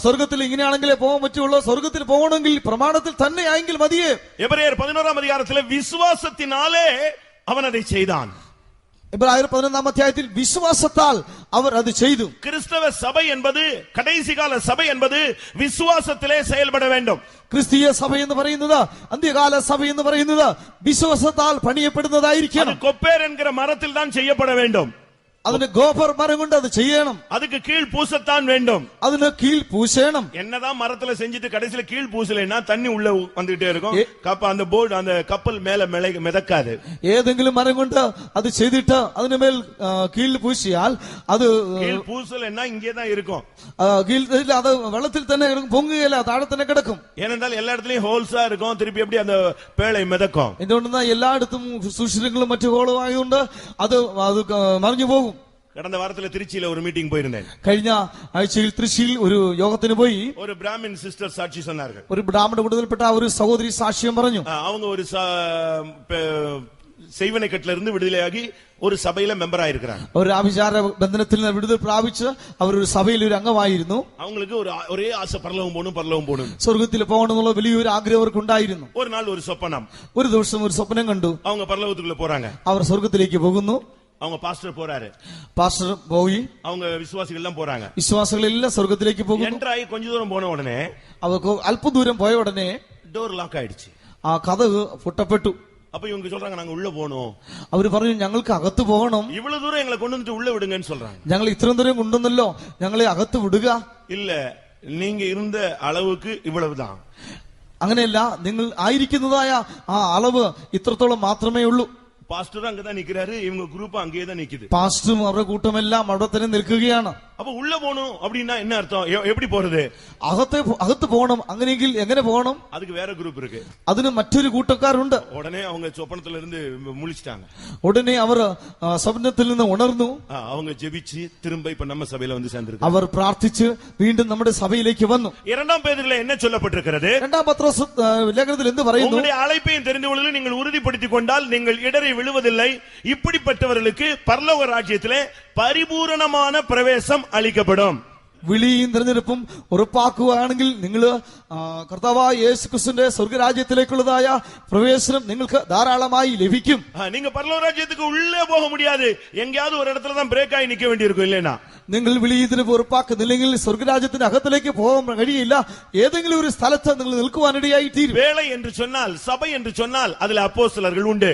സ്വർഗത്തിൽ ഇങ്ങനെയാണെങ്കിലേ പോകാൻ പറ്റുള്ളൂ, സ്വർഗത്തിൽ പോകണമെങ്കിൽ പ്രമാണത്തിൽ തന്നെ ആയെങ്കിൽ മതിയേ. എബ്രായർ 11-ാം അധികാരത്തിലെ വിശ്വാസത്തിനാലേ അവൻ അത് ചെയ്தான். എബ്രായർ 11-ാം അധ്യായത്തിൽ വിശ്വാസത്താൽ അവർ അത് ചെയ്തു. கிறிஸ்தவ சபை என்பது, கடைசி கால சபை என்பது விசுவாசத்திலே செயல்பட வேண்டும். ക്രിസ്തീയ സഭ എന്ന് പറയുന്നത്, അന്ത്യകാല സഭ എന്ന് പറയുന്നത് വിശ്വാസത്താൽ പണിയപ്പെടുന്നതായിരിക്കണം. கொப்பேர் என்கிற மரத்தில் தான் செய்யப்பட வேண்டும். അതിന് ഗോപർ മരം കൊണ്ട് അത് ചെയ്യണം. அதுக்கு கீழ் பூசத்தான் வேண்டும். അതിന് കീഴ് പൂശണം. என்னதான் மரத்துல செஞ்சுட்டு கடைசியில கீழ் பூசலைன்னா தண்ணி உள்ள வந்துகிட்டே இருக்கும், அந்த போர்டு அந்த கப்பல் மேல மிதக்காது. ഏതെങ്കിലും മരം കൊണ്ട് അത് ചെയ്തിട്ട് അതിന് മേൽ കീഴ് പൂശിയാൽ അത് கீழ் பூசலைன்னா இங்கே தான் இருக்கும், അത് വെള്ളത്തിൽ തന്നെ പൊങ്ങുകയില്ല, താഴെ തന്നെ കിടക്കും. ஏனென்றால் எல்லா இடத்துலயும் ஹோல்ஸா இருக்கும், திருப்பி எப்படி அந்த பேழை மிதக்கும். എന്തുകൊണ്ടെന്നാൽ എല്ലായിടത്തും സുഷിരങ്ങളും മറ്റു ഹോളും ആയതുകൊണ്ട് അത് മറിഞ്ഞു പോകും. கடந்த வாரத்துல திருச்சியில ஒரு மீட்டிங் போயிருந்தேன். കഴിഞ്ഞ ആഴ്ചയിൽ തൃശ്ശിയിൽ ഒരു യോഗത്തിന് പോയി. ஒரு பிராமின் சிஸ்டர் சாட்சி சொன்னார்கள். ഒരു ബ്രാഹ്മണ കുടുംബത്തിൽപ്പെട്ട ഒരു സഹോദരി സാക്ഷ്യം പറഞ്ഞു. அவங்க ஒரு செய்வனை கட்டில இருந்து விடுதலையாகி ஒரு சபையில மெம்பர் ஆயிருக்கிறாங்க. ഒരു ആഭിചാര ബന്ധനത്തിൽ നിന്ന് വിടുതൽ പ്രാപിച്ച് അവർ ഒരു സഭയിൽ ഒരു അംഗമായിരുന്നു. அவங்களுக்கு ஒரே ஆசை, பரலோகம் போகணும். സ്വർഗ്ഗത്തിൽ പോകണമെന്നുള്ള വലിയൊരു ആഗ്രഹം അവർക്ക് ഉണ്ടായിരുന്നു. ஒரு நாள் ஒரு சொப்பனம், ഒരു ദിവസം ഒരു സ്വപ്നം കണ്ടു. அவங்க பரலோகத்துக்குள்ள போறாங்க. അവർ സ്വർഗ്ഗത്തിലേക്ക് പോകുന്നു. அவங்க பாஸ்டர் போறாரு, പാസ്റ്റർ പോയി. அவங்க விசுவாசிகள் எல்லாம் போறாங்க. വിശ്വാസികളെല്ലാം സ്വർഗ്ഗത്തിലേക്ക് പോകുന്നു. என்ட்ராയി கொஞ்ச தூரம் போன உடனே അവർക്ക് അല്പദൂരം പോയ ഉടനെ டோர் லாக் ஆயிடுச்சு. ആ കതക് പൂട്ടപ്പെട്ടു. அப்ப இவங்க சொல்றாங்க நாங்க உள்ள போகணும். അവര് പറഞ്ഞു ഞങ്ങൾക്ക് അകത്ത് പോകണം. இவ்வளவு தூரம் எங்களை கொண்டு வந்து உள்ள விடுங்கன்னு சொல்றாங்க. ഞങ്ങൾ ഇത്രയും ദൂരം കൊണ്ടുവന്നല്ലോ, ഞങ്ങളെ അകത്ത് വിടുക. இல்ல, நீங்க இருந்த அளவுக்கு இவ்வளவுதான். അങ്ങനെയല്ല, നിങ്ങൾ ആയിരിക്കുന്നതായ ആ അളവ് ഇത്രത്തോളം മാത്രമേ ഉള്ളൂ. பாஸ்டர் அங்கதான் நிக்கிறாரு, இவங்க குரூப் அங்கேயே தான் நிக்குது. പാസ്റ്ററും അവരുടെ കൂട്ടമെല്ലാം അവിടെ തന്നെ നിൽക്കുകയാണ്. அப்ப உள்ள போகணும் அப்படின்னா என்ன அர்த்தம்? எப்படி போறது? അകത്ത് പോകണം. അങ്ങനെയെങ്കിൽ എങ്ങനെ പോകണം? அதுக்கு வேற குரூப் இருக்கு, അതിന് മറ്റൊരു കൂട്ടക്കാരുണ്ട്. உடனே அவங்க சொப்பனத்துல இருந்து முழிச்சிட்டாங்க. ഉടനെ അവർ സ്വപ്നത്തിൽ നിന്ന് ഉണർന്നു. அவங்க ஜெபிச்சு திரும்ப இப்ப நம்ம சபையில வந்து சேர்ந்திருக்காங்க. അവർ പ്രാർത്ഥിച്ച് വീണ്ടും നമ്മുടെ സഭയിലേക്ക് വന്നു. இரண்டாம் பேதுருவிலே என்ன சொல்லப்பட்டிருக்கிறது? രണ്ടാം പത്രോസ് ലേഖനത്തിൽ എന്ത് പറയുന്നു? உங்களுடைய அழைப்பையும் தெரிந்து கொள்வதில் நீங்கள் உறுதிப்படுத்திக் கொண்டால் நீங்கள் இடரை விழுவதில்லை. இப்படிப்பட்டவர்களுக்கு பரலோக ராஜ்யத்திலே பரிபூரணமான பிரவேசம் അളിക്കപ്പെടും. വിളിയും തിരഞ്ഞെടുപ്പും ഉറപ്പാക്കുകയാണെങ്കിൽ നിങ്ങൾ കർത്താവായ യേശുക്രിസ്തുവിന്റെ സ്വർഗ്ഗരാജ്യത്തിലേക്കുള്ളതായ പ്രവേശനം നിങ്ങൾക്ക് ധാരാളമായി ലഭിക്കും. நீங்க பரலோக ராஜ்யத்துக்கு உள்ளே போக முடியாது, எங்கயாவது ஒரு இடத்துல தான் பிரேக் ஆகி நிக்க வேண்டியிருக்கும். இல்லைனா നിങ്ങൾ വിളിയതിന് ഉറപ്പാക്കുന്നില്ലെങ്കിൽ സ്വർഗ്ഗരാജ്യത്തിന്റെ അകത്തിലേക്ക് പോകാൻ കഴിയില്ല. ഏതെങ്കിലും ഒരു സ്ഥലത്ത് നിങ്ങൾ നിൽക്കുവാനിടയായി തീരും. வேலை என்று சொன்னால், சபை என்று சொன்னால் அதில் அப்போஸ்தலர்கள் உண்டு.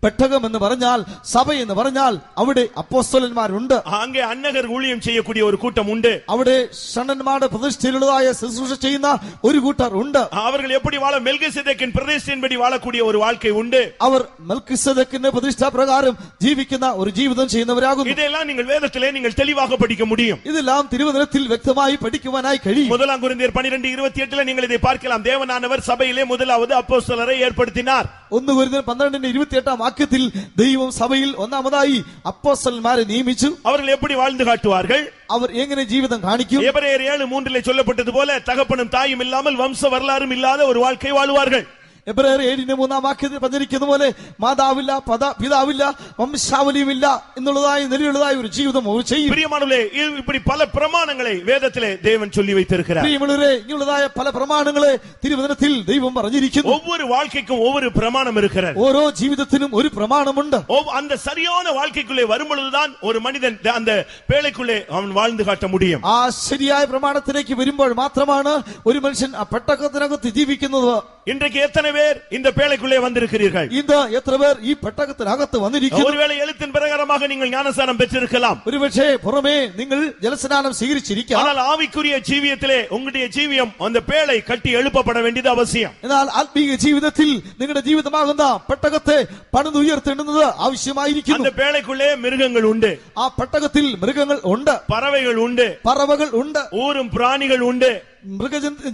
പെട്ടകം എന്ന് പറഞ്ഞാൽ, സഭ എന്ന് പറഞ്ഞാൽ അവിടെ അപ്പോസ്തലന്മാരുണ്ട്. அங்கே அன்னகர் ஊழியம் செய்யக்கூடிய ஒரு கூட்டம் உண்டு. അവിടെ ഷണ്ഡന്മാരുടെ പ്രതിഷ്ഠയിലുള്ളതായ ശുശ്രൂഷ ചെയ്യുന്ന ഒരു കൂട്ടർ ഉണ്ട്. அவர்கள் எப்படி வாழ, மெல்கிசேதேக்கின் பிரதிஷ்டையின்படி வாழக்கூடிய ஒரு வாழ்க்கை உண்டு. അവർ മെൽക്കിസേദെക്കിന്റെ പ്രതിഷ്ഠ പ്രകാരം ജീവിക്കുന്ന ഒരു ജീവിതം ചെയ്യുന്നവരാകുന്നു. இதெல்லாம் நீங்கள் வேதத்திலே நீங்கள் தெளிவாக படிக்க முடியும். ഇതെല്ലാം തിരുവചനത്തിൽ വ്യക്തമായി പഠിക്കുവാനായി കഴിയും. முதலாம் கொரிந்தியர் 12:28 நீங்கள் இதை பார்க்கலாம். தேவனானவர் சபையிலே முதலாவது அப்போஸ்தலரை ஏற்படுத்தினார். 1 കൊരിന്ത്യർ 12:28 വാക്യത്തിൽ ദൈവം സഭയിൽ ഒന്നാമതായി അപ്പോസ്തലന്മാരെ നിയമിച്ചു. அவர்கள் எப்படி வாழ்ந்து காட்டுவார்கள்? അവർ എങ്ങനെ ജീവിതം കാണിക്കും? எபிரேயர் 7:3 சொல்லப்பட்டது போல தகப்பனும் தாயும் இல்லாமல் வம்ச வரலாறும் இல்லாத ஒரு வாழ்க்கை வாழுவார்கள். എബ്രായർ 7:3 വാക്യത്തിൽ പറഞ്ഞിരിക്കുന്ന പോലെ മാതാവില്ല, പിതാവില്ല, വംശാവലിയുമില്ല എന്നുള്ളതായ നിലയുള്ളതായ ഒരു ജീവിതം അവർ ചെയ്യും. பிரியமானவர்களே, இப்படி பல பிரமாணங்களை வேதத்திலே தேவன் சொல்லி வைத்திருக்கிறார். പ്രിയമുള്ളവരെ, ഇങ്ങനെയുള്ളതായ പല പ്രമാണങ്ങളെ തിരുവചനത്തിൽ ദൈവം പറഞ്ഞിരിക്കുന്നു. ஒவ்வொரு வாழ்க்கைக்கும் ஒவ்வொரு பிரமாணம் இருக்கிறது. ഓരോ ജീവിതത്തിനും ഒരു പ്രമാണമുണ്ട്. அந்த சரியான வாழ்க்கைக்குள்ளே வரும்பொழுதுதான் ஒரு மனிதன் அந்த பேழைக்குள்ளே அவன் வாழ்ந்து காட்ட முடியும். ആ ശരിയായ പ്രമാണത്തിലേക്ക് വരുമ്പോൾ മാത്രമാണ് ഒരു മനുഷ്യൻ ആ പെട്ടകത്തിനകത്ത് ജീവിക്കുന്നത്. இன்றைக்கு எத்தனை பேர் இந்த பேழைக்குள்ளே வந்திருக்கிறீர்கள்? இந்த எத்தனை பேர் ഈ പെട്ടകത്തിനകത്ത് വന്നിരിക്കുന്നു? ஒருவேளை எழுத்தின் பிரகாரமாக நீங்கள் ஞானஸ்நானம் பெற்றிருக்கலாம். ഒരുപക്ഷേ പുറമേ നിങ്ങൾ ജലസ്നാനം സ്വീകരിച്ചിരിക്കാം. ஆனால் ஆவிக்குரிய ஜீவியத்திலே உங்களுடைய ஜீவியம் அந்த பேழை கட்டி எழுப்பப்பட வேண்டியது அவசியம். എന്നാൽ ആത്മീയ ജീവിതത്തിൽ നിങ്ങളുടെ ജീവിതമാകുന്ന പെട്ടകത്തെ പണിതുയർത്തേണ്ടുന്നത് ആവശ്യമായിരിക്കുന്നു. அந்த பேழைக்குள்ளே மிருகங்கள் உண்டு, ആ പെട്ടകത്തിൽ മൃഗങ്ങൾ ഉണ്ട്, பறவைகள் உண்டு, പറവകൾ ഉണ്ട്, ஊரும் பிராணிகள் உண்டு,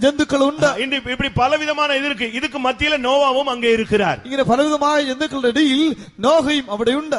ജന്തുക്കൾ ഉണ്ട്. இப்படி பலவிதமான இது இருக்கு. இதுக்கு மத்தியில நோவாவும் அங்கே இருக்கிறார். ഇങ്ങനെ പലവിധമായ ജന്തുക്കളുടെ ഇടയിൽ നോഹയും അവിടെയുണ്ട്.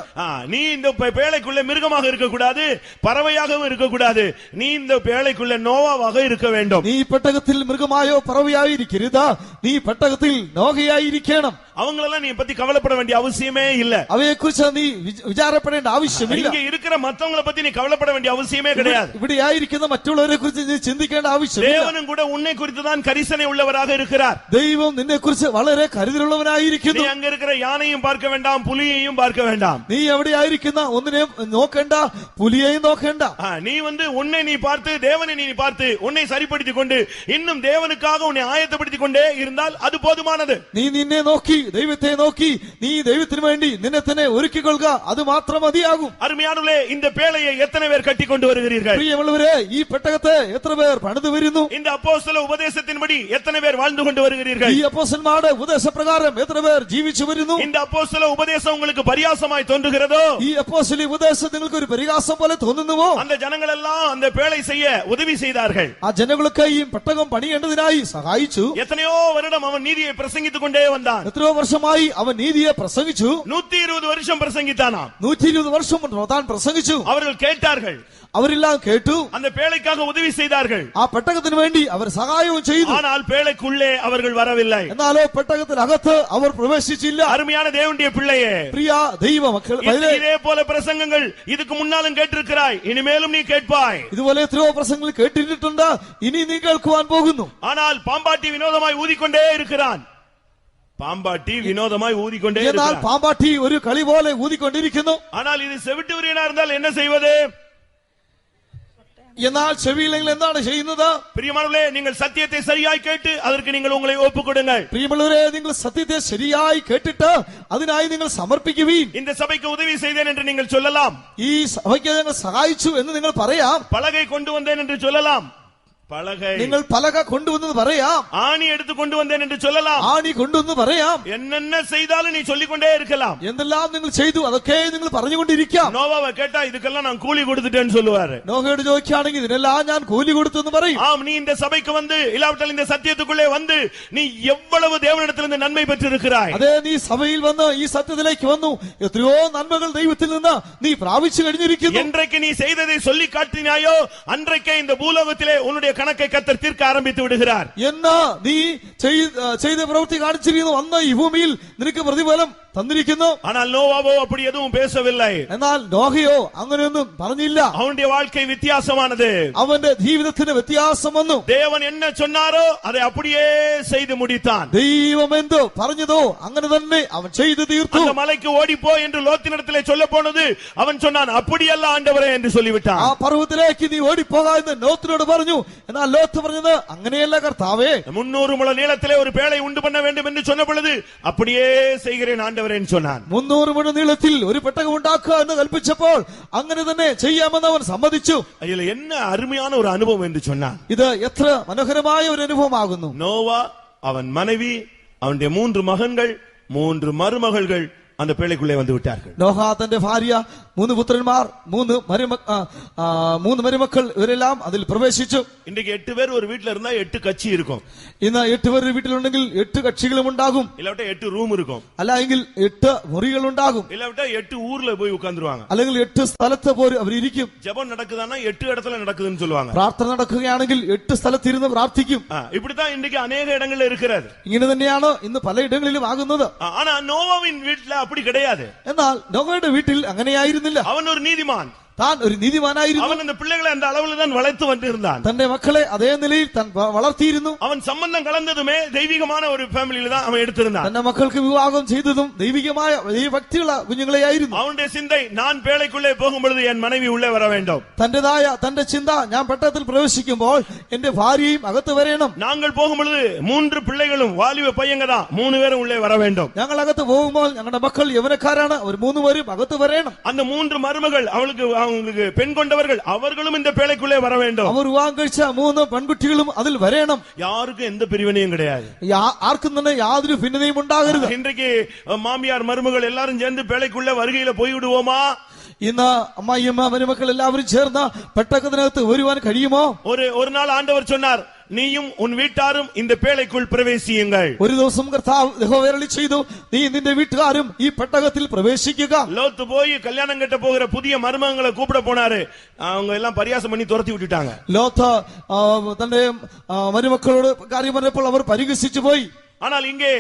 நீ இந்த பேழைக்குள்ள மிருகமாக இருக்கக்கூடாது, பறவையாகவும் இருக்கக்கூடாது. நீ இந்த பேழைக்குள்ள நோவாவாக இருக்க வேண்டும். നീ പെട്ടകത്തിൽ മൃഗമായോ പറവയായോ ഇരിക്കരുത്, നീ പെട്ടകത്തിൽ നോഹയായിരിക്കണം. அவங்களெல்லாம் நீ பத்தி கவலைப்பட வேண்டிய அவசியமே இல்ல. അവയെ കുറിച്ച് നീ വിചാരപ്പെടേണ്ട ആവശ്യമില്ല. இங்க இருக்கிற மத்தவங்களை பத்தி நீ கவலைப்பட வேண்டிய அவசியமே கிடையாது. ഇവിടെ ആയിരിക്കുന്ന മറ്റുള്ളവരെ കുറിച്ച് നീ ചിന്തിക്കേണ്ട ആവശ്യമില്ല. தேவனும் கூட உன்னை குறித்து தான் கரிசனை உள்ளவராக இருக்கிறார். ദൈവം നിന്നെ കുറിച്ച് വളരെ കരുതലുള്ളവനായിരിക്കുന്നു. நீ அங்க இருக்கிற யானையும் பார்க்க வேண்டாம், புலியையும் பார்க்க வேண்டாம். നീ എവിടെ ആയിരിക്കുന്ന ഒന്നിനെയും നോക്കണ്ട, പുലിയെയും നോക്കണ്ട. நீ உன்னை நீ பார்த்து தேவனை நீ பார்த்து உன்னை சரிப்படுத்திக் கொண்டு இன்னும் தேவனுக்காக உன்னை ஆயத்தப்படுத்திக் கொண்டே இருந்தால் அது போதுமானது. നീ നിന്നെ നോക്കി ദൈവത്തെ നോക്കി നീ ദൈവത്തിന് വേണ്ടി നിന്നെ തന്നെ ഒരുക്കിക്കൊള്ളുക, അത് മാത്രം മതിയാകും. அருமையானவர்களே, இந்த பேழையை எத்தனை பேர் கட்டி கொண்டு வருகிறீர்கள்? പ്രിയമുള്ളവരെ, ഈ പെട്ടകത്തെ എത്ര പേർ പണിതു വരുന്നു? இந்த அப்போஸ்தல உபதேசத்தின்படி எத்தனை பேர் வாழ்ந்து கொண்டு வருகிறீர்கள்? ഈ അപ്പോസ്തലന്മാരുടെ ഉപദേശപ്രകാരം എത്ര പേർ ജീവിച്ചു വരുന്നു? இந்த அப்போஸ்தல உபதேசம் உங்களுக்கு பரியாசமாய் தோன்றுகிறதோ? ഈ അപ്പോസ്തല ഉപദേശം നിങ്ങൾക്ക് ഒരു പരിഹാസം പോലെ തോന്നുന്നുവോ? அந்த ஜனங்கள் எல்லாம் அந்த பேழை செய்ய உதவி செய்தார்கள். ആ ജനങ്ങളൊക്കെ ഈ പെട്ടകം പണിയേണ്ടതിനായി സഹായിച്ചു. எத்தனையோ வருடம் அவன் நீதியை பிரசங்கித்துக் கொண்டே வந்தான். എത്രയോ വർഷമായി അവൻ നീതിയെ പ്രസംഗിച്ചു. 120 வருஷம் பிரசங்கித்தானாம். 120 വർഷം താൻ പ്രസംഗിച്ചു. அவர்கள் கேட்டார்கள், അവരെല്ലാം കേട്ടു. அந்த பேழைக்காக உதவி செய்தார்கள். ആ പെട്ടകത്തിന് വേണ്ടി അവർ സഹായവും ചെയ്തു. ஆனால் பேழைக்குள்ளே அவர்கள் வரவில்லை. എന്നാലോ പെട്ടകത്തിനകത്ത് അവർ പ്രവേശിച്ചില്ല. அருமையான தேவனுடைய பிள்ளையே, പ്രിയ ദൈവ മക്കൾ, இதே போல பிரசங்கங்கள் இதுக்கு முன்னாலும் கேட்டிருக்கிறாய், இனிமேலும் நீ கேட்பாய். ഇതുപോലെ എത്രയോ പ്രസംഗങ്ങൾ കേട്ടിട്ടുണ്ട്, ഇനി നീ കേൾക്കുവാൻ പോകുന്നു. ஆனால் பாம்பாட்டி வினோதமாய் ஊதிக்கொண்டே இருக்கிறான். பாம்பாட்டி வினோதமாய் ஊதிக்கொண்டே എന്നാൽ இருக்கிறான். പാമ്പാട്ടി ഒരു കളി പോലെ ഊതിക്കൊണ്ടിരിക്കുന്നു. ஆனால் இது செவிட்டு விரியனா இருந்தால் என்ன செய்வது? എന്നാൽ ചെവിയില്ലെങ്കിൽ എന്താണ് ചെയ്യുന്നത്? பிரியமானவர்களே, நீங்கள் சத்தியத்தை சரியாய் கேட்டு அதற்கு நீங்கள் உங்களை ஒப்புக் கொடுங்கள். പ്രിയമുള്ളവരെ, നിങ്ങൾ സത്യത്തെ ശരിയായി കേട്ടിട്ട് അതിനായി നിങ്ങൾ സമർപ്പിക്കുവീൻ. இந்த சபைக்கு உதவி செய்தேன் என்று நீங்கள் சொல்லலாம். ഈ സഭയ്ക്ക് ഞങ്ങൾ സഹായിച്ചു എന്ന് നിങ്ങൾ പറയാം. பலகை கொண்டு வந்தேன் என்று சொல்லலாம். பலகை നിങ്ങൾ പലക കൊണ്ടുവന്നത് പറയാം. ஆணி எடுத்து கொண்டு வந்தேன் என்று சொல்லலாம். ആണി കൊണ്ടുവന്ന് പറയാം. என்னென்ன செய்தாலும் நீ சொல்லிக்கொண்டே இருக்கலாம். എന്തെല്ലാം നിങ്ങൾ ചെയ്തു അതൊക്കെ നിങ്ങൾ പറഞ്ഞുകൊണ്ടിരിക്കാം. நோவாவை கேட்டா இதுக்கெல்லாம் நான் கூலி கொடுத்துட்டேன்னு சொல்லுவாரு. നോഹയോട് ചോദിക്കുകയാണെങ്കിൽ ഇതിനെല്ലാം ഞാൻ കൂലി കൊടുത്തു എന്ന് പറയും. ஆம், நீ இந்த சபைக்கு வந்து இல்லாவிட்டால் இந்த சத்தியத்துக்குள்ளே வந்து நீ எவ்வளவு தேவனிடத்திலிருந்து நன்மை பெற்றிருக்கிறாய். അതെ, നീ സഭയിൽ വന്ന് ഈ സത്യത്തിലേക്ക് വന്നു, എത്രയോ നന്മകൾ ദൈവത്തിൽ നിന്ന് നീ പ്രാപിച്ചു കഴിഞ്ഞിരിക്കുന്നു. என்றைக்கு நீ செய்ததை சொல்லி காட்டினாயோ அன்றைக்கே இந்த பூலோகத்திலே உன்னுடைய கணக்கை கர்த்தர் தீர்க்க ஆரம்பித்து விடுகிறார். എന്നാ നീ ചെയ്ത പ്രവൃത്തി കാണിച്ചിരിക്കുന്നു, അന്ന് ഈ ഭൂമിയിൽ നിനക്ക് പ്രതിഫലം തന്നിരിക്കുന്നു. ஆனால் நோவாவோ அப்படி எதுவும் பேசவில்லை. എന്നാൽ നോഹയോ അങ്ങനെയൊന്നും പറഞ്ഞില്ല. அவனுடைய வாழ்க்கை வித்தியாசமானது. അവന്റെ ജീവിതത്തിന് വ്യത്യാസം വന്നു. தேவன் என்ன சொன்னாரோ அதை அப்படியே செய்து முடித்தான். ദൈവം എന്തോ പറഞ്ഞതോ അങ്ങനെ തന്നെ അവൻ ചെയ്തു തീർത്തു. அந்த மலைக்கு ஓடிப்போ என்று லோத்தினிடத்திலே சொல்ல போனது அவன் சொன்னான், அப்படியல்ல ஆண்டவரே என்று சொல்லிவிட்டான். ആ പർവ്വതത്തിലേക്ക് നീ ഓടിപ്പോക എന്ന് ലോത്തിനോട് പറഞ്ഞു. എന്നാൽ ലോത്ത് പറഞ്ഞത്, അങ്ങനെയല്ല കർത്താവേ, 300 മുഴ നീளத்திலே ஒரு பேழை உண்டு பண்ண வேண்டும் என்று சொன்ன பொழுது அப்படியே செய்கிறேன் ஆண்டவரே என்று சொன்னான். 300 മുഴ നീളത്തിൽ ഒരു പെട്ടകം ഉണ്ടാക്കുക എന്ന് കൽപ്പിച്ചപ്പോൾ അങ്ങനെ തന്നെ ചെയ്യാമെന്ന് അവൻ സമ്മതിച്ചു. இதுல என்ன அருமையான ஒரு அனுபவம் என்று சொன்னான். ഇത് എത്ര മനോഹരമായ ഒരു അനുഭവമാകുന്നു. நோவா, அவன் மனைவி, அவனுடைய 3 மகன்கள், 3 மருமகள்கள் அந்த பேழைக்குள்ளே வந்து விட்டார்கள். നോഹ, തന്റെ ഭാര്യ, 3 പുത്രന്മാർ, 3 മരുമക്കൾ, ഇവരെല്ലാം അതിൽ പ്രവേശിച്ചു. இன்றைக்கு 8 பேர் ஒரு வீட்டுல இருந்தா 8 கட்சி இருக்கும். ഇന്ന് 8 പേർ വീട്ടിലുണ്ടെങ്കിൽ 8 കക്ഷികളും ഉണ്ടാകും. இல்லாவிட்டா 8 ரூம் இருக்கும். അല്ല എങ്കിൽ 8 മുറികൾ ഉണ്ടാകും. இல்லாவிட்டா 8 ஊர்ல போய் உட்கார்ந்துருவாங்க. അല്ലെങ്കിൽ 8 സ്ഥലത്ത് പോയി അവരിയ്ക്കും. ஜெபம் நடக்குதானா 8 இடத்துல நடக்குதுன்னு சொல்லுவாங்க. പ്രാർത്ഥന നടക്കുകയാണെങ്കിൽ 8 സ്ഥലത്തിരുന്ന് പ്രാർത്ഥിക്കും. இப்படித்தான் இன்றைக்கு அநேக இடங்கள்ல இருக்கிறது. ഇങ്ങനെ തന്നെയാണ് ഇന്ന് പലയിടങ്ങളിലും ആകുന്നത്. ஆனா நோவாவின் வீட்டுல அப்படி கிடையாது. എന്നാൽ നോഹയുടെ വീട്ടിൽ അങ്ങനെയായിരുന്നില്ല. அவன் ஒரு நீதிமான். താൻ ഒരു നീതിമാനായിരുന്നു. அவன் அந்த பிள்ளைகளை அந்த அளவுல தான் வளர்த்து வந்திருந்தான். തന്റെ മക്കളെ അതേ നിലയിൽ താൻ വളർത്തിയിരുന്നു. அவன் சம்பந்தம் கலந்ததுமே தெய்வீகமான ஒரு ஃபேமிலியில தான் அவன் எடுத்திருந்தான். തന്റെ മക്കൾക്ക് വിവാഹം ചെയ്തതും ദൈവികമായ ഭക്തിയുള്ള കുഞ്ഞുങ്ങളെയായിരുന്നു. அவனுடைய சிந்தை, நான் பேழைக்குள்ளே போகும்பொழுது என் மனைவி உள்ளே வர வேண்டும். തന്റെ ചിന്ത, ഞാൻ പെട്ടകത്തിൽ പ്രവേശിക്കുമ്പോൾ എന്റെ ഭാര്യയും അകത്ത് വരണം. நாங்கள் போகும்பொழுது 3 பிள்ளைகளும் வாலிப பையங்க தான், 3 பேரும் உள்ளே வர வேண்டும். ഞങ്ങൾ അകത്ത് പോകുമ്പോൾ ഞങ്ങളുടെ മക്കൾ യൗവനക്കാരാണ്, അവർ 3 പേരും അകത്ത് വരണം. அந்த 3 മരുമകൾ அவங்களுக்கு பெண் கொண்டவர்கள், அவர்களும் இந்த பேழைக்குள்ளே வர வேண்டும். അവർ വിവാഹം കഴിച്ച 3 പെൺകുട്ടികളും അതിൽ വരണം. யாருக்கும் எந்த பிரிவினையும் கிடையாது. ആർക്കും തന്നെ യാതൊരു ഭിന്നതയും ഉണ്ടാകരുത്. இன்றைக்கு மாமியார் மருமகள் எல்லாரும் சேர்ந்து பேழைக்குள்ள வருகையில போய்விடுவோமா? ഇന്ന് അമ്മായിയമ്മ മരുമക്കൾ എല്ലാവരും ചേർന്ന് പെട്ടകത്തിനകത്ത് വരുവാൻ കഴിയുമോ? ஒரு நாள் ஆண்டவர் சொன்னார், நீயும் உன் வீட்டாரும் இந்த பேழைக்குள் பிரவேசியுங்கள். ഒരു ദിവസം കർത്താവ് യഹോവ അരുളി ചെയ്തു, നീ നിന്റെ വീട്ടുകാരും ഈ പെട്ടകത്തിൽ പ്രവേശിക്കുക. லோத்து போய் கல்யாணம் கட்ட போகிற புதிய மருமகளை கூப்பிட போனாரு. அவங்க எல்லாம் பரியாசம் பண்ணி துரத்தி விட்டுட்டாங்க. ലോത്ത് തന്റെ മരുമക്കളോട് കാര്യം പറഞ്ഞപ്പോൾ അവർ പരിഹസിച്ചു പോയി. ஆனால் இங்கே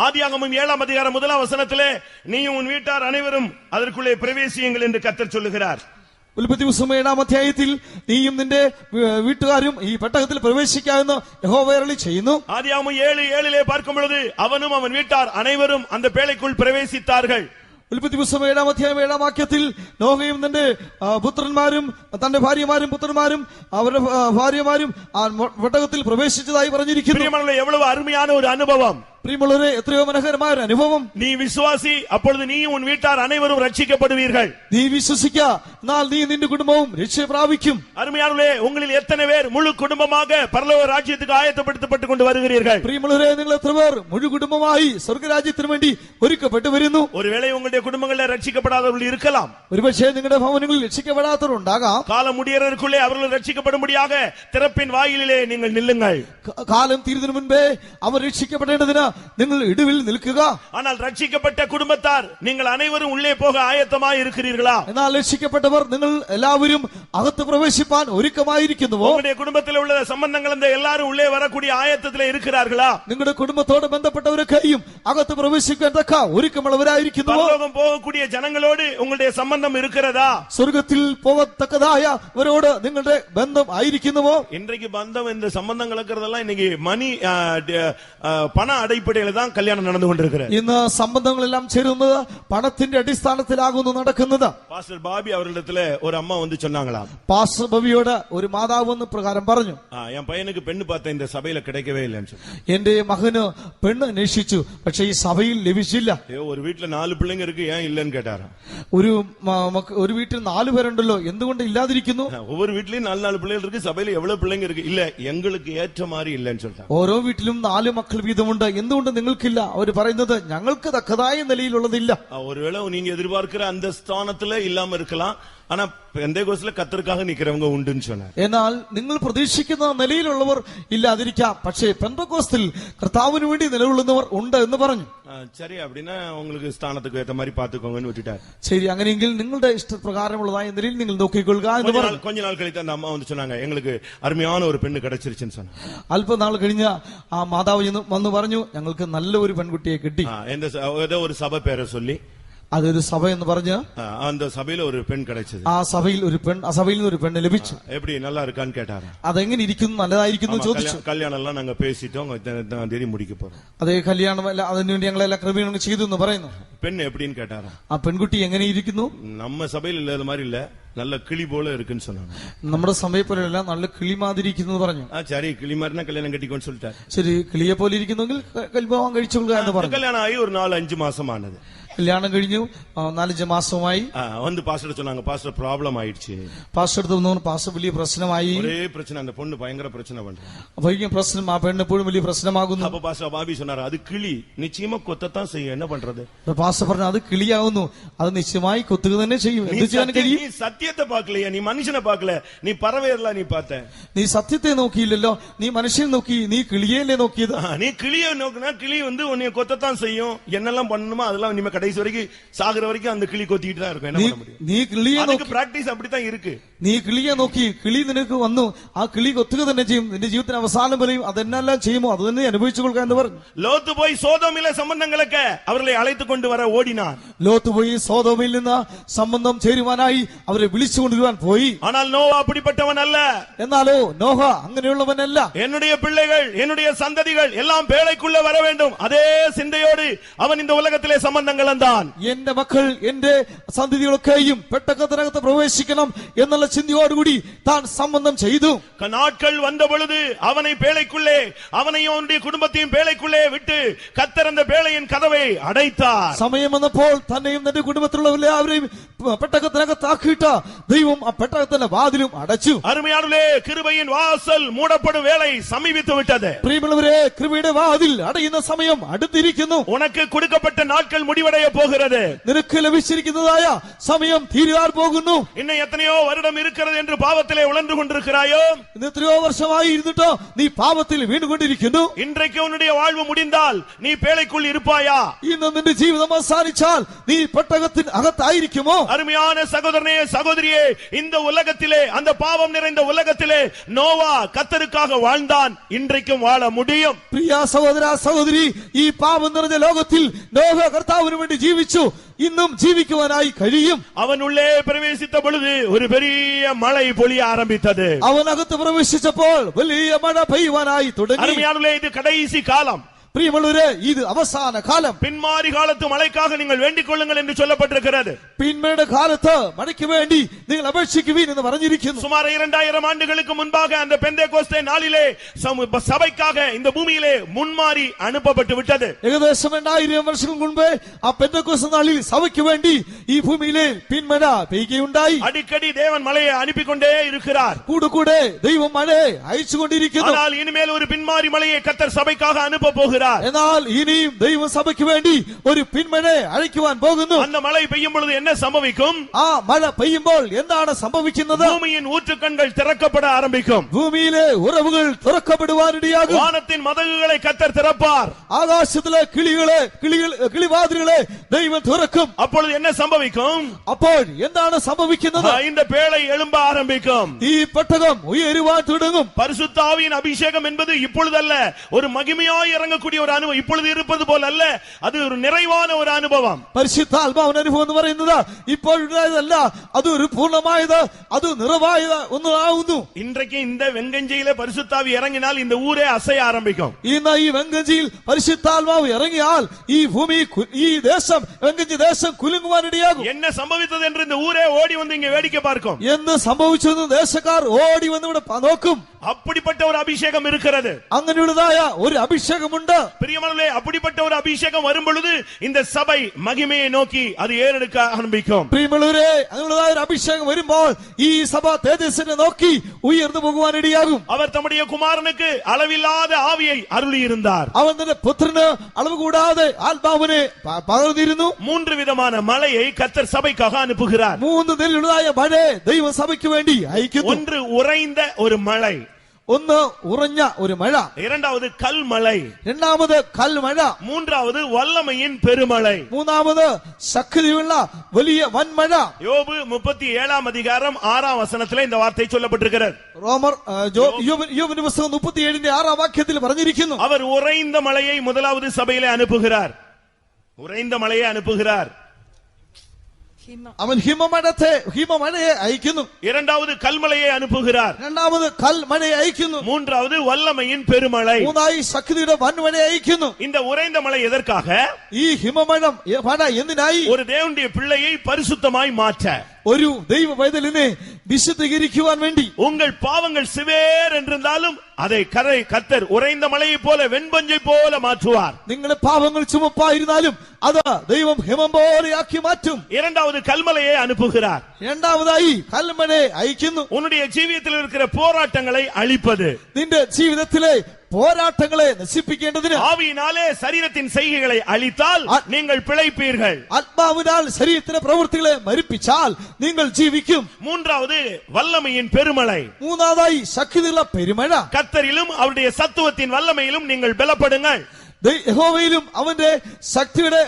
ஆதியாகமம் 7ஆம் அதிகாரம் 1ஆம் வசனத்திலே, நீயும் உன் வீட்டார் அனைவரும் அதற்குள்ளே பிரவேசியுங்கள் என்று கர்த்தர் சொல்லுகிறார். ഉൽപ്പത്തി പുസ്തകം 7ആം അധ്യായത്തിൽ നീയും നിന്റെ വീട്ടുകാരും ഈ പെട്ടകത്തിൽ പ്രവേശിക്കാമെന്ന് യഹോവ അരുളി ചെയ്യുന്നു. ஆதியாகமம் 7:7 பார்க்கும் பொழுது அவனும் அவன் வீட்டார் அனைவரும் அந்த பேழைக்குள் பிரவேசித்தார்கள். ഉൽപ്പത്തി പുസ്തകം 7ആം അധ്യായം 7ആം വാക്യത്തിൽ നോഹയും തന്റെ പുത്രന്മാരും തന്റെ ഭാര്യമാരും പുത്രന്മാരും അവരുടെ ഭാര്യമാരും ആ പെട്ടകത്തിൽ പ്രവേശിച്ചതായി പറഞ്ഞിരിക്കുന്നു. எவ்வளவு அருமையான ஒரு அனுபவம்! പ്രിയമുള്ളവരെ, എത്രയോ മനോഹരമായ ഒരു അനുഭവം. நீ விசுவாசி, அப்பொழுது நீயும் உன் வீட்டார் அனைவரும் ரட்சிக்கப்படுவீர்கள். നീ വിശ്വസിക്കുക, എന്നാൽ നീ നിന്റെ കുടുംബവും രക്ഷ പ്രാപിക്കും. அருமையானவர்களே, உங்களில் எத்தனை பேர் முழு குடும்பமாக பரலோக ராஜ்யத்துக்கு ஆயத்தப்படுத்தப்பட்டு கொண்டு வருகிறீர்கள்? പ്രിയമുള്ളവരെ, നിങ്ങൾ എത്ര പേർ മുഴു കുടുംബമായി സ്വർഗ്ഗരാജ്യത്തിന് വേണ്ടി ഒരുക്കപ്പെട്ടു വരുന്നു? ஒருவேளை உங்களுடைய குடும்பங்களில் ரட்சிக்கப்படாதவர்கள் இருக்கலாம். ഒരുപക്ഷേ നിങ്ങളുടെ ഭവനങ്ങളിൽ രക്ഷിക്കപ്പെടാത്തവർ ഉണ്ടാകാം. காலம் முடியறதுக்குள்ளே அவர்கள் ரட்சிக்கப்படும்படியாக திறப்பின் வாயிலே நீங்கள் நில்லுங்கள். കാലം തീരുന്നതിന് മുൻപേ അവർ രക്ഷിക്കപ്പെടേണ്ടതിന് നിങ്ങൾ ഇടിവിൽ നിൽക്കുക. ஆனால் ரட்சிக்கப்பட்ட குடும்பத்தார் நீங்கள் அனைவரும் உள்ளே போக ஆயத்தமாய் இருக்கிறீர்களா? എന്നാൽ രക്ഷിക്കപ്പെട്ടവർ നിങ്ങൾ എല്ലാവരും അകത്ത് പ്രവേശിപ്പാൻ ഒരുക്കമായിരിക്കുന്നുവോ? உங்களுடைய குடும்பத்தில் உள்ள சம்பந்தங்கள் அந்த எல்லாரும் உள்ளே வரக்கூடிய ஆயத்தத்தில் இருக்கிறார்களா? നിങ്ങളുടെ കുടുംബത്തോട് ബന്ധപ്പെട്ടവരൊക്കെയും അകത്ത് പ്രവേശിക്കാൻ തക്ക ഒരുക്കമുള്ളവരായിരിക്കുന്നുവോ? பரலோகம் போகக்கூடிய ஜனங்களோடு உங்களுடைய சம்பந்தம் இருக்கிறதா? സ്വർഗത്തിൽ പോകത്തക്കതായവരോട് നിങ്ങളുടെ ബന്ധം ആയിരിക്കുന്നുവോ? இன்றைக்கு பந்தம், இந்த சம்பந்தம் கலக்கிறதெல்லாம் இன்னைக்கு பண அடிப்படையில தான் கல்யாணம் நடந்து கொண்டிருக்கிறது. ഇന്ന് സംബന്ധങ്ങളെല്ലാം ചേരുന്നത് പണത്തിന്റെ അടിസ്ഥാനത്തിലാകുന്നു നടക്കുന്നത്. பாஸ்டர் பாபி அவர்களிடத்துல ஒரு அம்மா வந்து சொன்னாங்களாம். പാസ്റ്റർ ബബിയോട് ഒരു മാതാവ് എന്ന് പ്രകാരം പറഞ്ഞു, என் பையனுக்கு பெண்ணு பார்த்த இந்த சபையில கிடைக்கவே இல்லைன்னு சொல்லி. എന്റെ മകന് പെണ്ണ് അന്വേഷിച്ചു, പക്ഷെ ഈ സഭയിൽ ലഭിച്ചില്ല. ஒரு வீட்டுல 4 பிள்ளைங்க இருக்கு, ஏன் இல்லன்னு கேட்டாராம். ഒരു വീട്ടിൽ 4 പേരുണ്ടല്ലോ, എന്തുകൊണ്ട് ഇല്ലാതിരിക്കുന്നു? ஒவ்வொரு வீட்லயும் 4 பிள்ளைகள் இருக்கு, சபையில எவ்வளவு பிள்ளைங்க இருக்கு? இல்ல, எங்களுக்கு ஏற்ற மாதிரி இல்லன்னு சொல்லிட்டாங்க. ഓരോ വീട്ടിലും 4 മക്കൾ വീതമുണ്ട്, എന്തുകൊണ്ട് നിങ്ങൾക്കില്ല? അവർ പറയുന്നത് ഞങ്ങൾക്ക് തക്കതായ നിലയിലുള്ളതില്ല. ஒருவேளை நீங்க எதிர்பார்க்கிற அந்த ஸ்தானத்துல இல்லாம இருக்கலாம், ஆனா பெந்தேகோஸ்ல கர்த்தருக்காக நிக்கிறவங்க உண்டுன்னு சொன்னார். എന്നാൽ നിങ്ങൾ പ്രതീക്ഷിക്കുന്ന നിലയിലുള്ളവർ ഇല്ലാതിരിക്കാം, പക്ഷേ പെന്തക്കോസ്തിൽ കർത്താവിന് വേണ്ടി നിലകൊള്ളുന്നവർ ഉണ്ട് എന്ന് പറഞ്ഞു. சரி, அப்படின்னா உங்களுக்கு ஸ்தானத்துக்கு ஏற்ற மாதிரி பாத்துக்கோங்கன்னு விட்டுட்டார். ശരി, അങ്ങനെയെങ്കിൽ നിങ്ങളുടെ ഇഷ്ടപ്രകാരമുള്ളതായ നിലയിൽ നിങ്ങൾ നോക്കിക്കൊള്ളുക എന്ന് പറഞ്ഞു. கொஞ்ச நாள் கழித்து அந்த அம்மா வந்து சொன்னாங்க, எங்களுக்கு அருமையான ஒரு பெண்ணு கிடைச்சிருச்சுன்னு சொன்னாங்க. അല്പനാൾ കഴിഞ്ഞ ആ മാതാവ് വന്ന് പറഞ്ഞു, ഞങ്ങൾക്ക് നല്ല ഒരു പെൺകുട്ടിയെ കിട്ടി. ஏதோ ஒரு சபை பேரை சொல்லி, അതൊരു സഭ എന്ന് പറഞ്ഞ് அந்த சபையில ஒரு பெண் கிடைச்சது. ആ സഭയിൽ ഒരു പെണ്ണ് ലഭിച്ചു. எப்படி நல்லா இருக்கான்னு கேட்டாரு. അതെങ്ങനെ ഇരിക്കുന്നു, നല്ലതായിരിക്കുന്നു ചോദിച്ചു. கல்யாணம் எல்லாம் நாங்க பேசிட்டோம், தேதி முடிக்க போறோம். അതേ കല്യാണം അതിനുവേണ്ടി ഞങ്ങളെല്ലാം ക്രമീകരണം ചെയ്തു എന്ന് പറയുന്നു. பெண் எப்படின்னு கேட்டாரா. ആ പെൺകുട്ടി എങ്ങനെ ഇരിക്കുന്നു? நம்ம சபையில் இல்லாத மாதிரி இல்ல, நல்ல கிளி போல இருக்குன்னு சொன்னாங்க. നമ്മുടെ സഭയെ പോലെയല്ല, നല്ല കിളി മാതിരി ഇരിക്കുന്നു പറഞ്ഞു. சரி, கிளி மாதிரினா கல்யாணம் கட்டிக்கோன்னு சொல்லிட்டாரு. ശരി, കിളിയെ പോലെ ഇരിക്കുന്നെങ്കിൽ വിവാഹം കഴിച്ചുകൊള്ളുക എന്ന് പറഞ്ഞു. கல்யாணம் ஆகி ஒரு 4-5 மாசம் ஆனது. കല്യാണം കഴിഞ്ഞു, 4-5 മാസമായി. வந்து பாஸ்டர் சொன்னாங்க, பாஸ்டர் ப்ராப்ளம் ஆயிடுச்சு. പാസ്റ്റർ അടുത്ത് വന്നു, പാസ്റ്റർ വലിയ പ്രശ്നമായി. ஒரே பிரச்சனை, அந்த பொண்ணு பயங்கர பிரச்சனை பண்றாங்க. വലിയ പ്രശ്നം, ആ പെണ്ണ് എപ്പോഴും വലിയ പ്രശ്നമാകുന്നു. அப்ப பாஸ்டர் பாபி சொன்னாரு, அது கிளி நிச்சயமா கொத்தத்தான் செய்யும், என்ன பண்றது? പാസ്റ്റർ പറഞ്ഞു, അത് കിളിയാവുന്നു, അത് നിശ്ചയമായി കൊത്തുക തന്നെ ചെയ്യും, എന്ത് ചെയ്യാൻ കഴിയും? நீ சத்தியத்தை பார்க்கலையா, நீ மனுஷனை பார்க்கல, நீ பறவையெல்லாம் நீ பார்த்த. നീ സത്യത്തെ നോക്കിയില്ലല്ലോ, നീ മനുഷ്യനെ നോക്കി, നീ കിളിയല്ലേ നോക്കിയത്. நீ கிளியை நோக்கினா கிளி வந்து உன்னை கொத்தத்தான் செய்யும், என்னெல்லாம் பண்ணணுமோ அதெல்லாம் இனிமே கடை வயசு வரைக்கும் சாகுற வரைக்கும் அந்த கிளி கொத்திட்டு தான் இருக்கும். என்ன பண்ண முடியும்? നീ കിളിയെ அதுக்கு നോക്കി பிராக்டிஸ் அப்படித்தான் இருக்கு. നീ കിളിയെ നോക്കി കിളി നിനക്ക് വന്നു, ആ കിളി കൊത്തുക തന്നെ ചെയ്യും. നിന്റെ ജീവിതത്തിന് അവസാനം വരെയും അതെന്നെല്ലാം ചെയ്യുമോ അത് തന്നെ അനുഭവിച്ചു കൊടുക്കുക എന്ന് പറഞ്ഞു. லோத்து போய் சோதோமிலே சம்பந்தங்களுக்கு அவர்களை அழைத்து கொண்டு வர ஓடினான். ലോത്ത് പോയി സോദോമിൽ നിന്ന് സംബന്ധം ചേരുവാനായി അവരെ വിളിച്ചുകൊണ്ടുവരുവാൻ പോയി. ஆனால் நோவா அப்படிப்பட்டவன் அல்ல. എന്നാലോ നോഹ അങ്ങനെയുള്ളവനല്ല. என்னுடைய பிள்ளைகள் என்னுடைய சந்ததிகள் எல்லாம் பேழைக்குள்ள வர வேண்டும், அதே சிந்தையோடு அவன் இந்த உலகத்திலே சம்பந்தங்கள் வந்தான். എന്റെ മക്കൾ എന്റെ സന്തതികളൊക്കെയും പെട്ടകത്തിനകത്ത് പ്രവേശിക്കണം എന്നുള്ള ചിന്തയോടുകൂടി താൻ സംബന്ധം ചെയ്തു. நாட்கள் வந்த பொழுது அவனை பேழைக்குள்ளே, அவனையும் அவனுடைய குடும்பத்தையும் பேழைக்குள்ளே விட்டு கர்த்தர் அந்த பேழையின் கதவை அடைத்தார். സമയം വന്നപ്പോൾ തന്നെയും തന്റെ കുടുംബത്തിലുള്ള എല്ലാവരെയും പെട്ടകത്തിനകത്താക്കിയിട്ട് ദൈവം ആ പെട്ടകത്തിന്റെ വാതിലും അടച്ചു. அருமையானவர்களே, கிருபையின் வாசல் மூடப்படும் வேளை சமீபித்து விட்டது. പ്രിയമുള്ളവരെ, കൃപയുടെ വാതിൽ അടയുന്ന സമയം അടുത്തിരിക്കുന്നു. உனக்கு கொடுக்கப்பட்ட நாட்கள் முடிவடைய போகிறது. നിനക്ക് ലഭിച്ചിരിക്കുന്നതായ സമയം തീരാൻ പോകുന്നു. இன்னும் எத்தனையோ வருடம் இருக்கிறது என்று பாவத்திலே உழன்று கொண்டிருக்கிறாயோ? ഇന്ന് എത്രയോ വർഷമായി ഇരുന്നിട്ടോ നീ പാപത്തിൽ വീണുകൊണ്ടിരിക്കുന്നു. இன்றைக்கு உன்னுடைய வாழ்வு முடிந்தால் நீ பேழைக்குள் இருப்பாயா? ഇന്ന് നിന്റെ ജീവിതം അവസാനിച്ചാൽ നീ പെട്ടകത്തിന് അകത്തായിരിക്കുമോ? அருமையான சகோதரனே, சகோதரியே, இந்த உலகத்திலே, அந்த பாவம் நிறைந்த உலகத்திலே நோவா கர்த்தருக்காக வாழ்ந்தான். இன்றைக்கும் வாழ முடியும். പ്രിയ സഹോദര സഹോദരി, ഈ പാപം നിറഞ്ഞ ലോകത്തിൽ നോഹ കർത്താവിന് വേണ്ടി ജീവിച്ചു. ഇന്നും ജീവിക്കുവാനായി കഴിയും. அவன் உள்ளே பிரவேசித்த பொழுது ஒரு பெரிய மழை பொழிய ஆரம்பித்தது. അവൻ അകത്ത് പ്രവേശിച്ചപ്പോൾ വലിയ മഴ പെയ്യുവാനായി തുടങ്ങി. அருமையானவர்களே, இது கடைசி காலம். പ്രിയമുള്ളവരെ, ഇത് അവസാന കാലം. பின்மாறி காலத்து மழைக்காக நீங்கள் வேண்டிக் கொள்ளுங்கள் என்று சொல்லப்பட்டிருக்கிறது. പിന്മയുടെ കാലത്ത് മഴയ്ക്ക് വേണ്ടി നിങ്ങൾ അപേക്ഷിക്കുവീൻ എന്ന് പറഞ്ഞിരിക്കുന്നു. சுமார் 2000 ஆண்டுகளுக்கு முன்பாக அந்த பெந்தேகோஸ்தே நாளிலே சபைக்காக இந்த பூமியிலே முன்மாறி அனுப்பப்பட்டு விட்டது. ഏകദേശം 2000 വർഷങ്ങൾക്ക് മുൻപേ ആ പെന്തക്കോസ്ത് നാളിൽ സഭയ്ക്ക് വേണ്ടി ഈ ഭൂമിയിലെ പിന്മഴ പെയ്യുകയുണ്ടായി. அடிக்கடி தேவன் மழையை அனுப்பி கொண்டே இருக்கிறார். കൂടെ ദൈവം മഴയെ അയച്ചുകൊണ്ടിരിക്കുന്നു. ஆனால் இனிமேல் ஒரு பின்மாறி மழையை கர்த்தர் சபைக்காக அனுப்ப போகிறார். എന്നാൽ ഇനിയും ദൈവം സഭയ്ക്ക് വേണ്ടി ഒരു പിന്മഴയെ അയക്കുവാൻ പോകുന്നു. அந்த மழை பெய்யும் பொழுது என்ன சம்பவிக்கும்? ആ മഴ പെയ്യുമ്പോൾ എന്താണ് സംഭവിക്കുന്നത്? பூமியின் ஊற்றுக்கண்கள் திறக்கப்பட ஆரம்பிக்கும். ഭൂമിയിലെ ഉറവുകൾ തുറക്കപ്പെടുവാനിടയാകും. வானத்தின் மதகுகளை கர்த்தர் திறப்பார். ആകാശത്തിലെ കിളിവാതിലുകളെ ദൈവം തുറക്കും. அப்பொழுது என்ன சம்பவிக்கும்? അപ്പോൾ എന്താണ് സംഭവിക്കുന്നത്? இந்த பேழை எழும்ப ஆரம்பிக்கும். ഈ പെട്ടകം ഉയരുവാൻ തുടങ്ങും. பரிசுத்த ஆவியின் அபிஷேகம் என்பது இப்பொழுதல்ல, ஒரு மகிமையாய் இறங்கக்கூடிய ஒரு அனுபவம். இப்பொழுது இருப்பது போல அல்ல, அது ஒரு நிறைவான ஒரு அனுபவம். പരിശുദ്ധാത്മാവിന്റെ അനുഭവം എന്ന് പറയുന്നത് ഇപ്പോഴുള്ളതല്ല, അത് ഒരു പൂർണ്ണമായത്, അത് നിറവായത് ഒന്നാവുന്നു. இன்றைக்கு இந்த வெங்கஞ்சியில பரிசுத்தாவி இறங்கினால் இந்த ஊரே அசைய ஆரம்பிக்கும். ഇന്ന് ഈ വെങ്കഞ്ചിയിൽ പരിശുദ്ധാത്മാവ് ഇറങ്ങിയാൽ ഈ ഭൂമി, ഈ ദേശം, വെങ്കഞ്ചി ദേശം കുലുങ്ങുവാനിടയാകും. என்ன சம்பவித்தது என்று இந்த ஊரே ஓடி வந்து இங்க வேடிக்கை பார்க்கும். എന്ത് സംഭവിച്ചെന്ന് ദേശക്കാർ ഓടി വന്ന് ഇവിടെ നോക്കും. அப்படிப்பட்ட ஒரு அபிஷேகம் இருக்கிறது. അങ്ങനെയുള്ളതായ ഒരു അഭിഷേകമുണ്ട്. பிரியமானவர்களே, அப்படிப்பட்ட ஒரு அபிஷேகம் வரும் பொழுது இந்த சபை மகிமையை நோக்கி அது ஏறெடுக்க ஆரம்பிக்கும். പ്രിയമുള്ളവരെ, അങ്ങനെയുള്ളതായ ഒരു അഭിഷേകം വരുമ്പോൾ ഈ സഭ തേജസ്സിനെ നോക്കി ഉയർന്നു പോകുവാനിടയാകും. அவர் தம்முடைய குமாரனுக்கு அளவில்லாத ஆவியை அருளி இருந்தார். അവൻ തന്റെ പുത്രന് അളവ് കൂടാതെ ആത്മാവിനെ പകർന്നിരുന്നു. 3 വിധமான மழையை கர்த்தர் சபைக்காக அனுப்புகிறார். 3 നിലയിലുള്ളതായ മഴയെ ദൈവം സഭയ്ക്ക് വേണ്ടി അയക്കുന്നു. ஒன்று உறைந்த ஒரு மழை, ഒന്ന് ഉറഞ്ഞ ഒരു മഴ, இரண்டாவது கல்மழை, രണ്ടാമത് കൽമഴ, மூன்றாவது வல்லமையின் பெருமழை, മൂന്നാമത് ശക്തിയുള്ള വലിയ വൻമഴ. யோபு 37 அதிகாரம் 6 வசனத்திலே இந்த வார்த்தை சொல்லப்பட்டிருக்கிறது. റോമർ യോബിന്റെ പുസ്തകം 37 വാക്യത്തിൽ പറഞ്ഞിരിക്കുന്നു. அவர் உறைந்த மழையை முதலாவது சபையிலே அனுப்புகிறார். உறைந்த மழையை அனுப்புகிறார். അവൻ ഹിമമഴയെ അയക്കുന്നു. இரண்டாவது கல்மழையை அனுப்புகிறார். രണ്ടാമത് കൽമഴയെ അയക്കുന്നു. மூன்றாவது வல்லமையின் பெருமழை. മൂന്നായി ശക്തിയുടെ വൻമഴയെ അയക്കുന്നു. இந்த உறைந்த மழை எதற்காக? ഈ ഹിമമഴ എന്തിനായി? ஒரு தேவனுடைய பிள்ளையை பரிசுத்தமாய் மாற்ற, ഒരു ദൈവ പൈതലിനെ വിശുദ്ധീകരിക്കുവാൻ വേണ്ടി. உங்கள் பாவங்கள் சிவேர் என்றிருந்தாலும் அதை கர்த்தர் உறைந்த மழையை போல வெண்பஞ்சை போல மாற்றுவார். നിങ്ങളുടെ പാപങ്ങൾ ചുമപ്പായിരുന്നാലും അത് ദൈവം ഹിമം പോലെയാക്കി മാറ്റും. இரண்டாவது கல்மழையை அனுப்புகிறார். രണ്ടാമതായി കൽമഴയെ അയക്കുന്നു. உன்னுடைய ஜீவியத்தில் இருக்கிற போராட்டங்களை அழிப்பது, നിന്റെ ജീവിതത്തിലെ പോരാട്ടങ്ങളെ നശിപ്പിക്കേണ്ടതിന് ஆவியினாலே சரீரத்தின் செய்கைகளை அழித்தால் நீங்கள் பிழைப்பீர்கள். ആത്മാവിനാൽ ശരീരത്തിലെ പ്രവൃത്തികളെ മരിപ്പിച്ചാൽ നിങ്ങൾ ജീവിക്കും. மூன்றாவது வல்லமையின் பெருமழை, മൂന്നാമതായി ശക്തിയുള്ള പെരുമഴ. கர்த்தரிலும் அவருடைய சத்துவத்தின் வல்லமையிலும் நீங்கள் பலப்படுங்கள். യഹോവയിലും അവന്റെ ശക്തിയുടെ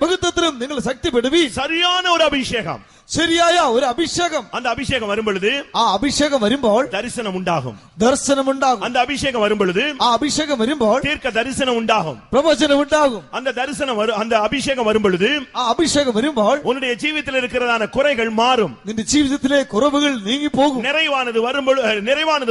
ബഹുത്വത്തിലും നിങ്ങൾ ശക്തിപ്പെടുവീൻ. சரியான ஒரு அபிஷேகம், ശരിയായ ഒരു അഭിഷേകം. அந்த அபிஷேகம் வரும் பொழுது ആ അഭിഷേകം വരുമ്പോൾ தரிசனம் உண்டாகும். ദർശനം ഉണ്ടാകും. அந்த அபிஷேகம் வரும் பொழுது ആ അഭിഷേകം വരുമ്പോൾ தீர்க்க தரிசனம் உண்டாகும். പ്രവചനം ഉണ്ടാകും. அந்த தரிசனம் அந்த அபிஷேகம் வரும் பொழுது ആ അഭിഷേകം വരുമ്പോൾ உன்னுடைய ஜீவிதத்தில் இருக்கிறதான குறைகள் மாறும். നിന്റെ ജീവിതത്തിലെ കുറവുകൾ നീങ്ങിപ്പോകും. நிறைவானது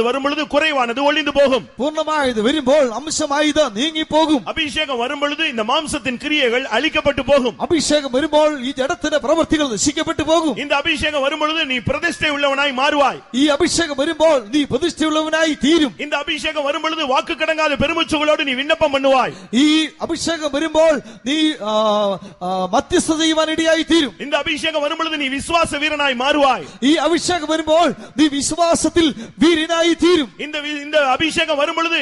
வரும் பொழுது குறைவானது ஒளிந்து போகும். പൂർണ്ണമായത് വരുമ്പോൾ അംശമായത് നീങ്ങിപ്പോകും. அபிஷேகம் வரும் பொழுது இந்த மாம்சத்தின் கிரியைகள் அழிக்கப்பட்டு போகும். അഭിഷേകം വരുമ്പോൾ ഈ ജഡത്തിന്റെ പ്രവൃത്തികൾ നശിക്കപ്പെട്ടു പോകും. இந்த அபிஷேகம் வரும் பொழுது நீ பிரதிஷ்டை உள்ளவனாய் மாறுவாய். ഈ അഭിഷേകം വരുമ്പോൾ നീ പ്രതിഷ്ഠയുള്ളവനായി തീരും. இந்த அபிஷேகம் வரும் பொழுது வாக்கு கடங்காத பெருமூச்சுகளோடு நீ விண்ணப்பம் பண்ணுவாய். ഈ അഭിഷേകം വരുമ്പോൾ നീ മധ്യസ്ഥ ചെയ്യുവാൻ ഇടയായി തീരും. இந்த அபிஷேகம் வரும் பொழுது நீ விசுவாச வீரனாய் மாறுவாய். ഈ അഭിഷേകം വരുമ്പോൾ നീ വിശ്വാസത്തിൽ വീരനായി തീരും. இந்த அபிஷேகம் வரும் பொழுது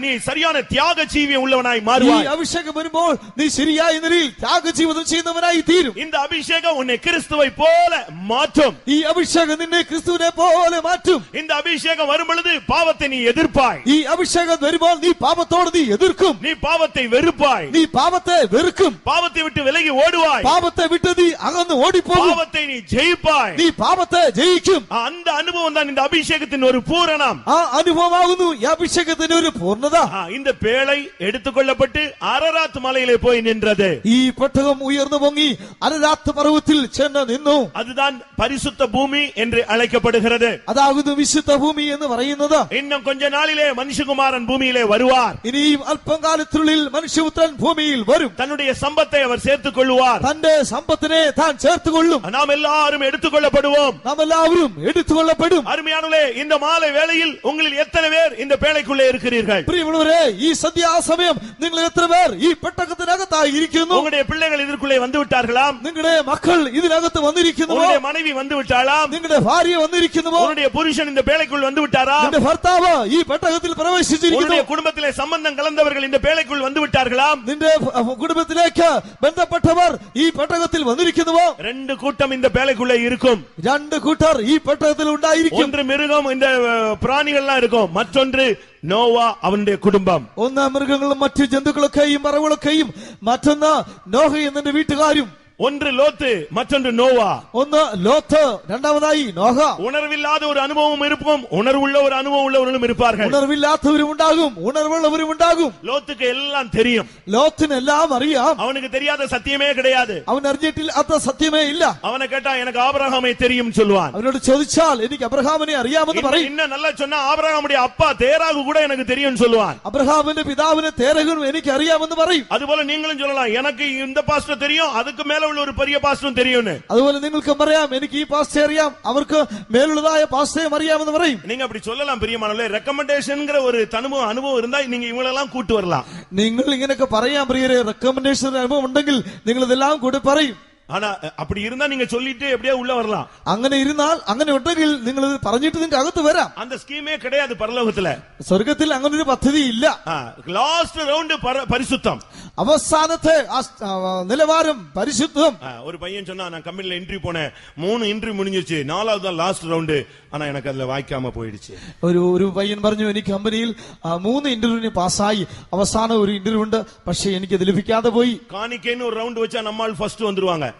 நீ சரியான தியாக ஜீவியம் உள்ளவனாய் ഈ மாறுவாய். അഭിഷേകം വരുമ്പോൾ നീ ശരിയായ നിലയിൽ ത്യാഗജീവിതം ചെയ്യുന്നവനായി തീരും. இந்த அபிஷேகம் உன்னை கிறிஸ்துவை போல மாற்றும். ഈ അഭിഷേകം നിന്നെ ക്രിസ്തുവിനെ പോലെ മാറ്റും. இந்த அபிஷேகம் வரும் பொழுது பாவத்தை நீ எதிர்ப்பாய். ഈ അഭിഷേകം വരുമ്പോൾ നീ പാപത്തോട് നീ എതിർക്കും. நீ பாவத்தை வெறுப்பாய். നീ പാപത്തെ വെറുക്കും. பாவத்தை விட்டு விலகி ஓடுவாய். പാപത്തെ വിട്ട് നീ അകന്ന് ഓടിപ്പോകും. பாவத்தை நீ ஜெயிப்பாய். നീ പാപത്തെ ജയിക്കും. அந்த அனுபவம் தான் இந்த அபிஷேகத்தின் ஒரு பூரணம். ആ അനുഭവമാകുന്നു ഈ അഭിഷേകത്തിന്റെ ഒരു പൂർണ്ണത. இந்த பேழை எடுத்துக்கொள்ளப்பட்டு அரராத் மலையிலே போய் நின்றது. ഈ പെട്ടകം ഉയർന്നു പൊങ്ങി അരരാത്ത് പർവ്വതത്തിൽ ചെന്ന് നിന്നു. அதுதான் பரிசுத்த பூமி என்று அழைக்கப்படுகிறது. അതാകുന്നു വിശുദ്ധ ഭൂമി എന്ന് പറയുന്നത്. இன்னும் கொஞ்ச நாளிலே மனுஷகுமாரன் பூமியிலே வருவார். ഇനിയും അല്പം കാലത്തിനുള്ളിൽ മനുഷ്യപുത്രൻ ഭൂമിയിൽ വരും. தன்னுடைய சம்பத்தை அவர் சேர்த்துக் கொள்வார். തന്റെ സമ്പത്തിനെ താൻ ചേർത്തുകൊള്ളും. நாம் எல்லாரும் எடுத்துக்கொள்ளப்படுவோம். നാം എല്ലാവരും എടുത്തുകൊള്ളപ്പെടും. அருமையானவர்களே, இந்த மாலை வேளையில் உங்களில் எத்தனை பேர் இந்த பேழைக்குள்ளே இருக்கிறீர்கள்? പ്രിയമുള്ളവരെ, ഈ സന്ധ്യാസമയം നിങ്ങൾ എത്ര പേർ ഈ പെട്ടകത്തിനകത്തായി ഇരിക്കുന്നു? உங்களுடைய பிள்ளைகள் இதற்குள்ளே வந்து விட்டார்களாம். നിങ്ങളുടെ മക്കൾ ഇതിനകത്ത് വന്നിരിക്കുന്നുവോ? உங்களுடைய மனைவி வந்து விட்டாளாம். നിങ്ങളുടെ ഭാര്യ വന്നിരിക്കുന്നുവോ? உங்களுடைய புருஷன் இந்த பேழைக்குள் வந்து விட்டாரா? നിങ്ങളുടെ ഭർത്താവ് ഈ പെട്ടകത്തിൽ പ്രവേശിച്ചിരിക്കുന്നു. உங்களுடைய குடும்பத்திலே சம்பந்தம் கலந்தவர்கள் இந்த பேழைக்குள் வந்து விட்டார்களாம். നിന്റെ കുടുംബത്തിലേക്ക് ബന്ധപ്പെട്ടവർ ഈ പെട്ടകത്തിൽ വന്നിരിക്കുന്നുവോ? ரெண்டு கூட்டம் இந்த பேழைக்குள்ளே இருக்கும். രണ്ട് കൂട്ടർ ഈ പെട്ടകത്തിൽ ഉണ്ടായിരിക്കും. ஒன்று மிருகம், இந்த பிராணிகள்லாம் இருக்கும். மற்றொன்று நோவா அவனுடைய குடும்பம். ഒന്ന് മൃഗങ്ങളും മറ്റു ജന്തുക്കളൊക്കെയും പറവുകളൊക്കെയും, മറ്റൊന്ന് നോഹയും നിന്റെ വീട്ടുകാരും. ஒன்று லோத்து, மற்றொன்று நோவா. ഒന്ന് ലോത്ത്, രണ്ടാമതായി നോഹ. உணர்வில்லாத ஒரு அனுபவம் இருக்கும், உணர்வுள்ள ஒரு அனுபவம் உள்ளவர்களும் இருப்பார்கள். ഉണർവില്ലാത്തവരും ഉണ്ടാകും, ഉണർവുള്ളവരും ഉണ്ടാകും. லோத்துக்கு எல்லாம் தெரியும். ലോത്തിന് എല്ലാം അറിയാം. அவனுக்கு தெரியாத சத்தியமே கிடையாது. അവൻ അറിഞ്ഞിട്ടില്ലാത്ത സത്യമേ ഇല്ല. அவனை கேட்டா எனக்கு ஆபிரகாமை தெரியும் சொல்லுவான். അവനോട് ചോദിച്ചാൽ എനിക്ക് അബ്രഹാമിനെ അറിയാമെന്ന് പറയും. இன்னும் நல்லா சொன்னா ஆபிரகாமுடைய அப்பா தேராகு கூட எனக்கு தெரியும் சொல்லுவான். അബ്രഹാമിന്റെ പിതാവിനെ തേരകും എനിക്ക് അറിയാമെന്ന് പറയും. அதுபோல நீங்களும் சொல்லலாம், எனக்கு இந்த பாஸ்டர் தெரியும், அதுக்கு மேல உள்ள ஒரு பெரிய பாஸ்டரும் தெரியும். അതുപോലെ നിങ്ങൾക്കും പറയാം, എനിക്ക് ഈ പാസ്റ്ററെ അറിയാം, അവർക്ക് മേലുള്ളതായ പാസ്റ്ററെയും അറിയാമെന്ന് പറയും. நீங்க அப்படி சொல்லலாம் பிரியமானவர்களே. ரெக்கமெண்டேஷன்ங்கற ஒரு அனுபவம் இருந்தா நீங்க இவங்களெல்லாம் கூட்டி வரலாம். നിങ്ങൾ ഇങ്ങനെയൊക്കെ പറയാം പ്രിയരെ. റെക്കമെൻഡേഷൻ അനുഭവം ഉണ്ടെങ്കിൽ നിങ്ങൾ ഇതെല്ലാം കൂടി പറയും. ஆனா அப்படி இருந்தா நீங்க சொல்லிட்டு எப்படியே உள்ள வரலாம். അങ്ങനെ ഇരുന്നാൽ, അങ്ങനെ ഉണ്ടെങ്കിൽ നിങ്ങൾ ഇത് പറഞ്ഞിട്ട് നിന്റെ അകത്ത് വരാം. அந்த ஸ்கீமே கிடையாது பரலோகத்துல. സ്വർഗത്തിൽ അങ്ങനെ ഒരു പദ്ധതി ഇല്ല. லாஸ்ட் ரவுண்ட் பரிசுத்தம். അവസാനത്തെ നിലവാരം പരിശുദ്ധം. ஒரு பையன் சொன்னா, நான் கம்பெனில இன்டர்வியூ போனேன், 3 இன்டர்வியூ முடிஞ்சிருச்சு, 4வது தான் லாஸ்ட் ரவுண்ட், ஆனா எனக்கு அதுல வாய்க்காம போயிடுச்சு. ഒരു പയ്യൻ പറഞ്ഞു, എനിക്ക് കമ്പനിയിൽ 3 ഇന്റർവ്യൂവിന് പാസ്സായി, അവസാനം ഒരു ഇന്റർവ്യൂ ഉണ്ട്, പക്ഷേ എനിക്കത് ലഭിക്കാതെ പോയി. காணிக்கைன்னு ஒரு ரவுண்ட் வச்சா நம்மால் ஃபர்ஸ்ட் வந்துருவாங்க.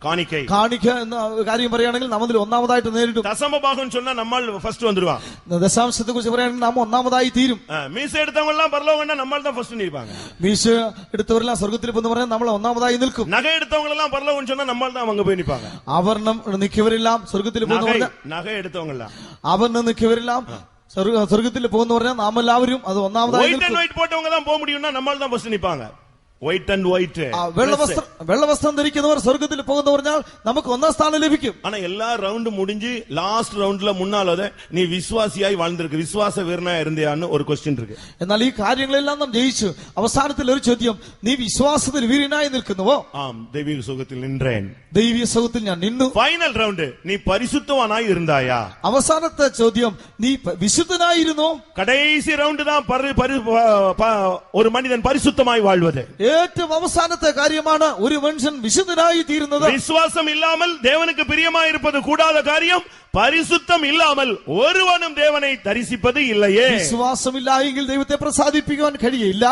കാണിക്ക എന്ന കാര്യം പറയുകയാണെങ്കിൽ നമ്മതിൽ ഒന്നാമതായിട്ട് നേരിടും. தசம பாகம் சொன்னா நம்மால் ஃபர்ஸ்ட் வந்துருவான். ദശാംശത്തെ കുറിച്ച് പറയുകയാണെങ്കിൽ നാം ഒന്നാമതായി തീരും. மீச எடுத்தவங்க எல்லாம் பரலோகம்னா நம்மால் தான் ஃபர்ஸ்ட் நிற்பாங்க. മീശ എടുത്തവരെല്ലാം സ്വർഗ്ഗത്തിൽ എന്ന് പറഞ്ഞാൽ നമ്മൾ ഒന്നാമതായി നിൽക്കും. நகை எடுத்தவங்க எல்லாம் பரலோகம் சொன்னா நம்மால் தான் அங்க போய் நிப்பாங்க. ആഭരണം നിൽക്കിയവരെല്ലാം സ്വർഗ്ഗത്തിൽ പോകുന്നവർ. நகை எடுத்தவங்க எல்லாம், ആഭരണം നിൽക്കിയവരെല്ലാം സ്വർഗ്ഗത്തിൽ പോകുന്ന പറഞ്ഞാൽ നാം എല്ലാവരും അത് ഒന്നാമതായി ஒயிட் அண்ட் ஒயிட் போட்டவங்க தான் போக முடியும்னா நம்மால் தான் ஃபர்ஸ்ட் நிப்பாங்க. ஒயிட் அண்ட் ஒயிட், വെള്ളവസ്ത്രം ധരിക്കുന്നവർ സ്വർഗ്ഗത്തിൽ പോകുന്ന പറഞ്ഞാൽ നമുക്ക് ഒന്നാം സ്ഥാനം ലഭിക്കും. ஆனா எல்லா ரவுண்ட் முடிஞ்சு லாஸ்ட் ரவுண்ட்ல முன்னால நீ விசுவாசியாய் வாழ்ந்திருக்கு, விசுவாச வீரனா இருந்தியான்னு ஒரு क्वेश्चन இருக்கு. എന്നാൽ ഈ കാര്യങ്ങളെല്ലാം നാം ജയിച്ചു. അവസാനത്തിൽ ഒരു ചോദ്യം, നീ വിശ്വാസത്തിൽ വീരനായി നിൽക്കുന്നുവോ? ஆம், தெய்வீக சுகத்தில் நின்றேன். ദൈവീയ സുഖത്തിൽ ഞാൻ നിന്നു. ഫൈനൽ ரவுண்ட், நீ பரிசுத்தவானாய் இருந்தாயா? അവസാനത്തെ ചോദ്യം, നീ വിശുദ്ധനായിരുന്നോ? கடைசி ரவுண்ட் தான் ஒரு மனிதன் பரிசுத்தமாய் வாழ்வது. ഏറ്റവും അവസാനത്തെ കാര്യമാണ് ഒരു മനുഷ്യൻ വിശുദ്ധനായി തീരുന്നത്. விசுவாசம் இல்லாமல் தேவனுக்கு பிரியமாயிருப்பது கூடாத காரியம், பரிசுத்தம் இல்லாமல் ஒருவனும் தேவனை தரிசிப்பது இல்லையே. വിശ്വാസമില്ല എങ്കിൽ ദൈവത്തെ പ്രസാദിപ്പിക്കുവാൻ കഴിയില്ല.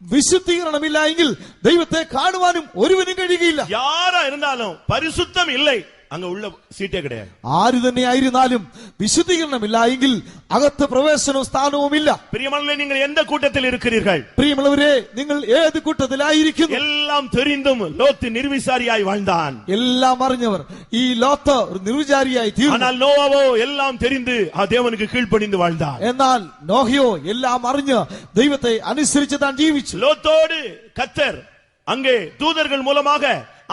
വിശുദ്ധീകരണമില്ല എങ്കിൽ ദൈവത്തെ കാണുവാനും ഒരുവനും കഴിയുകയില്ല. யாரா இருந்தாலும் பரிசுத்தம் இல்லை, அங்க உள்ள சீட்டே கிடையாது. ആര് തന്നെ ആയിരുന്നാലും വിശുദ്ധീകരണമില്ല എങ്കിൽ അകത്ത് പ്രവേശനവും സ്ഥാനവും ഇല്ല. பிரியமானவர்களே, நீங்கள் எந்த கூட்டத்தில் இருக்கிறீர்கள்? പ്രിയമുള്ളവരെ, നിങ്ങൾ ഏത് കൂട്ടത്തിലായിരിക്കുന്നു? எல்லாம் தெரிந்தும் லோத்து நிர்விசாரியாய் வாழ்ந்தான். എല്ലാം അറിഞ്ഞവർ ഈ ലോത്ത് ഒരു നിർവിചാരിയായി തീർന്നു. ஆனால் நோவாவோ எல்லாம் தெரிந்து தேவனுக்கு கீழ்ப்படிந்து வாழ்ந்தான். എന്നാൽ നോഹയോ എല്ലാം അറിഞ്ഞ് ദൈവത്തെ അനുസരിച്ച് താൻ ജീവിച്ചു. லோத்தோடு கர்த்தர் அங்கே தூதர்கள் மூலமாக,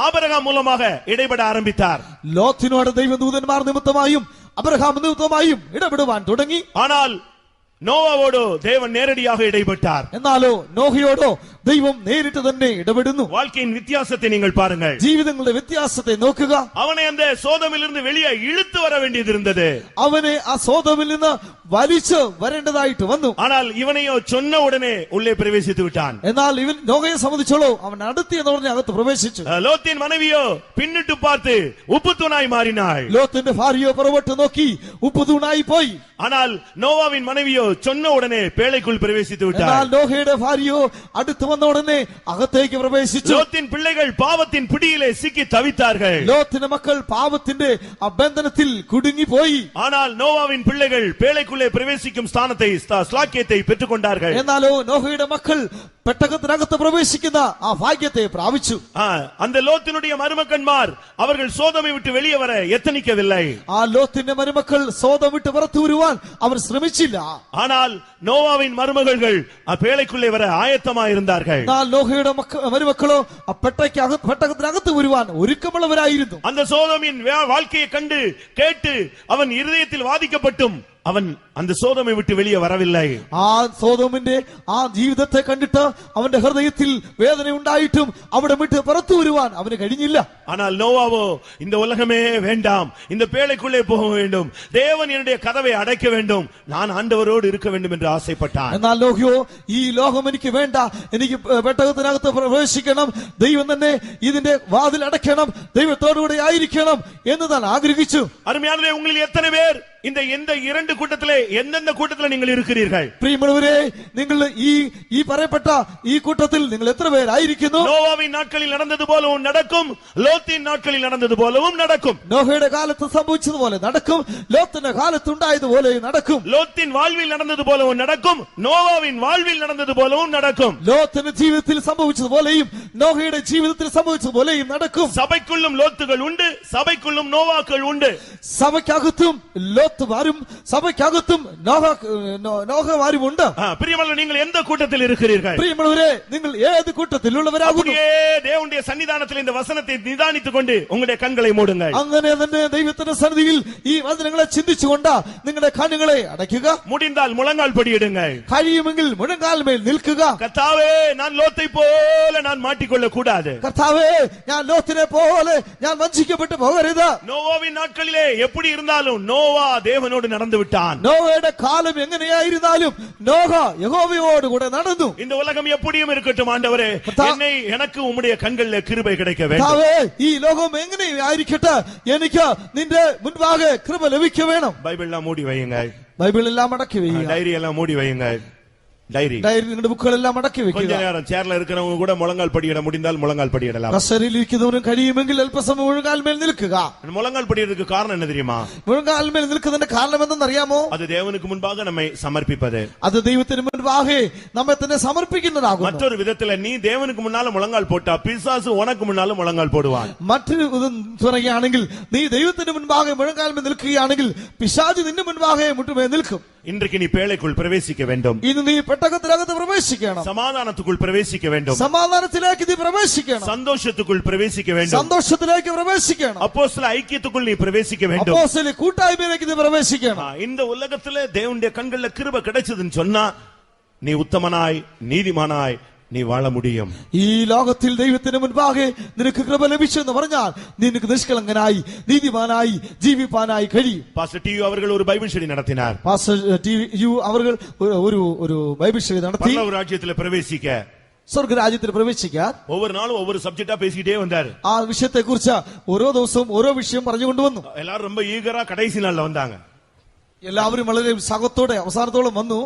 ஆபிரகாம் மூலமாக இடைபட ஆரம்பித்தார். ലോത്തിനോട് ദൈവദൂതന്മാർ നിമിത്തമായും അബ്രഹാം നിമിത്തമായും ഇടപെടുവാൻ തുടങ്ങി. ஆனால் நோவாவோடு தேவன் நேரடியாக இடைப்பட்டார். എന്നാലോ നോഹയോടോ ദൈവം നേരിട്ട് തന്നെ ഇടപെടുന്നു. வாழ்க்கையின் வித்தியாசத்தை நீங்கள் பாருங்கள். ജീവിതങ്ങളുടെ വ്യത്യാസത്തെ നോക്കുക. அவனை அந்த சோதமிலிருந்து வெளியே இழுத்து வர வேண்டியது இருந்தது. അവനെ ആ സോദോമിൽ നിന്ന് വലിച്ചു വരേണ്ടതായിട്ട് വന്നു. ஆனால் ഇവനെയോ சொன்ன உடனே உள்ளே பிரவேசித்து விட்டான். എന്നാൽ ഇവൻ നോഹയെ സംബന്ധിച്ചോളൂ അവൻ അടുത്തി എന്ന് പറഞ്ഞ് അകത്ത് പ്രവേശിച്ചു. லோத்தின் மனைவியோ பின்னிட்டு பார்த்து உப்பு தூணாய் மாறினாள். ലോത്തിന്റെ ഭാര്യയോ പുറകോട്ട് നോക്കി ഉപ്പ് തൂണായി പോയി. ஆனால் நோவாவின் மனைவியோ சொன்ன உடனே பேழைக்குள் பிரவேசித்து എന്നാൽ விட்டாள். നോഹയുടെ ഭാര്യയോ അടുത്ത് വന്ന ഉടനെ അകത്തേക്ക് പ്രവേശിച്ചു. லோத்தின் பிள்ளைகள் பாவத்தின் பிடியிலே சிக்கி தவித்தார்கள். ലോത്തിന്റെ മക്കൾ പാപത്തിന്റെ ആ ബന്ധനത്തിൽ കുടുങ്ങിപ്പോയി. ஆனால் நோவாவின் பிள்ளைகள் பேழைக்குள்ளே பிரவேசிக்கும் ஸ்தானத்தை, ஸ்லாக்கியத்தை பெற்றுக் கொண்டார்கள். എന്നാലോ നോഹയുടെ മക്കൾ പെട്ടകത്തിനകത്ത് പ്രവേശിക്കുന്ന ആ ഭാഗ്യത്തെ പ്രാപിച്ചു. அந்த லோத்தினுடைய மருமக்கன்மார் அவர்கள் சோதமை விட்டு வெளியே வர எத்தனிக்கவில்லை. ആ ലോത്തിന്റെ മരുമക്കൾ സോദം വിട്ട് പുറത്തു വരുവാൻ അവർ ശ്രമിച്ചില്ല. ஆனால் நோவாவின் மருமகள்கள் பேழைக்குள்ளே வர ஆயத்தமாயிருந்தார்கள். എന്നാൽ നോഹയുടെ മരുമക്കളോ ആ പെട്ടകത്തിനകത്ത് വരുവാൻ ഒരുക്കമുള്ളവരായിരുന്നു. அந்த சோதமின் வாழ்க்கையை கண்டு கேட்டு அவன் இருதயத்தில் வாதிக்கப்பட்டும் அவன் அந்த சோதமை விட்டு வெளியே வரவில்லை. ആ സോദോമിന്റെ ആ ജീവിതത്തെ കണ്ടിട്ട് അവന്റെ ഹൃദയത്തിൽ വേദന ഉണ്ടായിട്ടും അവിടെ വിട്ട് പുറത്തു വരുവാൻ അവന് കഴിഞ്ഞില്ല. ஆனால் நோவாவோ இந்த உலகமே வேண்டாம், இந்த பேழைக்குள்ளே போக வேண்டும், தேவன் என்னுடைய கதவை அடைக்க வேண்டும், நான் ஆண்டவரோடு இருக்க வேண்டும் என்று ஆசைப்பட்டான். എന്നാൽ നോഹയോ ഈ ലോകം എനിക്ക് വേണ്ട, എനിക്ക് പെട്ടകത്തിനകത്ത് പ്രവേശിക്കണം, ദൈവം തന്നെ ഇതിന്റെ വാതിൽ അടയ്ക്കണം, ദൈവത്തോടുകൂടെ ആയിരിക്കണം എന്ന് താൻ ആഗ്രഹിച്ചു. அருமையானவர்களே, உங்களில் எத்தனை பேர் இந்த எந்த இரண்டு கூட்டத்திலே எந்தெந்த கூட்டத்திலே நீங்கள் இருக்கிறீர்கள்? പ്രിയമുള്ളവരെ, നിങ്ങൾ ഈ പറയപ്പെട്ട ഈ കൂട്ടത്തിൽ നിങ്ങൾ എത്ര പേരായിരിക്കുന്നു? நோவாவின் நாட்களில் நடந்தது போலவும் நடக்கும், லோத்தின் நாட்களில் நடந்தது போலவும் நடக்கும். നോഹയുടെ കാലത്ത് സംഭവിച്ചതുപോലെ നടക്കും, ലോത്തിന്റെ കാലത്ത് ഉണ്ടായതുപോലെ നടക്കും. லோத்தின் வாழ்வில் நடந்தது போலவும் நடக்கும், நோவாவின் வாழ்வில் நடந்தது போலவும் நடக்கும். ലോത്തിന്റെ ജീവിതത്തിൽ സംഭവിച്ചതുപോലെയും നോഹയുടെ ജീവിതത്തിൽ സംഭവിച്ചതുപോലെയും നടക്കും. சபைக்குள்ளும் லோத்துகள் உண்டு, சபைக்குள்ளும் நோவாக்கள் உண்டு. സഭയ്ക്കകത്തും ലോത്തുമാരും സഭയ്ക്കകത്തും നോഹമാരും ഉണ്ട്. பிரியமுள்ள நீங்கள் எந்த கூட்டத்தில் இருக்கிறீர்கள்? പ്രിയമുള്ളവരെ, നിങ്ങൾ ഏത് കൂട്ടത്തിലുള്ളവരാകുന്നു? தேவனுடைய சன்னிதானத்தில் இந்த வசனத்தை நிதானித்துக் கொண்டு உங்களுடைய கண்களை மூடுங்கள். അങ്ങനെ തന്നെ ദൈവത്തിന്റെ സന്നിധിയിൽ ഈ വചനങ്ങളെ ചിന്തിച്ചുകൊണ്ട് നിങ്ങളുടെ കണ്ണുകളെ അടയ്ക്കുക. முடிந்தால் முழங்கால் படியிடுங்கள். കഴിയുമെങ്കിൽ മുഴങ്കാൽമേൽ നിൽക്കുക. கர்த்தாவே, நான் லோத்தை போல நான் மாட்டிக்கொள்ள கூடாது. കർത്താവേ, ഞാൻ ലോത്തിനെ പോലെ ഞാൻ വഞ്ചിക്കപ്പെട്ടു പോകരുത്. நோவாவின் நாட்களிலே எப்படி இருந்தாலும் நோவா தேவனோடு நடந்து விட்டான். നോഹയുടെ കാലം എങ്ങനെയായിരുന്നാലും നോഹ യഹോവയോട് കൂടെ നടന്നു. இந்த உலகம் எப்படியும் இருக்கட்டும் ஆண்டவரே, என்னை எனக்கு உம்முடைய கண்களில் கிருபை கிடைக்க வேண்டும். കർത്താവേ, ഈ ലോകം എങ്ങനെയായിരിക്കട്ടെ, എനിക്ക് നിന്റെ മുൻപാകെ കൃപ ലഭിക്ക വേണം. பைபிள் எல்லாம் மூடி வையுங்க. ബൈബിൾ എല്ലാം മടക്കി വെയ്യുക. டைரி எல்லாம் மூடி வையுங்க. டைரி നിങ്ങളുടെ ബുക്കുകളെല്ലാം മടക്കി கொஞ்ச വെക്കുക. நேரம் சேர்ல இருக்கிறவங்க கூட முழங்கால் படியிட முடிந்தால் முழங்கால் படியிடலாம். കസേരയിലിരിക്കുന്നവരും കഴിയുമെങ്കിൽ അല്പസമയം മുഴങ്കാൽമേൽ നിൽക്കുക. முழங்கால் படியிடறதுக்கு காரணம் என்ன தெரியுமா? മുഴങ്കാൽമേൽ നിൽക്കുന്നതിന്റെ കാരണം എന്തെന്നറിയാമോ? அது தேவனுக்கு முன்பாக நம்மை சமர்ப்பிப்பது. അത് ദൈവത്തിന് മുൻപാകെ നമ്മെ തന്നെ സമർപ്പിക്കുന്നതാകുന്നു. மற்றொரு விதத்துல நீ தேவனுக்கு முன்னால முழங்கால் போட்டா பிசாசு உனக்கு முன்னால முழங்கால் போடுவான். മറ്റൊരു പറയുകയാണെങ്കിൽ നീ ദൈവത്തിന് മുൻപാകെ മുഴങ്കാൽമേൽ നിൽക്കുകയാണെങ്കിൽ പിശാച് നിന്റെ മുൻപാകെ മുട്ടുമേൽ നിൽക്കും. இன்றைக்கு நீ பேழைக்குள் பிரவேசிக்க வேண்டும். ഇന്ന് നീ പെട്ടകത്തിനകത്ത് പ്രവേശിക്കണം. சமாதானத்துக்குள் பிரவேசிக்க வேண்டும். സമാധാനത്തിലേക്ക് നീ പ്രവേശിക്കണം. சந்தோஷத்துக்குள் பிரவேசிக்க வேண்டும். സന്തോഷത്തിലേക്ക് പ്രവേശിക്കണം. அப்போஸ்தல ஐக்கியத்துக்குள் நீ பிரவேசிக்க வேண்டும். അപ്പോസ്തല കൂട്ടായ്മയിലേക്ക് നീ പ്രവേശിക്കണം. இந்த உலகத்துல தேவனுடைய கண்கள்ல கிருபை கிடைச்சதுன்னு சொன்னா நீ உத்தமனாய் நீதிமானாய் നീ വാഴ മുടിയും. ഈ ലോകത്തിൽ ദൈവത്തിന് മുൻപാകെ നിനക്ക് കൃപ ലഭിച്ചു എന്ന് പറഞ്ഞാൽ നിനക്ക് നിഷ്കളങ്കനായി നീതിമാനായി ജീവിപ്പാനായി കഴിയും. പാസ്റ്റർ ടി യു അവർ ഒരു ബൈബിൾ സ്റ്റഡി നടത്തിനാർ. പാസ്റ്റർ ടി യു അവർ ഒരു ബൈബിൾ സ്റ്റഡി നടത്തി. പരലോക രാജ്യത്തിൽ പ്രവേശിക്ക സ്വർഗരാജ്യത്തിൽ പ്രവേശിക്കാൻ ஒவ்வொரு நாளும் ஒவ்வொரு சப்ஜெக்டா பேசிக்கிட்டே வந்தாரு. ആ വിഷയത്തെ കുറിച്ച് ഓരോ ദിവസവും ഓരോ വിഷയം പറഞ്ഞുകൊണ്ടുവന്നു. எல்லாரும் ரொம்ப ஈகரா கடைசி நாள்ல வந்தாங்க. എല്ലാവരും വളരെ ഉത്സാഹത്തോടെ അവസാനത്തോളം വന്നു.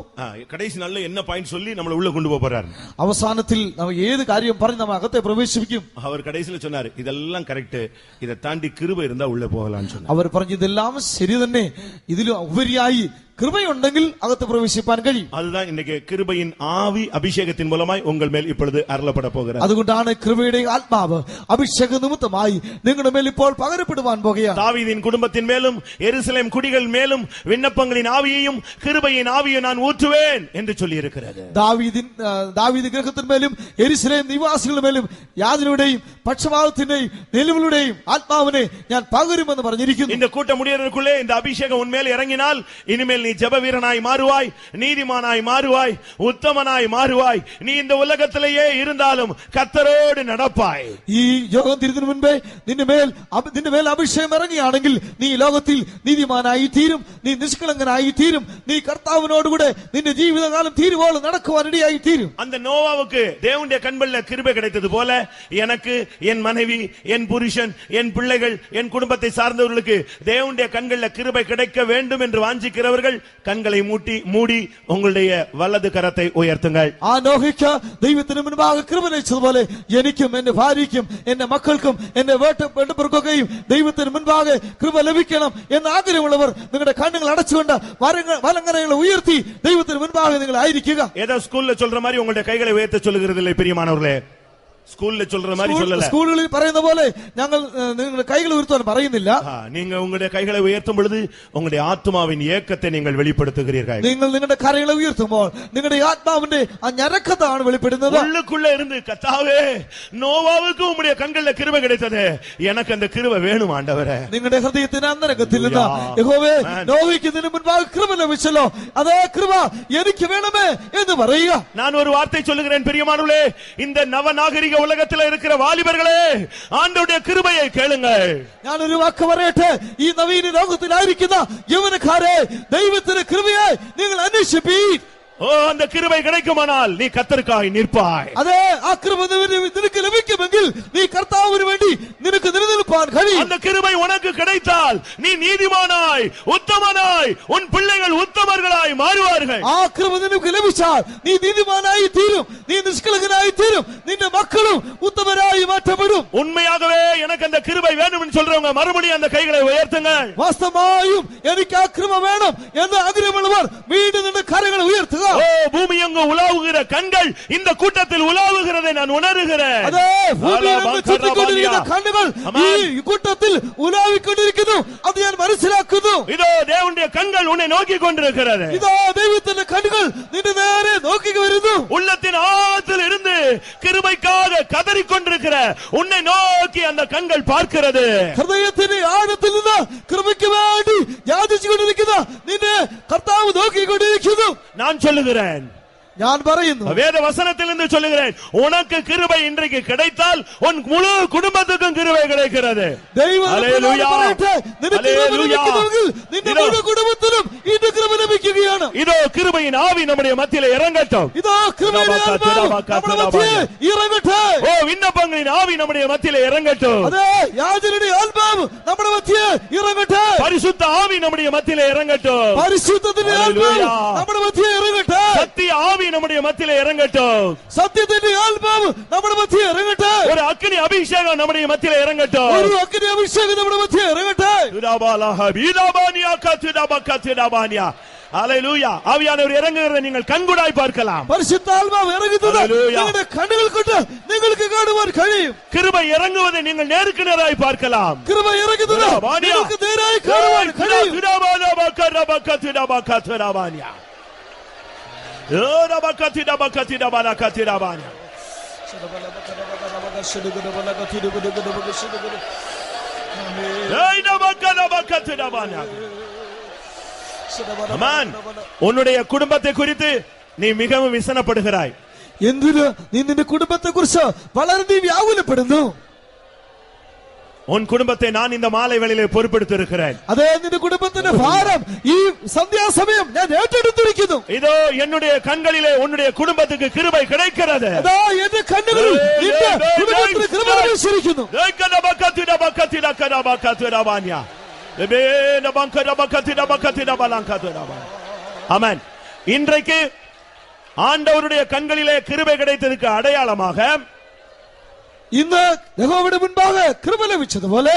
கடைசி நாள்ல என்ன பாயிண்ட் சொல்லி நம்மள உள்ள கொண்டு போறாரு. അവസാനത്തിൽ നമ്മൾ ഏത് കാര്യം പറഞ്ഞ് നമ്മൾ അകത്തെ പ്രവേശിപ്പിക്കും. அவர் கடைசில சொன்னாரு, இதெல்லாம் கரெக்ட், இதை தாண்டி கிருபை இருந்தா உள்ள போகலாம்னு சொன்னார். അവർ പറഞ്ഞു ഇതെല്ലാം ശരി തന്നെ, ഇതിലും ഉപരിയായി கிருபையுണ്ടെങ്കിൽ அகத்து பிரவேசிப்பான் കഴിയും. அதுதான் இன்னைக்கு கிருபையின் ஆவி அபிஷேகத்தின் மூலமாய் உங்கள் மேல் இப்பொழுது அருளப்பட போகிறது. അതുകൊണ്ടാണ് കൃപയുടെ ആത്മാവ് അഭിഷേക നിമിത്തമായി നിങ്ങളുടെ മേൽ ഇപ്പോൾ പകരപ്പെടുവാൻ പോകുകയാണ്. தாவீதின் குடும்பத்தின் மேலும் எருசலேம் குடிகள் மேலும் விண்ணப்பங்களின் ஆவியையும் கிருபையின் ஆவியை நான் ஊற்றுவேன் என்று சொல்லி இருக்கிறது. ദാവീദ് ഗൃഹത്തിന്മേലും യെരുശലേം നിവാസികളുടെ മേലും യാതൊരുടെയും പക്ഷപാതത്തിന്റെയും നിലവിലുടെയും ആത്മാവിനെ ഞാൻ പകരുമെന്ന് പറഞ്ഞിരിക്കുന്നു. இந்த கூட்டம் முடியறதுக்குள்ளே இந்த அபிஷேகம் உன்மேல் இறங்கினால் இனிமேல் நீ ஜெப வீரனாய் மாறுவாய், நீதிமானாய் மாறுவாய், உத்தமனாய் மாறுவாய். நீ இந்த உலகத்திலேயே இருந்தாலும் கர்த்தரோடு நடப்பாய். ഈ യോഗം തിരുന്നതിന് മുൻപേ നിന്റെ മേൽ അഭിഷേകം ഇറങ്ങിയാണെങ്കിൽ നീ ലോകത്തിൽ നീതിമാനായി തീരും, നീ നിഷ്കളങ്കനായി തീരും, നീ കർത്താവിനോടുകൂടെ നിന്റെ ജീവിതകാലം തീരുവോളം നടക്കുവാൻ ഇടയായി തീരും. அந்த நோவாவுக்கு தேவனுடைய கண்களில் கிருபை கிடைத்தது போல எனக்கு, என் மனைவி, என் புருஷன், என் பிள்ளைகள், என் குடும்பத்தை சார்ந்தவர்களுக்கு தேவனுடைய கண்களில் கிருபை கிடைக்க வேண்டும் என்று வாஞ்சிக்கிறவர்கள் கண்களை மூடி உங்களுடைய வலது கரத்தை உயர்த்துங்கள். ആ നോഹയ്ക്ക് ദൈവത്തിന് മുൻപാകെ കൃപ ലഭിച്ചതുപോലെ എനിക്കും എന്റെ ഭാര്യയ്ക്കും എന്റെ മക്കൾക്കും എന്റെ വേണ്ടവർക്കൊക്കെയും ദൈവത്തിന് മുൻപാകെ കൃപ ലഭിക്കണം എന്ന് ആഗ്രഹമുള്ളവർ നിങ്ങളുടെ കണ്ണുകൾ അടച്ചുകൊണ്ട് വലങ്കരങ്ങളെ ഉയർത്തി ദൈവത്തിന് മുൻപാകെ നിങ്ങൾ ആയിരിക്കുക. ஏதோ ஸ்கூல்ல சொல்ற மாதிரி உங்களுடைய கைகளை உயர்த்த சொல்லுகிறது இல்லை பிரியமானவர்களே. ஸ்கூல்ல சொல்ற மாதிரி சொல்லல. സ്കൂളുകളിൽ പറയുന്ന പോലെ ഞങ്ങൾ നിങ്ങളുടെ കൈകൾ ഉയർത്താൻ പറയുന്നില്ല. நீங்க உங்களுடைய கைகளை உயர்த்தும் பொழுது உங்களுடைய ஆத்மாவின் ஏக்கத்தை நீங்கள் வெளிப்படுத்துகிறீர்கள். നിങ്ങൾ നിങ്ങളുടെ കരങ്ങളെ ഉയർത്തുമ്പോൾ നിങ്ങളുടെ ആത്മാവിന്റെ ആ ഞരക്കത്താണ് വെളിപ്പെടുന്നത്. உள்ளுக்குள்ள இருந்து கர்த்தாவே, நோவாவுக்கு உம்முடைய கண்களில் கிருபை கிடைத்தது, எனக்கு அந்த கிருபை வேணும் ஆண்டவரே. നിങ്ങളുടെ ഹൃദയത്തിന്റെ അന്തരംഗത്തിൽ നിന്ന് യഹോവേ, നോവയ്ക്ക് ഇതിനു മുൻപാകെ കൃപ ലഭിച്ചല്ലോ, അതേ കൃപ എനിക്ക് വേണമേ എന്ന് പറയുക. நான் ஒரு வார்த்தை சொல்லுகிறேன் பிரியமானவர்களே, இந்த நவநாகரிக உலகத்தில் இருக்கிற வாலிபர்களே, ஆண்டவருடைய கிருபையை கேளுங்கள். ഞാനൊരു വാക്ക് പറയട്ടെ, ഈ നവീന ലോകത്തിലായിരിക്കുന്ന യൗവനക്കാരെ, ദൈവത്തിന്റെ കൃപയെ നിങ്ങൾ അന്വേഷിപ്പീൻ. அந்த கிருபை கிடைக்குமானால் நீ கர்த்தருக்காய் நிற்பாய். അതേ ആ കൃപ നിനക്ക് ലഭിക്കുമെങ്കിൽ നീ കർത്താവിന് വേണ്ടി നിനക്ക് നിലനിൽപ്പാൻ കഴിയും. அந்த கிருபை உனக்கு கிடைத்தால் நீ நீதிமானாய், உத்தமனாய், உன் பிள்ளைகள் உத்தமர்களாய் மாறுவார்கள். ആ കൃപ നിനക്ക് ലഭിച്ചാൽ നീ നീതിമാനായി തീരും, നീ നിഷ്കളങ്കനായി തീരും, നിന്റെ മക്കളും ഉത്തമരായി മാറ്റപ്പെടും. உண்மையாகவே எனக்கு அந்த கிருபை வேணும் என்று சொல்றவங்க மறுபடியும் அந்த கைகளை உயர்த்துங்கள். വാസ്തവമായും എനിക്ക് ആ കൃപ വേണം എന്ന് ആഗ്രഹമുള്ളവർ വീണ്ടും നിന്റെ കരങ്ങൾ ഉയർത്തുക. பூமி எங்கு உலாவுகிற கண்கள் இந்த கூட்டத்தில் உலாவுகிறதை நான் உணர்கிறேன். അതേ, ഭൂമിയിൽ ചുറ്റിക്കൊണ്ടിരിക്കുന്ന കണ്ണുകൾ ഈ കൂട്ടത്തിൽ ഉലാവിക്കൊണ്ടിരിക്കുന്നു, അത് ഞാൻ മനസ്സിലാക്കുന്നു. இதோ தேவனுடைய கண்கள் உன்னை நோக்கி கொண்டிருக்கிறது. ഇതോ ദൈവത്തിന്റെ കണ്ണുകൾ നിന്റെ നേരെ നോക്കി വരുന്നു. உள்ளத்தின் ஆழத்தில் இருந்து கிருபைக்காக கதறிக்கொண்டிருக்கிற உன்னை நோக்கி அந்த கண்கள் பார்க்கிறது. ഹൃദയത്തിന്റെ ആഴത്തിൽ നിന്ന് കൃപയ്ക്ക് വേണ്ടി യാചിച്ചുകൊണ്ടിരിക്കുന്ന നിന്നെ കർത്താവ് നോക്കിക്കൊണ്ടിരിക്കുന്നു. நான் சொல்லுகிறேன், ഞാൻ പറയുന്നു, வேத வசனத்திலிருந்து சொல்லுகிறேன், உனக்கு கிருபை இன்றைக்கு கிடைத்தால் உன் முழு குடும்பத்துக்கும் கிருபை கிடைக்கிறது. இதோ கிருபையின் ஆவி நம்முடைய மத்தியில இறங்கட்டும். இதோ விண்ணப்பங்களின் ஆவி நம்முடைய மத்தியில இறங்கட்டும். பரிசுத்த ஆவி நம்முடைய மத்தியில இறங்கட்டும். சத்திய ஆவி நம்முடைய மத்தியில இறங்கட்டும். സത്യത്തിന്റെ ആത്മാവ് നമ്മുടെ മധ്യേ ഇറങ്ങട്ടെ. ஒரு அக்கினி அபிஷேகம் நம்முடைய மத்தியில இறங்கட்டும். ഒരു അഗ്നി അഭിഷേകം നമ്മുടെ മധ്യേ ഇറങ്ങട്ടെ. ஹல்லேலூயா. ஆவியானவர் இறங்குகிறதை நீங்கள் கண்கூடாய் பார்க்கலாம். പരിശുദ്ധാത്മാവ് ഇറങ്ങുന്നത് നിങ്ങളുടെ കണ്ണുകൾ കൊണ്ട് നിങ്ങൾക്ക് കാണുവാൻ കഴിയും. கிருபை இறங்குவதை நீங்கள் நேருக்கு நேராய் பார்க்கலாம். കൃപ ഇറങ്ങുന്നത് നിങ്ങൾക്ക് നേരായി കാണുവാൻ കഴിയും. உன்னுடைய குடும்பத்தை குறித்து நீ மிகவும் விசனப்படுகிறாய். എന്തിന് നീ നിന്റെ കുടുംബത്തെ കുറിച്ച് വളരെ നീ വ്യാകുലപ്പെടുന്നു. உன் குடும்பத்தை நான் இந்த மாலை வேளையிலே பொறுப்பெடுத்து இருக்கிறேன். അതേ നിന്റെ കുടുംബത്തിന്റെ ഭാരം ഈ സന്ധ്യാസമയം ഞാൻ ഏറ്റെടുത്തിരിക്കുന്നു. இதோ என்னுடைய கண்களிலே உன்னுடைய குடும்பத்துக்கு கிருபை கிடைக்கிறது. അതാ എന്റെ കണ്ണുകളിൽ നിന്റെ കുടുംബത്തിന് കൃപ ലഭിച്ചിരിക്കുന്നു. ஆமென். இன்றைக்கு ஆண்டவருடைய கண்களிலே கிருபை கிடைத்ததுக்கு அடையாளமாக ഇന്ന് യഹോവയുടെ മുൻപാകെ കൃപ ലഭിച്ചതുപോലെ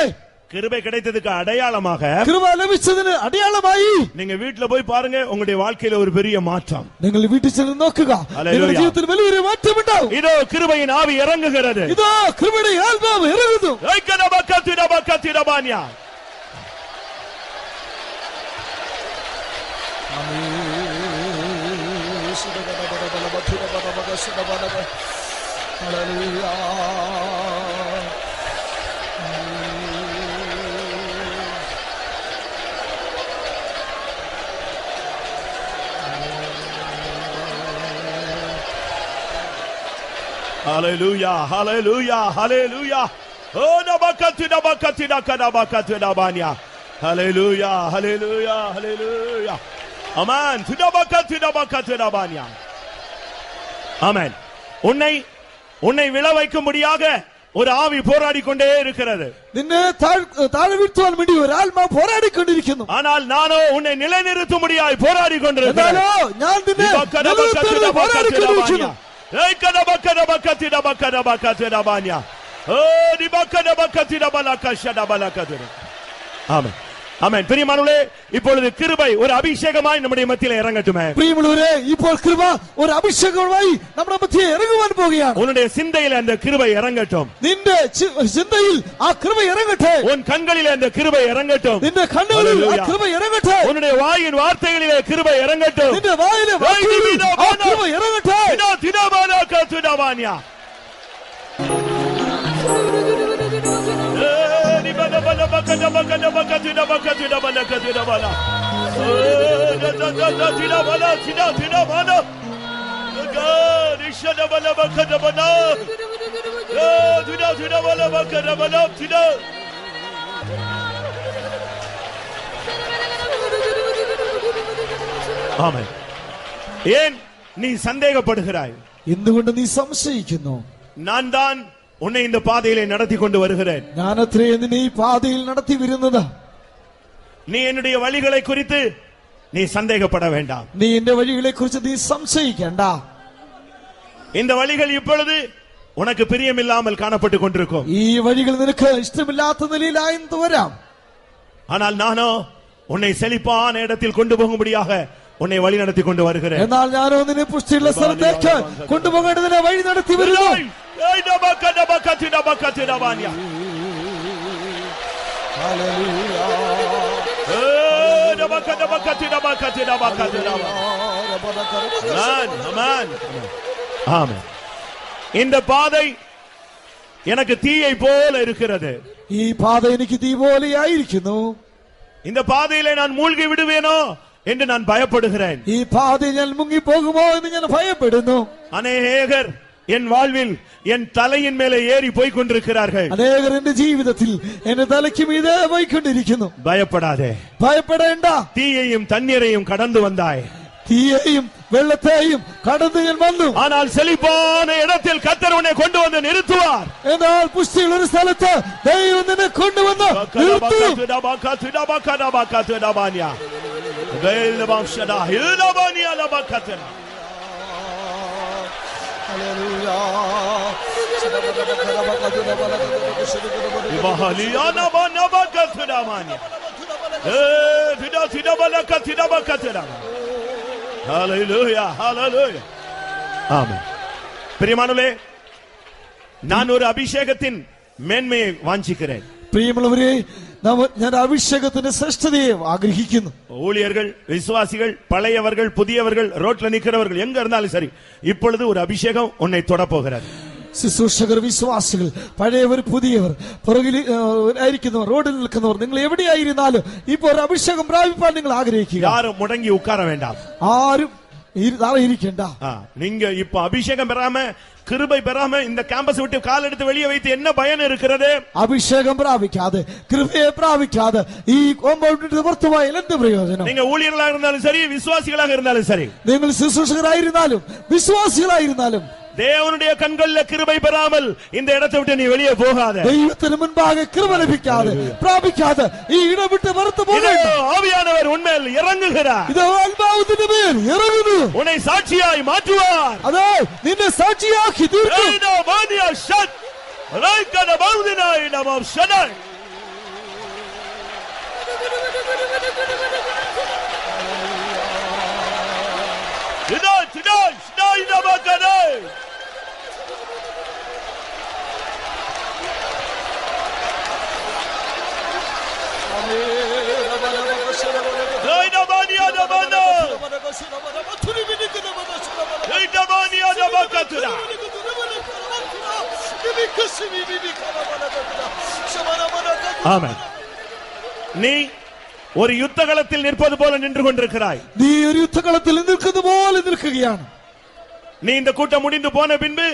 கிருபை கிடைத்ததுக்கு அடையாளமாக കൃപ ലഭിച്ചതിന് അടയാളമായി நீங்க வீட்டுல போய் பாருங்க, உங்களுடைய வாழ்க்கையில ஒரு பெரிய மாற்றம். നിങ്ങൾ വീട്ടിൽ ചെന്ന് നോക്കുക, നിങ്ങളുടെ ജീവിതത്തിൽ വലിയൊരു മാറ്റമുണ്ടാവും. இதோ கிருபையின் ஆவி இறங்குகிறது. ഇതോ കൃപയുടെ ആത്മാവ് ഇറങ്ങുന്നു. Hallelujah, hallelujah, hallelujah. Oh, nabakati nabakati nakadabakati nabanya. Hallelujah, hallelujah, hallelujah. Amen. Nabakati nabakati nabanya. Amen. உன்னை விழ வைக்கும்படியாக ஒரு ஆவி போராடி கொண்டே இருக்கிறது. നിന്നെ താഴ്ത്തുവാൻ വേണ്ടി ഒരു ആത്മാവ് പോരാടിക്കൊണ്ടിരിക്കുന്നു. ஆனால் நானோ உன்னை நிலைநிறுத்தும்படியாய் போராடி கொண்டிருக்கிறேன். ഞാൻ നിന്നെ നിലനിർത്താൻ പോരാടിക്കൊണ്ടിരിക്കുന്നു. ஆமென். ஆமென். பிரியமானவர்களே, இப்பொழுது கிருபை ஒரு அபிஷேகமாய் நம்முடைய மத்தியிலே இறங்கட்டுமே. പ്രിയമുള്ളവരെ, ഇപ്പോൾ കൃപ ഒരു അഭിഷേകമായി നമ്മുടെ മധ്യേ ഇറങ്ങുവാൻ പോകുകയാണ്. உன்னுடைய சிந்தையில் அந்த கிருபை இறங்கட்டும். നിന്റെ ചിന്തയിൽ ആ കൃപ ഇറങ്ങട്ടെ. உன் கண்களில் அந்த கிருபை இறங்கட்டும். നിന്റെ കണ്ണുകളിൽ ആ കൃപ ഇറങ്ങട്ടെ. உன்னுடைய வாயின் வார்த்தைகளிலே கிருபை இறங்கட்டும். നിന്റെ വായിലെ വാക്കുകളിൽ ആ കൃപ ഇറങ്ങട്ടെ. ஆமென். ஏன் நீ சந்தேகப்படுகிறாய்? എന്തുകൊണ്ട് നീ സംശയിക്കുന്നു? நான் தான் உன்னை இந்த பாதையிலே நடத்தி கொண்டு வருகிறேன். ഞാനത്രേ നിന്നെ ഈ പാതയിൽ നടത്തി വരുന്നത്. நீ என்னுடைய வழிகளை குறித்து நீ சந்தேகப்பட வேண்டாம். നീ എന്റെ വഴികളെ കുറിച്ച് നീ സംശയിക്കേണ്ട. இந்த வழிகள் இப்பொழுது உனக்கு பிரியமில்லாமல் காணப்பட்டு கொண்டிருக்கும். ഈ വഴികൾ നിനക്ക് ഇഷ്ടമില്ലാത്ത നിലയിലായെന്ന് വരാം. ஆனால் நானோ உன்னை செழிப்பான இடத்தில் கொண்டு போகும்படியாக உன்னை வழி நடத்தி கொண்டு வருகிறேன். എന്നാൽ ഞാനോ നിന്നെ പുഷ്ടിയുള്ള സ്ഥലത്തേക്ക് കൊണ്ടുപോകേണ്ടതിനെ വഴി നടത്തി വരുന്നു. இந்த பாதை எனக்கு தீயை போல இருக்கிறது. ഈ പാത എനിക്ക് തീ പോലെയായിരിക്കുന്നു. இந்த பாதையிலே நான் மூழ்கி விடுவேனோ என்று நான் பயப்படுகிறேன். ഈ പാതയിൽ ഞാൻ മുങ്ങി പോകുമോ എന്ന് ഞാൻ ഭയപ്പെടുന്നു. அநேகர் என் வாழ்வில் என் தலையின் மேலே ஏறி போய் கொண்டிருக்கிறார்கள். അനേകർ എന്റെ ജീവിതത്തിൽ എന്റെ തലയ്ക്ക് മീതെ പോയിക്കൊണ്ടിരിക്കുന്നു. பயப்படாதே, ഭയപ്പെടേണ്ട. தீயையும் தண்ணீரையும் கடந்து வந்தாய், തീയെയും വെള്ളത്തെയും കടന്നു ഞാൻ വന്നു. ஆனால் செழிப்பான இடத்தில் கர்த்தர் உன்னை கொண்டு வந்து நிறுத்துவார். എന്നാൽ പുഷ്ടിയുള്ള ഒരു സ്ഥലത്ത് ദൈവം നിന്നെ കൊണ്ടുവന്ന് നിർത്തും. Hallelujah, hallelujah. Amen. பிரியமானவர்களே, நான் ஒரு அபிஷேகத்தின் மேன்மையை வாஞ்சிக்கிறேன். പ്രിയമുള്ളവരെ, ഞാൻ അഭിഷേകത്തിന്റെ ശ്രേഷ്ഠതയെ ആഗ്രഹിക്കുന്നു. ஊழியர்கள், விசுவாசிகள், பழையவர்கள், புதியவர்கள், ரோட்ல நிக்கிறவர்கள் எங்க இருந்தாலும் சரி, இப்பொழுது ஒரு அபிஷேகம் உன்னை தொடப் போகிறது. ശുശ്രൂഷകർ, വിശ്വാസികൾ, പഴയവർ, പുതിയവർ, പുറകിൽ ആയിരിക്കുന്നവർ, റോഡിൽ നിൽക്കുന്നവർ, നിങ്ങൾ എവിടെയായിരുന്നാലും ഇപ്പോൾ ഒരു അഭിഷേകം പ്രാപിപ്പാൻ നിങ്ങൾ ആഗ്രഹിക്കുക. யாரும் முடங்கி உட்கார வேண்டாம். ആരും ഇരിക്കണ്ട. நீங்க இப்ப அபிஷேகம் பெறாம கிருபை பெறாம இந்த கேம்பஸ் விட்டு கால் எடுத்து வெளியே வைத்து என்ன பயன் இருக்கிறது? അഭിഷേകം പ്രാപിക്കാതെ കൃപയെ പ്രാപിക്കാതെ ഈ കോമ്പൗണ്ടിന് പുറത്തുപോയാൽ എന്ത് പ്രയോജനം? நீங்க ஊழியர்களாக இருந்தாலும் சரி, விசுவாசிகளாக இருந்தாலும் சரி, നിങ്ങൾ ശുശ്രൂഷകരായിരുന്നാലും വിശ്വാസികളായിരുന്നാലും தேவனுடைய கண்கள்ல கிருபை பெறாமல் இந்த இடத்தை விட்டு நீ வெளியே போகாத. ദൈവത്തിന് മുൻപാകെ കൃപ ലഭിക്കാതെ പ്രാപിക്കാതെ ഈ ഇടം വിട്ട് പുറത്തു പോകരുത്. ஆவியானவர் உன்மேல் இறங்குகிறார். ഇത് ആത്മാവിന്റെ മേൽ ഇറങ്ങുന്നു. உன்னை சாட்சியாய் மாற்றுவார். അതെ, നിന്നെ സാക്ഷിയാക്കി തീർക്കും. ஆமென். நீ ஒரு யுத்த களத்தில் நிற்பது போல நின்று கொண்டிருக்கிறாய். നീ ഒരു യുദ്ധകളത്തിൽ നിൽക്കുന്നത് പോലെ നിൽക്കുകയാണ്. நீ இந்த கூட்டம் முடிந்து போன பின்பு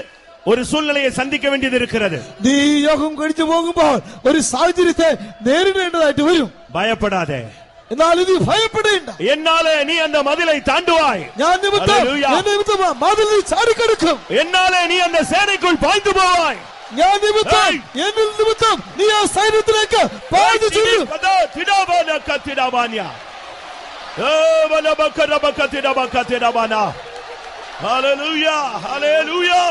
ஒரு சூழ்நிலையை சந்திக்க வேண்டியது இருக்கிறது. നീ യോഗം കഴിച്ചു പോകുമ്പോൾ ഒരു സാഹചര്യത്തെ നേരിടേണ്ടതായിട്ട് വരും. பயப்படாதே. എന്നാൽ നീ ഭയപ്പെടേണ്ട. என்னாலே நீ அந்த மதிலை தாண்டுவாய். ഞാൻ നിമിത്തം മതിൽ നീ ചാടിക്കടക്കും. என்னாலே நீ அந்த சேனைக்குள் பாய்ந்து போவாய். ഞാൻ നിമിത്തം നീ ആ സൈന്യത്തിലേക്ക് പാഞ്ഞു ചെല്ലും. Hallelujah, hallelujah.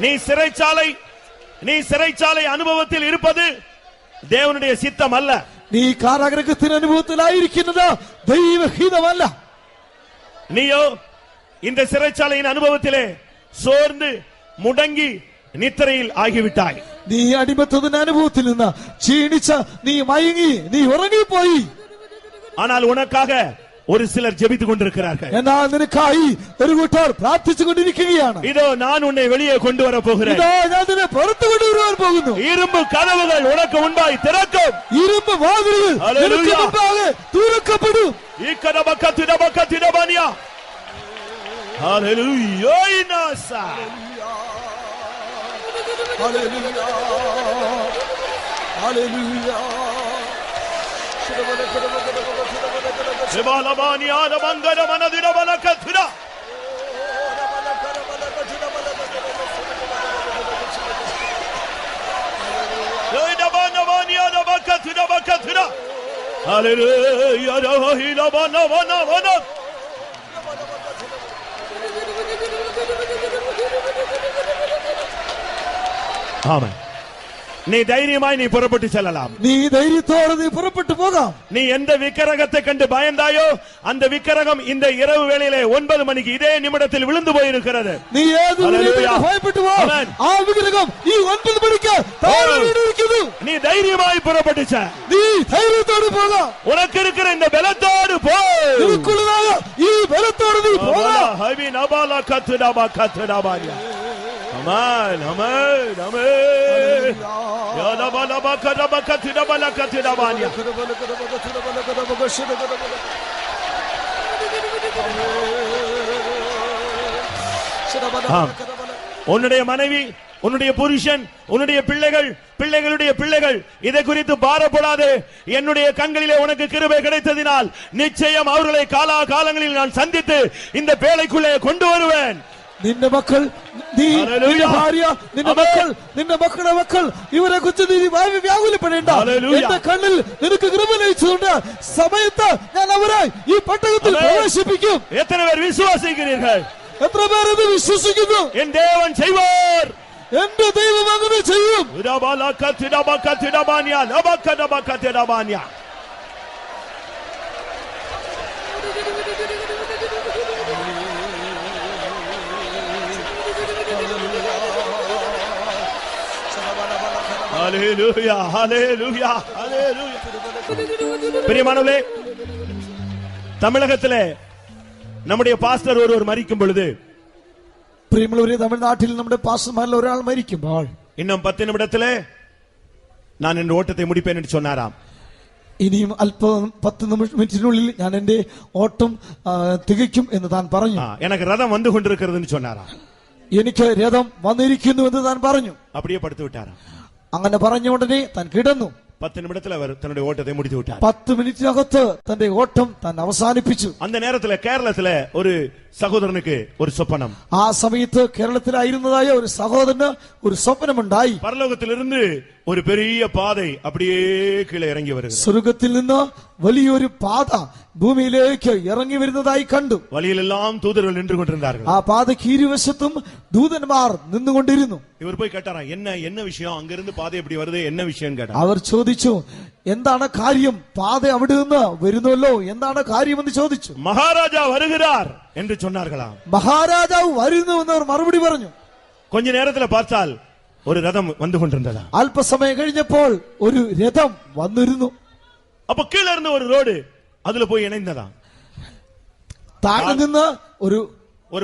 நீ சிறைச்சாலை அனுபவத்தில் இருப்பது தேவனுடைய சித்தம் அல்ல. നീ കാരാഗ്രഹത്തിന് അനുഭവത്തിലായിരിക്കുന്നത് ദൈവഹിതമല്ല. நீயோ இந்த சிறைச்சாலையின் அனுபவத்திலே சோர்ந்து முடங்கி நித்திரையில் ஆகிவிட்டாய். നീ അടിമത്തത്തിന്റെ അനുഭവത്തിൽ നിന്ന് ക്ഷീണിച്ച നീ മയങ്ങി, നീ ഉറങ്ങിപ്പോയി. ஆனால் உனக்காக ஒரு சிலர் ஜெபித்துக் கொண்டிருக்கிறார்கள். എന്നാൽ നിനക്കായി ഒരു കൂട്ടർ പ്രാർത്ഥിച്ചുകൊണ്ടിരിക്കുകയാണ്. இதோ நான் உன்னை வெளியே கொண்டு வர போகிறேன். ഇതാ ഞാൻ നിന്നെ പുറത്തു കൊണ്ടുവരാൻ പോകുന്നു. இரும்பு கதவுகள் உனக்கு முன்பாய் திறக்கும். ഇരുമ്പ് വാതിലുകൾ നിനക്ക് മുൻപാകെ തുറക്കപ്പെടും. ഇക്കടബക്കത്തിടബക്കത്തിടബനിയ. ഹല്ലേലൂയ. ഹല്ലേലൂയ. ഹല്ലേലൂയ. ശിവലബാനിയാ നമങ്കര മനദിടബലകത്തിട. യദബനബാനിയാ നബക്കത്തിടബക്കത്തിട. ഹല്ലേലൂയ. രഹീലബനവനവന. ஆமென். நீ தைரியமாய் நீ புறப்பட்டு செல்லலாம். நீ தைரியத்தோடு நீ புறப்பட்டு போகலாம். நீ எந்த விக்கிரகத்தை கண்டு பயந்தாயோ அந்த விக்கிரகம் இந்த இரவு வேளையிலே 9 மணிக்கு இதே நிமிடத்தில் விழுந்து போயிருக்கிறது. நீ ஏது பயப்பட்டு போ. ஆ விக்கிரகம் ഈ 9 மணிக்கு தாழ விடுகிறது. நீ தைரியமாய் புறப்பட்டு செல். நீ தைரியத்தோடு போகலாம். உனக்கு இருக்கிற இந்த பலத்தோடு போ. உனக்குள்ளதாக ഈ ബലത്തോடு നീ പോകலாம். ஹபி நபாலா கத்டபா கத்டபாயா. ஆமென் ஆமென் ஆமென். யா நபாலா கத்டபா கத்டபா கத்டபாயா. உன்னுடைய மனைவி, உன்னுடைய புருஷன், உன்னுடைய பிள்ளைகள், பிள்ளைகளுடைய பிள்ளைகள் இதை குறித்து பாரப்படாதே. என்னுடைய கண்களிலே உனக்கு கிருபை கிடைத்ததினால் நிச்சயம் அவர்களை காலா காலங்களில் நான் சந்தித்து இந்த பேழைக்குள்ளே கொண்டு வருவேன். നിന്റെ മക്കൾ, നീ നിന്റെ ഭാര്യ, നിന്റെ മക്കളുടെ മക്കൾ ഇവരെ കുറിച്ച് നീ വ്യാകുലപ്പെടേണ്ട. എന്റെ കണ്ണിൽ നിനക്ക് കൃപ ലഭിച്ചതുകൊണ്ട് സമയത്ത് ഞാൻ അവരെ ഈ പട്ടണത്തിൽ പ്രവേശിപ്പിക്കും. എത്ര പേർ വിശ്വസിக்கிறீர்கள்? എത്ര പേർ ഇത് വിശ്വസിക്കുന്നു? എൻ ദേവൻ ചെയ്വാർ. എന്റെ ദൈവം അങ്ങനെ ചെയ്യും. ஹல்லேலூயா ஹல்லேலூயா ஹல்லேலூயா. பிரியமானவர்களே, தமிழகத்திலே நம்முடைய பாஸ்டர் ஒருவர் மரிக்கும் பொழுது, പ്രിയമുള്ളവരെ, തമിഴ്നാട്ടിൽ നമ്മുടെ പാസ്റ്റർമാരിൽ ഒരാൾ മരിക്കുമ്പോൾ இன்னும் 10 நிமிடத்திலே நான் இந்த ஓட்டத்தை முடிப்பேன் என்று சொன்னாராம். ഇനിയും അല്പം 10 മിനിറ്റിനുള്ളിൽ ഞാൻ എന്റെ ഓട്ടം തികയ്ക്കും എന്ന് താൻ പറഞ്ഞു. எனக்கு ரதம் வந்து கொண்டிருக்கிறதுன்னு சொன்னாரா? എനിക്ക് രഥം വന്നിരിക്കുന്നു എന്ന് താൻ പറഞ്ഞു. அப்படியே படுத்து விட்டாரா? അങ്ങനെ പറഞ്ഞ ഉടനെ താൻ കിടന്നു. 10 நிமிடத்துல அவர் தன்னுடைய ஓட்டத்தை முடித்து விட்டார். 10 മിനിറ്റിനകത്ത് തന്റെ ഓട്ടം താൻ അവസാനിപ്പിച്ചു. அந்த நேரத்துல கேரளத்துல ஒரு സഹോദരനുക്ക് ഒരു സ്വപ്നം. ആ സമയത്ത് കേരളത്തിലായിരുന്നതായ ഒരു സഹോദരന് ഒരു സ്വപ്നമുണ്ടായി. പരലോകത്തിലിരുന്ന് ഒരു പെരിയ പാதை அப்படியே കീഴെ ഇറങ്ങി വരുന്നത്. സ്വർഗ്ഗത്തിൽ നിന്ന് വലിയൊരു പാത ഭൂമിയിലേക്ക് ഇറങ്ങി വരുന്നതായി കണ്ടു. വഴിയിലെല്ലാം ദൂതர்கள் நின்று கொண்டிருந்தார்கள். ആ പാതയ്ക്ക് ഇരുവശത്തും ദൂതന്മാർ നിന്നുകൊണ്ടിരുന്നു. ഇവർ പോയി കേട്ടാരാ, என்ன விஷயம், അങ്ങിരുന്ന് പാത எப்படி வருது, என்ன விஷயம் കേട്ടാ. അവർ ചോദിച്ചു, എന്താണ് കാര്യം, പാത അവിടെ നിന്ന് വരുന്നല്ലോ, എന്താണ് കാര്യമെന്ന് ചോദിച്ചു. മഹാരാജാ വരുகிறாർ என்று சொன்னார்களாம். മഹാരാജാവ് വരുന്നു എന്ന് അവർ മറുപടി പറഞ്ഞു. கொஞ்ச நேரத்துல பார்த்தால் ஒரு ரதம் வந்து கொண்டிருந்ததா. അല്പസമയം കഴിഞ്ഞപ്പോൾ ഒരു രഥം വന്നിരുന്നു. அப்ப கீழே இருந்த ஒரு ரோடு அதுல போய் இணைந்ததா. താഴെ നിന്ന് ഒരു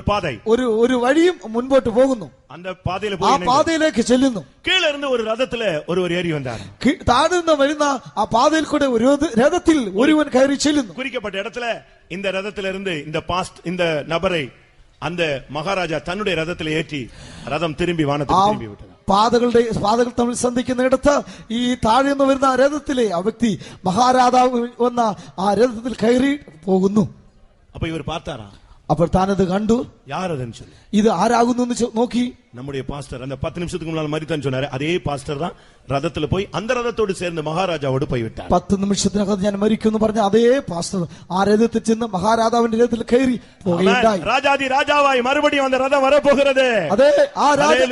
പാதை, ഒരു വഴിയും മുൻപോട്ട് പോകുന്നു. அந்த பாதையில ആ போய் പാതയിലേക്ക് ചെല്ലുന്നു. கீழே இருந்த ஒரு ரதத்துல ஒருவர் ஏறி வந்தார். താഴെ നിന്ന് വരുന്ന ആ പാതയിൽ കൂടെ ഒരു രഥത്തിൽ ഒരുവൻ കയറി ചെല്ലുന്നു. குறிக்கப்பட்ட இடத்துல இந்த ரதத்துல இருந்து இந்த நபரை அந்த மகாராஜா தன்னுடைய ரதத்தில் ஏற்றி ரதம் திரும்பி வானத்தில் திரும்பி விட்டது. പാതകൾ തമ്മിൽ സന്ധിക്കുന്നിടത്ത് ഈ താഴെ നിന്ന് വരുന്ന ആ രഥത്തിലെ ആ വ്യക്തി മഹാരാജാവ് വന്ന ആ രഥത്തിൽ കയറി പോകുന്നു. അപ്പൊ ഇവർ பார்த்தாரா, അപ്പോൾ താനത് കണ്ടു. யார் அதுன்னு சொல்லி ഇത് ആരാകുന്നു എന്ന് നോക്കി. நம்முடைய பாஸ்டர் அந்த 10 நிமிஷத்துக்கு முன்னால மரித்தான்னு சொன்னாரு, அதே பாஸ்டர் தான் ரதத்துல போய் அந்த ரதத்தோடு சேர்ந்து மகாராஜாவோடு போய் விட்டார். 10 നിമിഷത്തിനകത്ത് ഞാൻ മരിക്കുമെന്ന് പറഞ്ഞ അതേ പാസ്റ്റർ ആ രഥത്തിൽ ചെന്ന് മഹാരാജാവിന്റെ രഥത്തിൽ കയറി പോകുകയുണ്ടായി. ராஜாதி ராஜாவாய் மறுபடியும் அந்த ரதம் வரப்போகிறது. അതെ, ആ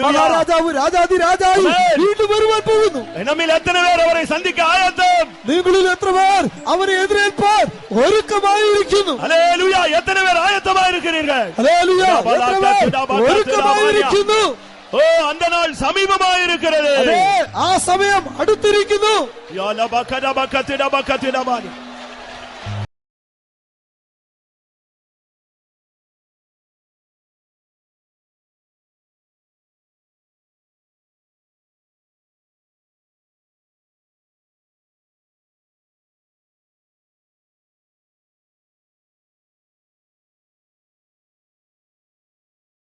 മഹാരാജാവ് രാജാതി രാജാവ് വീണ്ടും വരുവാൻ പോകുന്നു. നമ്മിൽ എത്ര പേർ അവരെ സന്ധിക്ക ആയത്തം, നിങ്ങളിൽ എത്ര പേർ അവനെ എതിരേൽപ്പാൻ ഒരുക്കമായിരിക്കുന്നു. ഹല്ലേലൂയ. എത്ര പേർ ആയത്തമായിരിக்கிறீர்கள்? ഹല്ലേലൂയ. എത്ര പേർ ഒരുക്കമായിരിക്കുന്നു. ഓ, அந்த நாள் சமீபமாயிருக்கிறது. ആ സമയം അടുത്തിരിക്കുന്നു. യാ ലബകദബകതിദബകതിദബാനി